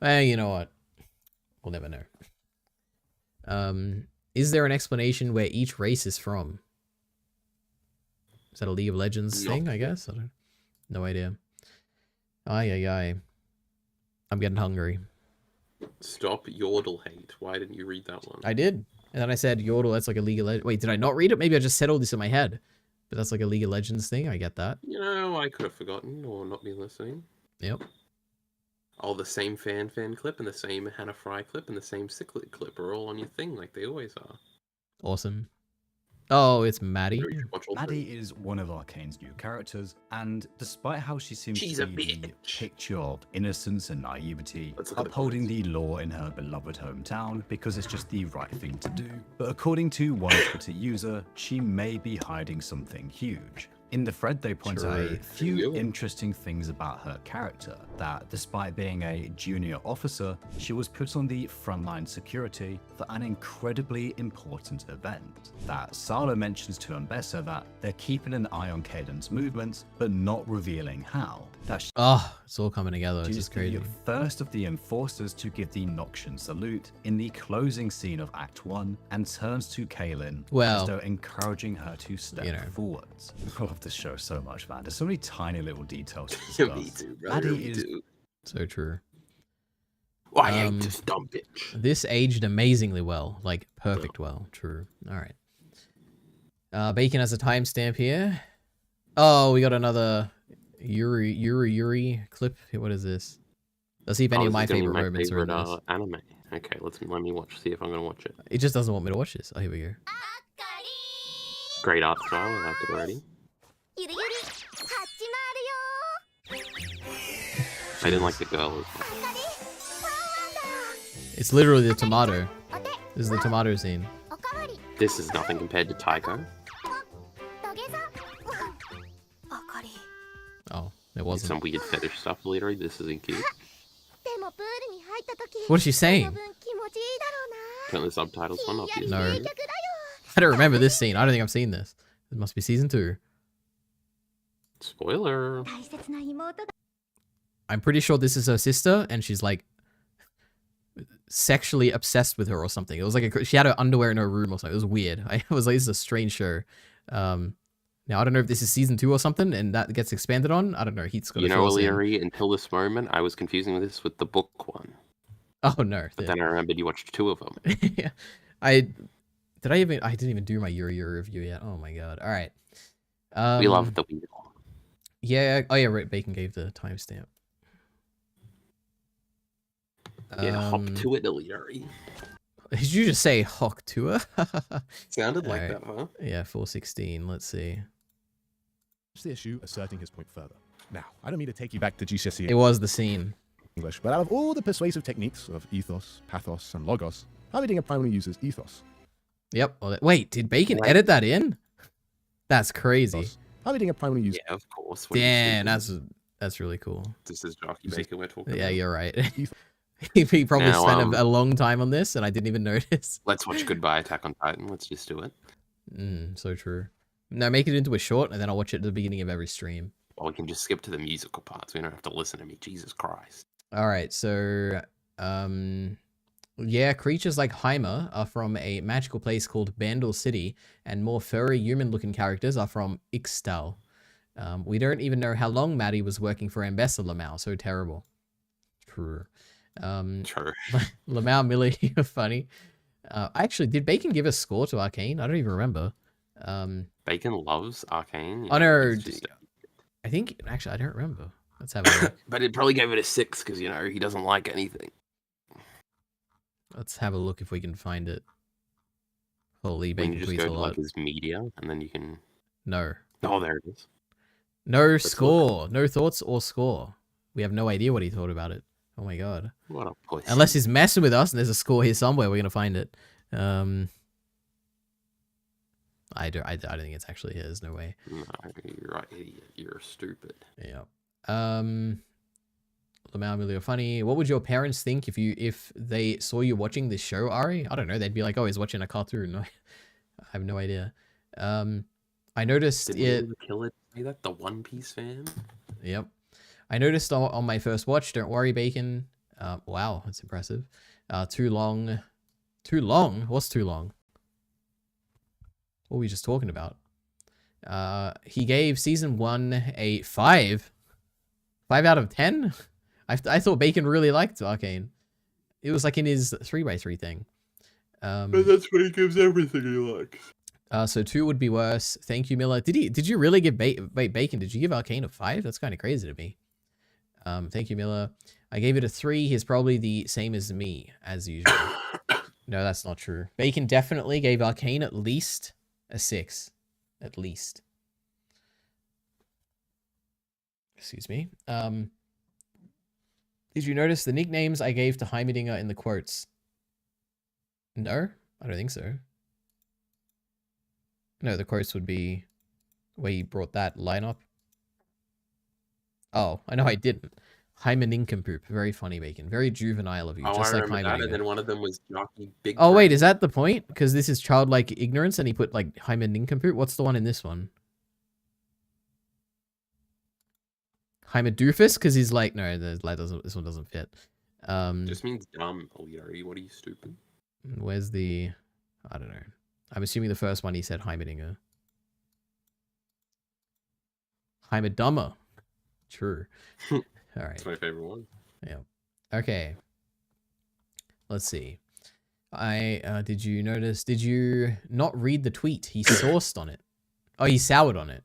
Well, you know what? We'll never know. Is there an explanation where each race is from? Is that a League of Legends thing, I guess? I don't. No idea. Ay. I'm getting hungry. Stop yodel hate. Why didn't you read that one? I did. And then I said yodel, that's like a League of Legends. Wait, did I not read it? Maybe I just said all this in my head. But that's like a League of Legends thing. I get that. You know, I could have forgotten or not been listening. Yep. All the same fan clip and the same Hannah Fry clip and the same Cichlid clip are all on your thing like they always are. Awesome. Oh, it's Maddie. Maddie is one of Arcane's new characters, and despite how she seems She's to a be the bitch. picture of innocence and naivety, Let's look at the upholding the law in her beloved hometown because it's just the right thing to do. But according to one Twitter user, she may be hiding something huge. In the thread, they point out a few interesting things about her character, that despite being a junior officer, she was put on the frontline security for an incredibly important event. That Salo mentions to Mbessa that they're keeping an eye on Caden's movements, but not revealing how. That It's all coming together. It's she's just crazy. the first of the enforcers to give the Noxian salute in the closing scene of Act 1 and turns to Kaylin Well, as though encouraging her to step you know. forwards. I love this show so much, man. There's so many tiny little details to Yeah, discuss. me too, brother. Maddie Me is too. So true. Oh, I hate this dumb bitch. This aged amazingly well. Like, perfect well. True. Alright. Bacon has a timestamp here. Oh, we got another Yuri clip. What is this? Let's see if any of my favorite moments are in this. Anime. Okay, let me watch. See if I'm gonna watch it. It just doesn't want me to watch this. Oh, here we go. Great art style. I like it already. I didn't like the girl. It's literally the tomato. This is the tomato scene. This is nothing compared to Taiko. Oh, it wasn't. Some weird fetish stuff, literally. This isn't cute. What is she saying? Turn the subtitles on, obviously. No. I don't remember this scene. I don't think I've seen this. It must be season 2. Spoiler. I'm pretty sure this is her sister, and she's like sexually obsessed with her or something. It was like she had her underwear in her room or something. It was weird. I was like, this is a strange show. Now I don't know if this is season 2 or something, and that gets expanded on. I don't know. He's got. You know, O'Leary, until this moment, I was confusing this with the book one. Oh no! But then I remembered you watched 2 of them. Yeah, I didn't even do my Yuri review yet. Oh my god! All right. We love the wheel. Yeah. Oh yeah. Right. Bacon gave the timestamp. Yeah, hop to it, O'Leary. Did you just say hawk to her? Sounded like Alright. that, huh? Yeah, 416. Let's see. The issue asserting his point further. Now, I don't mean to take you back to GCSE It was the scene. English, but out of all the persuasive techniques of ethos, pathos, and logos, Havidinga primarily uses ethos. Yep. Wait, did Bacon edit that in? That's crazy. Havidinga primarily uses. Yeah, of course. Damn, that's really cool. This is Jockey Bacon we're talking Yeah, about. you're right. he probably Now, spent a long time on this, and I didn't even notice. Let's watch Goodbye Attack on Titan. Let's just do it. So true. No, make it into a short, and then I'll watch it at the beginning of every stream. Or we can just skip to the musical parts. We don't have to listen to me. Jesus Christ. All right, so yeah, creatures like Heimer are from a magical place called Bandle City, and more furry human-looking characters are from Ixtal. We don't even know how long Maddie was working for Ambessa Lamau. So terrible. True. True. Lamau Millie, you're funny. Actually, did Bacon give a score to Arcane? I don't even remember. Bacon loves Arcane. Oh no, it's just- I think actually I don't remember. Let's have a look. But it probably gave it a 6 because, he doesn't like anything. Let's have a look if we can find it. Holy, When Bacon you just tweets go a to lot. his media, and then you can... No. Oh, there it is. No Let's score. No thoughts or score. We have no idea what he thought about it. Oh my god. What a pussy. Unless he's messing with us and there's a score here somewhere, we're gonna find it. I don't think it's actually his, no way. No, you're right, idiot. You're stupid. Yeah. Lamau Emilio funny. What would your parents think if they saw you watching this show, Ari? I don't know. They'd be like, oh, he's watching a cartoon. I have no idea. I noticed Did it. the killer say that? The One Piece fan? Yep. I noticed on my first watch, don't worry, Bacon. Wow, that's impressive. Too long. Too long? What's too long? What were we just talking about? He gave season 1 a 5. 5 out of 10? I thought Bacon really liked Arcane. It was like in his 3x3 thing. But that's what he gives everything he likes. So 2 would be worse. Thank you, Miller. Did you really give Bacon? Did you give Arcane a 5? That's kind of crazy to me. Thank you, Miller. I gave it a 3. He's probably the same as me, as usual. No, that's not true. Bacon definitely gave Arcane at least a 6, at least. Excuse me. Did you notice the nicknames I gave to Heimerdinger in the quotes? No, I don't think so. No, the quotes would be where you brought that line up. Oh, I know I didn't. Heimerdinger, very funny, Bacon. Very juvenile of you, just like remember that, and Heimerdinger. then one of them was Jockey Big. Oh wait, is that the point? Because this is childlike ignorance, and he put like Heimerdinger. What's the one in this one? Heimerdoofus, because he's like, no, this one doesn't fit. Just means dumb, Leary. What are you, stupid? Where's the... I don't know. I'm assuming the first one he said Heimerdinger. Heimerdummer. True. All right. That's my favorite one. Yeah. Okay. Let's see. Did you notice... Did you not read the tweet? He sourced on it. Oh, he soured on it.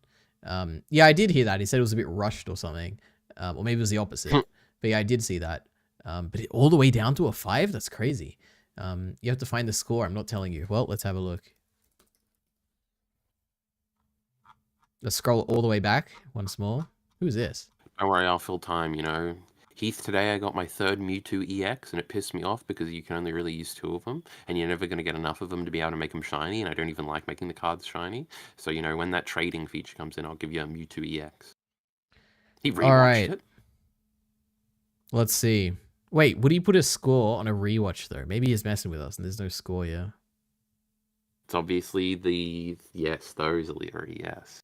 Yeah, I did hear that. He said it was a bit rushed or something. Or maybe it was the opposite. But yeah, I did see that. But all the way down to a 5? That's crazy. You have to find the score. I'm not telling you. Well, let's have a look. Let's scroll all the way back once more. Who's this? Don't worry, I'll fill time, you know. Heath, today I got my 3rd Mewtwo EX, and it pissed me off because you can only really use 2 of them, and you're never going to get enough of them to be able to make them shiny, and I don't even like making the cards shiny. So, you know, when that trading feature comes in, I'll give you a Mewtwo EX. He rewatched it. Let's see. Wait, would he put a score on a rewatch, though? Maybe he's messing with us, and there's no score, yeah. It's obviously the... Yes, those are Leary, yes.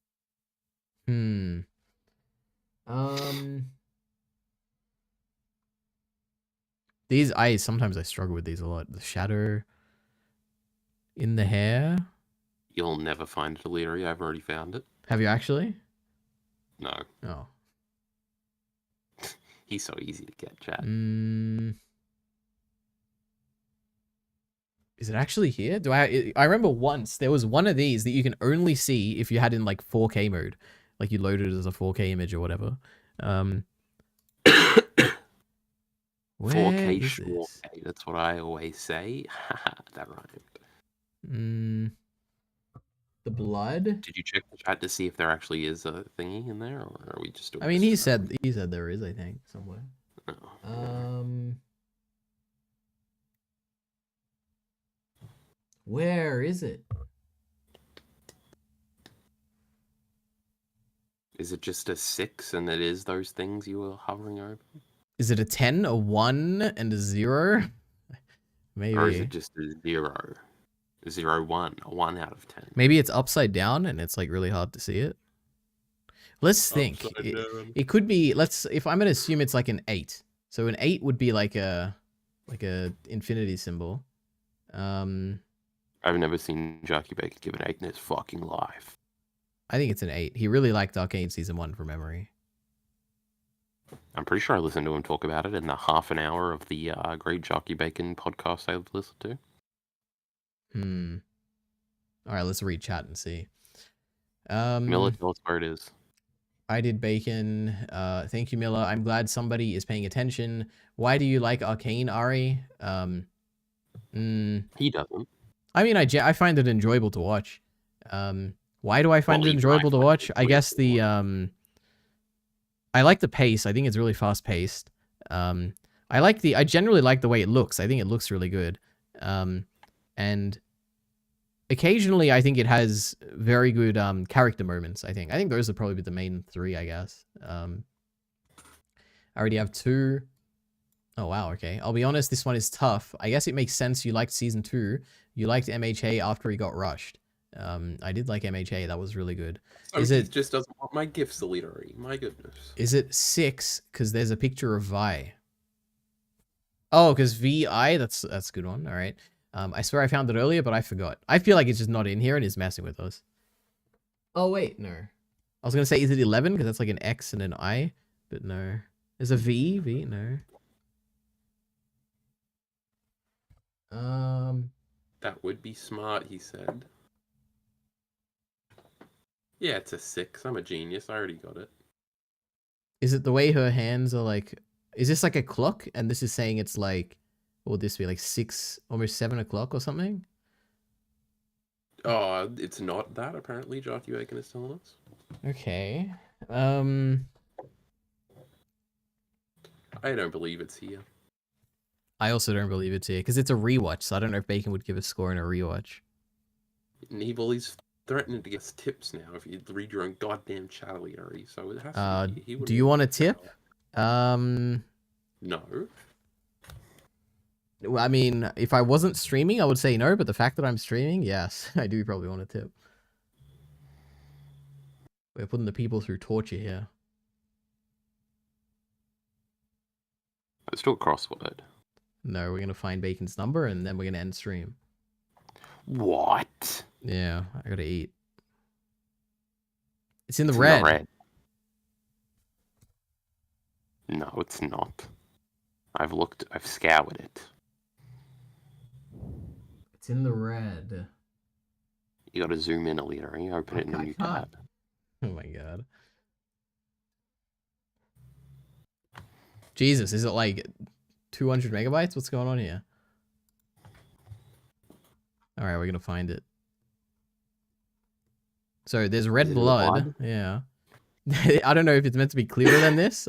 These, sometimes I struggle with these a lot. The shadow in the hair. You'll never find it, Leary. I've already found it. Have you actually? No. Oh. He's so easy to get, chat. Is it actually here? I remember once there was one of these that you can only see if you had in like 4K mode. Like you loaded it as a 4K image or whatever. 4K short. That's what I always say. That rhymed. The blood? Did you check the chat to see if there actually is a thingy in there, or are we just doing I mean, he said there is, I think, somewhere. Oh. Where is it? Is it just a 6 and it is those things you were hovering over? Is it a 10, a 1, and a 0? Maybe. Or is it just a 0? 0, 1, a 1 out of 10. Maybe it's upside down and it's like really hard to see it. Let's think. It could be, if I'm going to assume it's like an 8. So an 8 would be like a infinity symbol. I've never seen Jockey Baker give an 8 in his fucking life. I think it's an 8. He really liked Arcane Season 1 from memory. I'm pretty sure I listened to him talk about it in the half an hour of the Great Jockey Bacon podcast I've listened to. All right, let's read chat and see. Miller, tell us where it is. I did Bacon. Thank you, Miller. I'm glad somebody is paying attention. Why do you like Arcane, Ari? He doesn't. I mean, I find it enjoyable to watch. Why do I find it enjoyable to watch? I guess I like the pace. I think it's really fast paced. I generally like the way it looks. I think it looks really good. And occasionally I think it has very good character moments, I think those are probably the main 3, I guess. I already have 2. Oh, wow, okay. I'll be honest, this one is tough. I guess it makes sense you liked Season 2. You liked MHA after he got rushed. I did like MHA. That was really good. It just doesn't want my gifts, Elitery. My goodness. Is it 6? Because there's a picture of Vi. Oh, because VI? That's a good one. All right. I swear I found it earlier, but I forgot. I feel like it's just not in here and is messing with us. Oh, wait. No. I was going to say, is it 11? Because that's like an X and an I. But no. There's a V. V? No. That would be smart, he said. Yeah, it's a 6. I'm a genius. I already got it. Is it the way her hands are like... Is this like a clock? And this is saying it's like... What would this be? Like 6, almost 7 o'clock or something? Oh, it's not that, apparently, Jockey Bacon is telling us. Okay. I don't believe it's here. I also don't believe it's here, because it's a rewatch, so I don't know if Bacon would give a score in a rewatch. He's threatening to get us tips now if you read your own goddamn chat, Larry, so it has to be. Do you want a tip? No. I mean, if I wasn't streaming, I would say no, but the fact that I'm streaming, yes, I do probably want a tip. We're putting the people through torture here. It's still a crossword. No, we're going to find Bacon's number, and then we're going to end stream. What? Yeah, I gotta eat. It's in the It's red. in the red. No, it's not. I've scoured it. It's in the red. You gotta zoom in a little, and you open it in a new tab. Oh my god. Jesus, is it like 200 megabytes? What's going on here? Alright, we're gonna find it. So there's red blood. Yeah. I don't know if it's meant to be clearer than this.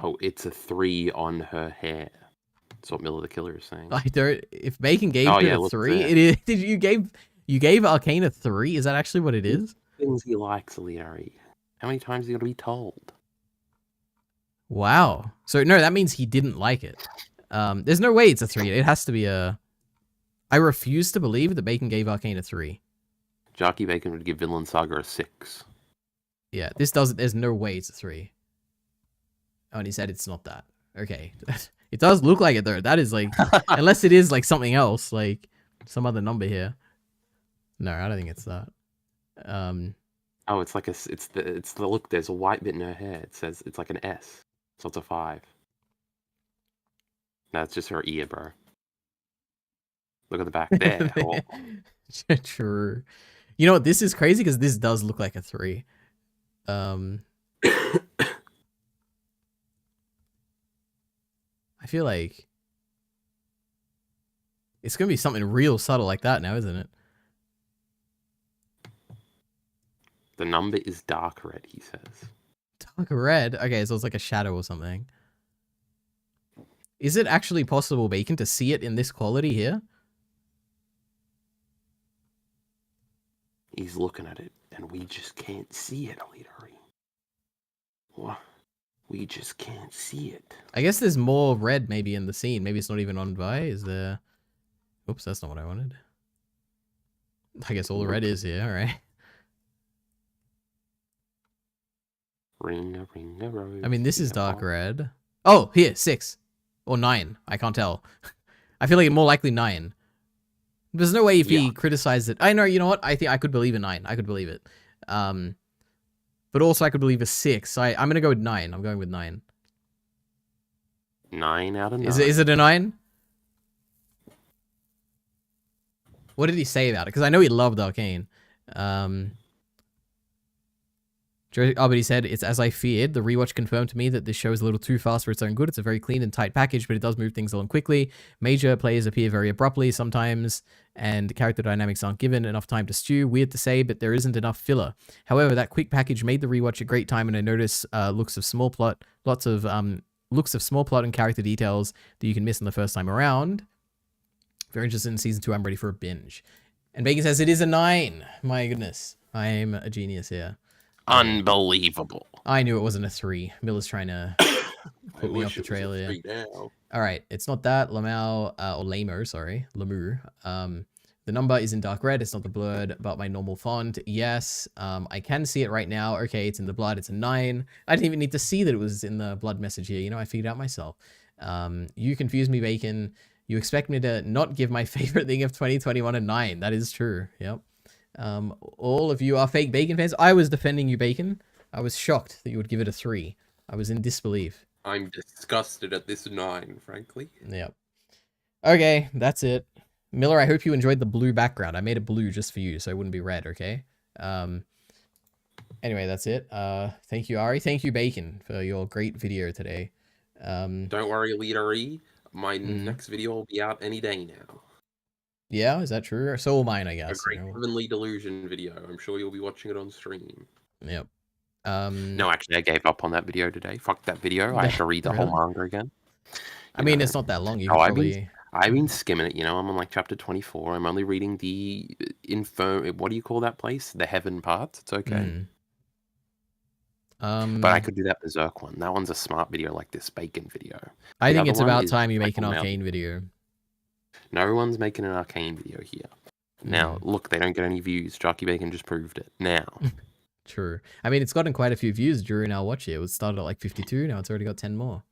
Oh, it's a 3 on her hair. That's what Miller the Killer is saying. I don't. If Bacon gave it a 3, it is. Did you gave Arcane a 3? Is that actually what it is? Things he likes, Larry. How many times are you gonna be told? Wow. So no, that means he didn't like it. There's no way it's a 3. It has to be a. I refuse to believe that Bacon gave Arcane a 3. Jockey Bacon would give Vinland Saga a 6. Yeah, this doesn't. There's no way it's a 3. Oh, and he said it's not that. Okay. It does look like it though. That is like, unless it is like something else, like some other number here. No, I don't think it's that. Oh, it's like it's the look. There's a white bit in her hair. It says it's like an S, so it's a 5. No, it's just her ear, bro. Look at the back there. Oh. True. You know what? This is crazy because this does look like a 3. I feel like it's gonna be something real subtle like that now, isn't it? The number is dark red, he says. Dark red? Okay, so it's like a shadow or something. Is it actually possible, Bacon, to see it in this quality here? He's looking at it, and we just can't see it, Alidari. What? We just can't see it. I guess there's more red maybe in the scene. Maybe it's not even on by. Is there... Oops, that's not what I wanted. I guess all the red is here, alright. Ring a rose. I mean, this is dark red. Oh, here, 6. Or 9. I can't tell. I feel like it's more likely 9. There's no way if he criticized it. I know, you know what? I think I could believe a 9. I could believe it. But also I could believe a 6. So I'm going to go with 9. I'm going with 9. 9 out of 9. Is it a 9? What did he say about it? Because I know he loved Arcane. But he said, it's as I feared. The rewatch confirmed to me that this show is a little too fast for its own good. It's a very clean and tight package, but it does move things along quickly. Major players appear very abruptly sometimes, and character dynamics aren't given enough time to stew. Weird to say, but there isn't enough filler. However, that quick package made the rewatch a great time, and I notice lots of small plot and character details that you can miss on the first time around. Very interested in season 2. I'm ready for a binge. And Bacon says it is a 9. My goodness, I'm a genius here. Unbelievable. I knew it wasn't a 3. Miller's trying to put me off the trail here. All right, it's not that. Lamer, sorry. Lemur. The number is in dark red. It's not the blurred, but my normal font. Yes, I can see it right now. Okay, it's in the blood. It's a 9. I didn't even need to see that it was in the blood message here. You know, I figured out myself. You confuse me, Bacon. You expect me to not give my favorite thing of 2021 a 9. That is true. Yep. All of you are fake Bacon fans. I was defending you, Bacon. I was shocked that you would give it a 3. I was in disbelief. I'm disgusted at this 9, frankly. Yep. Okay, that's it. Miller, I hope you enjoyed the blue background. I made it blue just for you, so it wouldn't be red, okay? Anyway, that's it. Thank you, Ari. Thank you, Bacon, for your great video today. Don't worry, Leader E. My next video will be out any day now. Yeah, is that true? So will mine, I guess. A great Heavenly Delusion video. I'm sure you'll be watching it on stream. Yep. No, actually, I gave up on that video today. Fuck that video. I have to read the whole manga again. I mean, it's not that long. You can probably... I've been skimming it, you know. I'm on like chapter 24. I'm only reading the what do you call that place? The heaven part. It's okay. But I could do that Berserk one. That one's a smart video like this Bacon video. I think it's about time you make an Arcane video. No one's making an Arcane video here. Now, look, they don't get any views. Jockey Bacon just proved it. Now. True. I mean, it's gotten quite a few views during our watch here. It started at like 52. Now it's already got 10 more.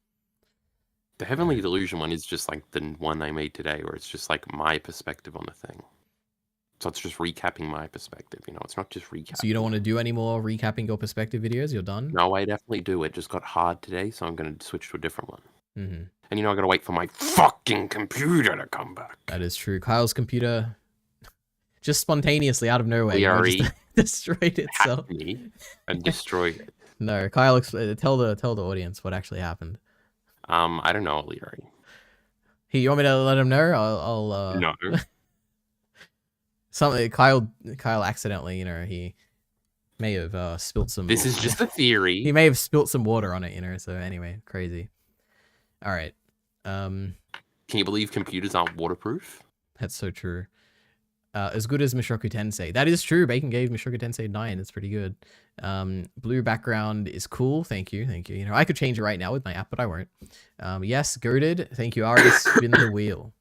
The Heavenly Delusion one is just like the one I made today, where it's just like my perspective on the thing. So it's just recapping my perspective, you know, it's not just recapping. So you don't want to do any more recapping your perspective videos? You're done? No, I definitely do. It just got hard today, so I'm going to switch to a different one. And you know, I got to wait for my fucking computer to come back. That is true. Kyle's computer just spontaneously out of nowhere just destroyed itself. Me and destroyed it. No, Kyle, tell the audience what actually happened. I don't know, Leary. Hey, you want me to let him know? I'll No. Something Kyle accidentally, you know, he may have spilt some. This is just a theory. He may have spilt some water on it, you know. So anyway, crazy. All right. Can you believe computers aren't waterproof? That's so true. As good as Mushoku Tensei. That is true. Bacon gave Mushoku Tensei 9. It's pretty good. Blue background is cool. Thank you. Thank you. You know, I could change it right now with my app, but I won't. Yes, goated. Thank you. Already spin the wheel.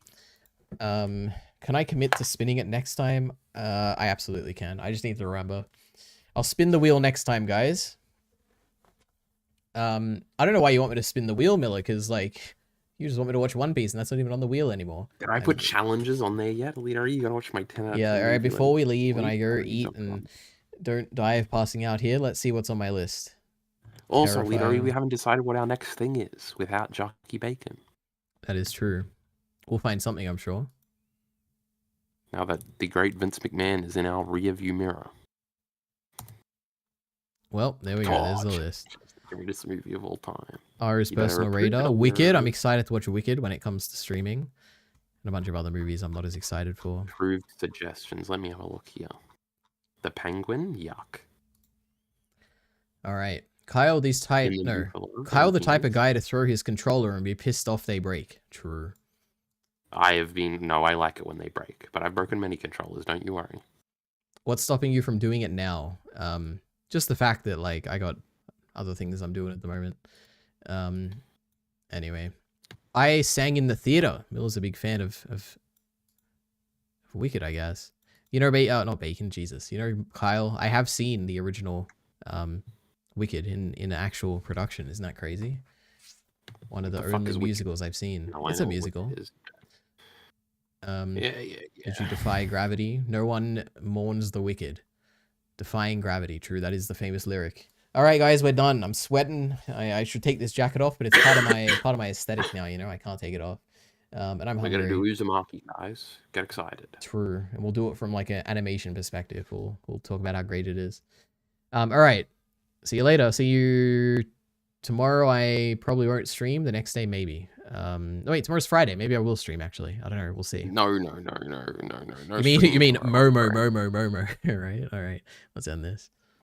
Can I commit to spinning it next time? I absolutely can. I just need to remember. I'll spin the wheel next time, guys. I don't know why you want me to spin the wheel, Miller, because, like, you just want me to watch One Piece, and that's not even on the wheel anymore. Did I put challenges on there yet, Leader? You gotta watch my 10 out of 10. Yeah, alright, before we leave and I go eat and don't die of passing out here, let's see what's on my list. Also, Leader, we haven't decided what our next thing is without Jockey Bacon. That is true. We'll find something, I'm sure. Now that the great Vince McMahon is in our rear view mirror. Well, there we go. There's the list. The greatest movie of all time. R's personal radar. Wicked. I'm excited to watch Wicked when it comes to streaming. And a bunch of other movies I'm not as excited for. Approved suggestions. Let me have a look here. The Penguin? Yuck. Alright. Kyle, Kyle the type of guy to throw his controller and be pissed off they break. True. I like it when they break. But I've broken many controllers, don't you worry. What's stopping you from doing it now? Just the fact that, like, I got other things I'm doing at the moment. Anyway, I sang in the theater. Miller's a big fan of Wicked, I guess. You know, not Bacon, Jesus. You know, Kyle, I have seen the original Wicked in actual production. Isn't that crazy? One of the only musicals I've seen. It's a musical. Did you defy gravity? No one mourns the wicked. Defying gravity. True, that is the famous lyric. All right, guys, we're done. I'm sweating. I should take this jacket off, but it's part of my aesthetic now. You know, I can't take it off. And I'm hungry. We're gonna do Uzumaki, guys. Get excited. True, and we'll do it from like an animation perspective. We'll talk about how great it is. All right. See you later. See you tomorrow. I probably won't stream. The next day, maybe. No, wait, tomorrow's Friday. Maybe I will stream, actually. I don't know. We'll see. No. You mean Momo. Right? All right. Let's end this.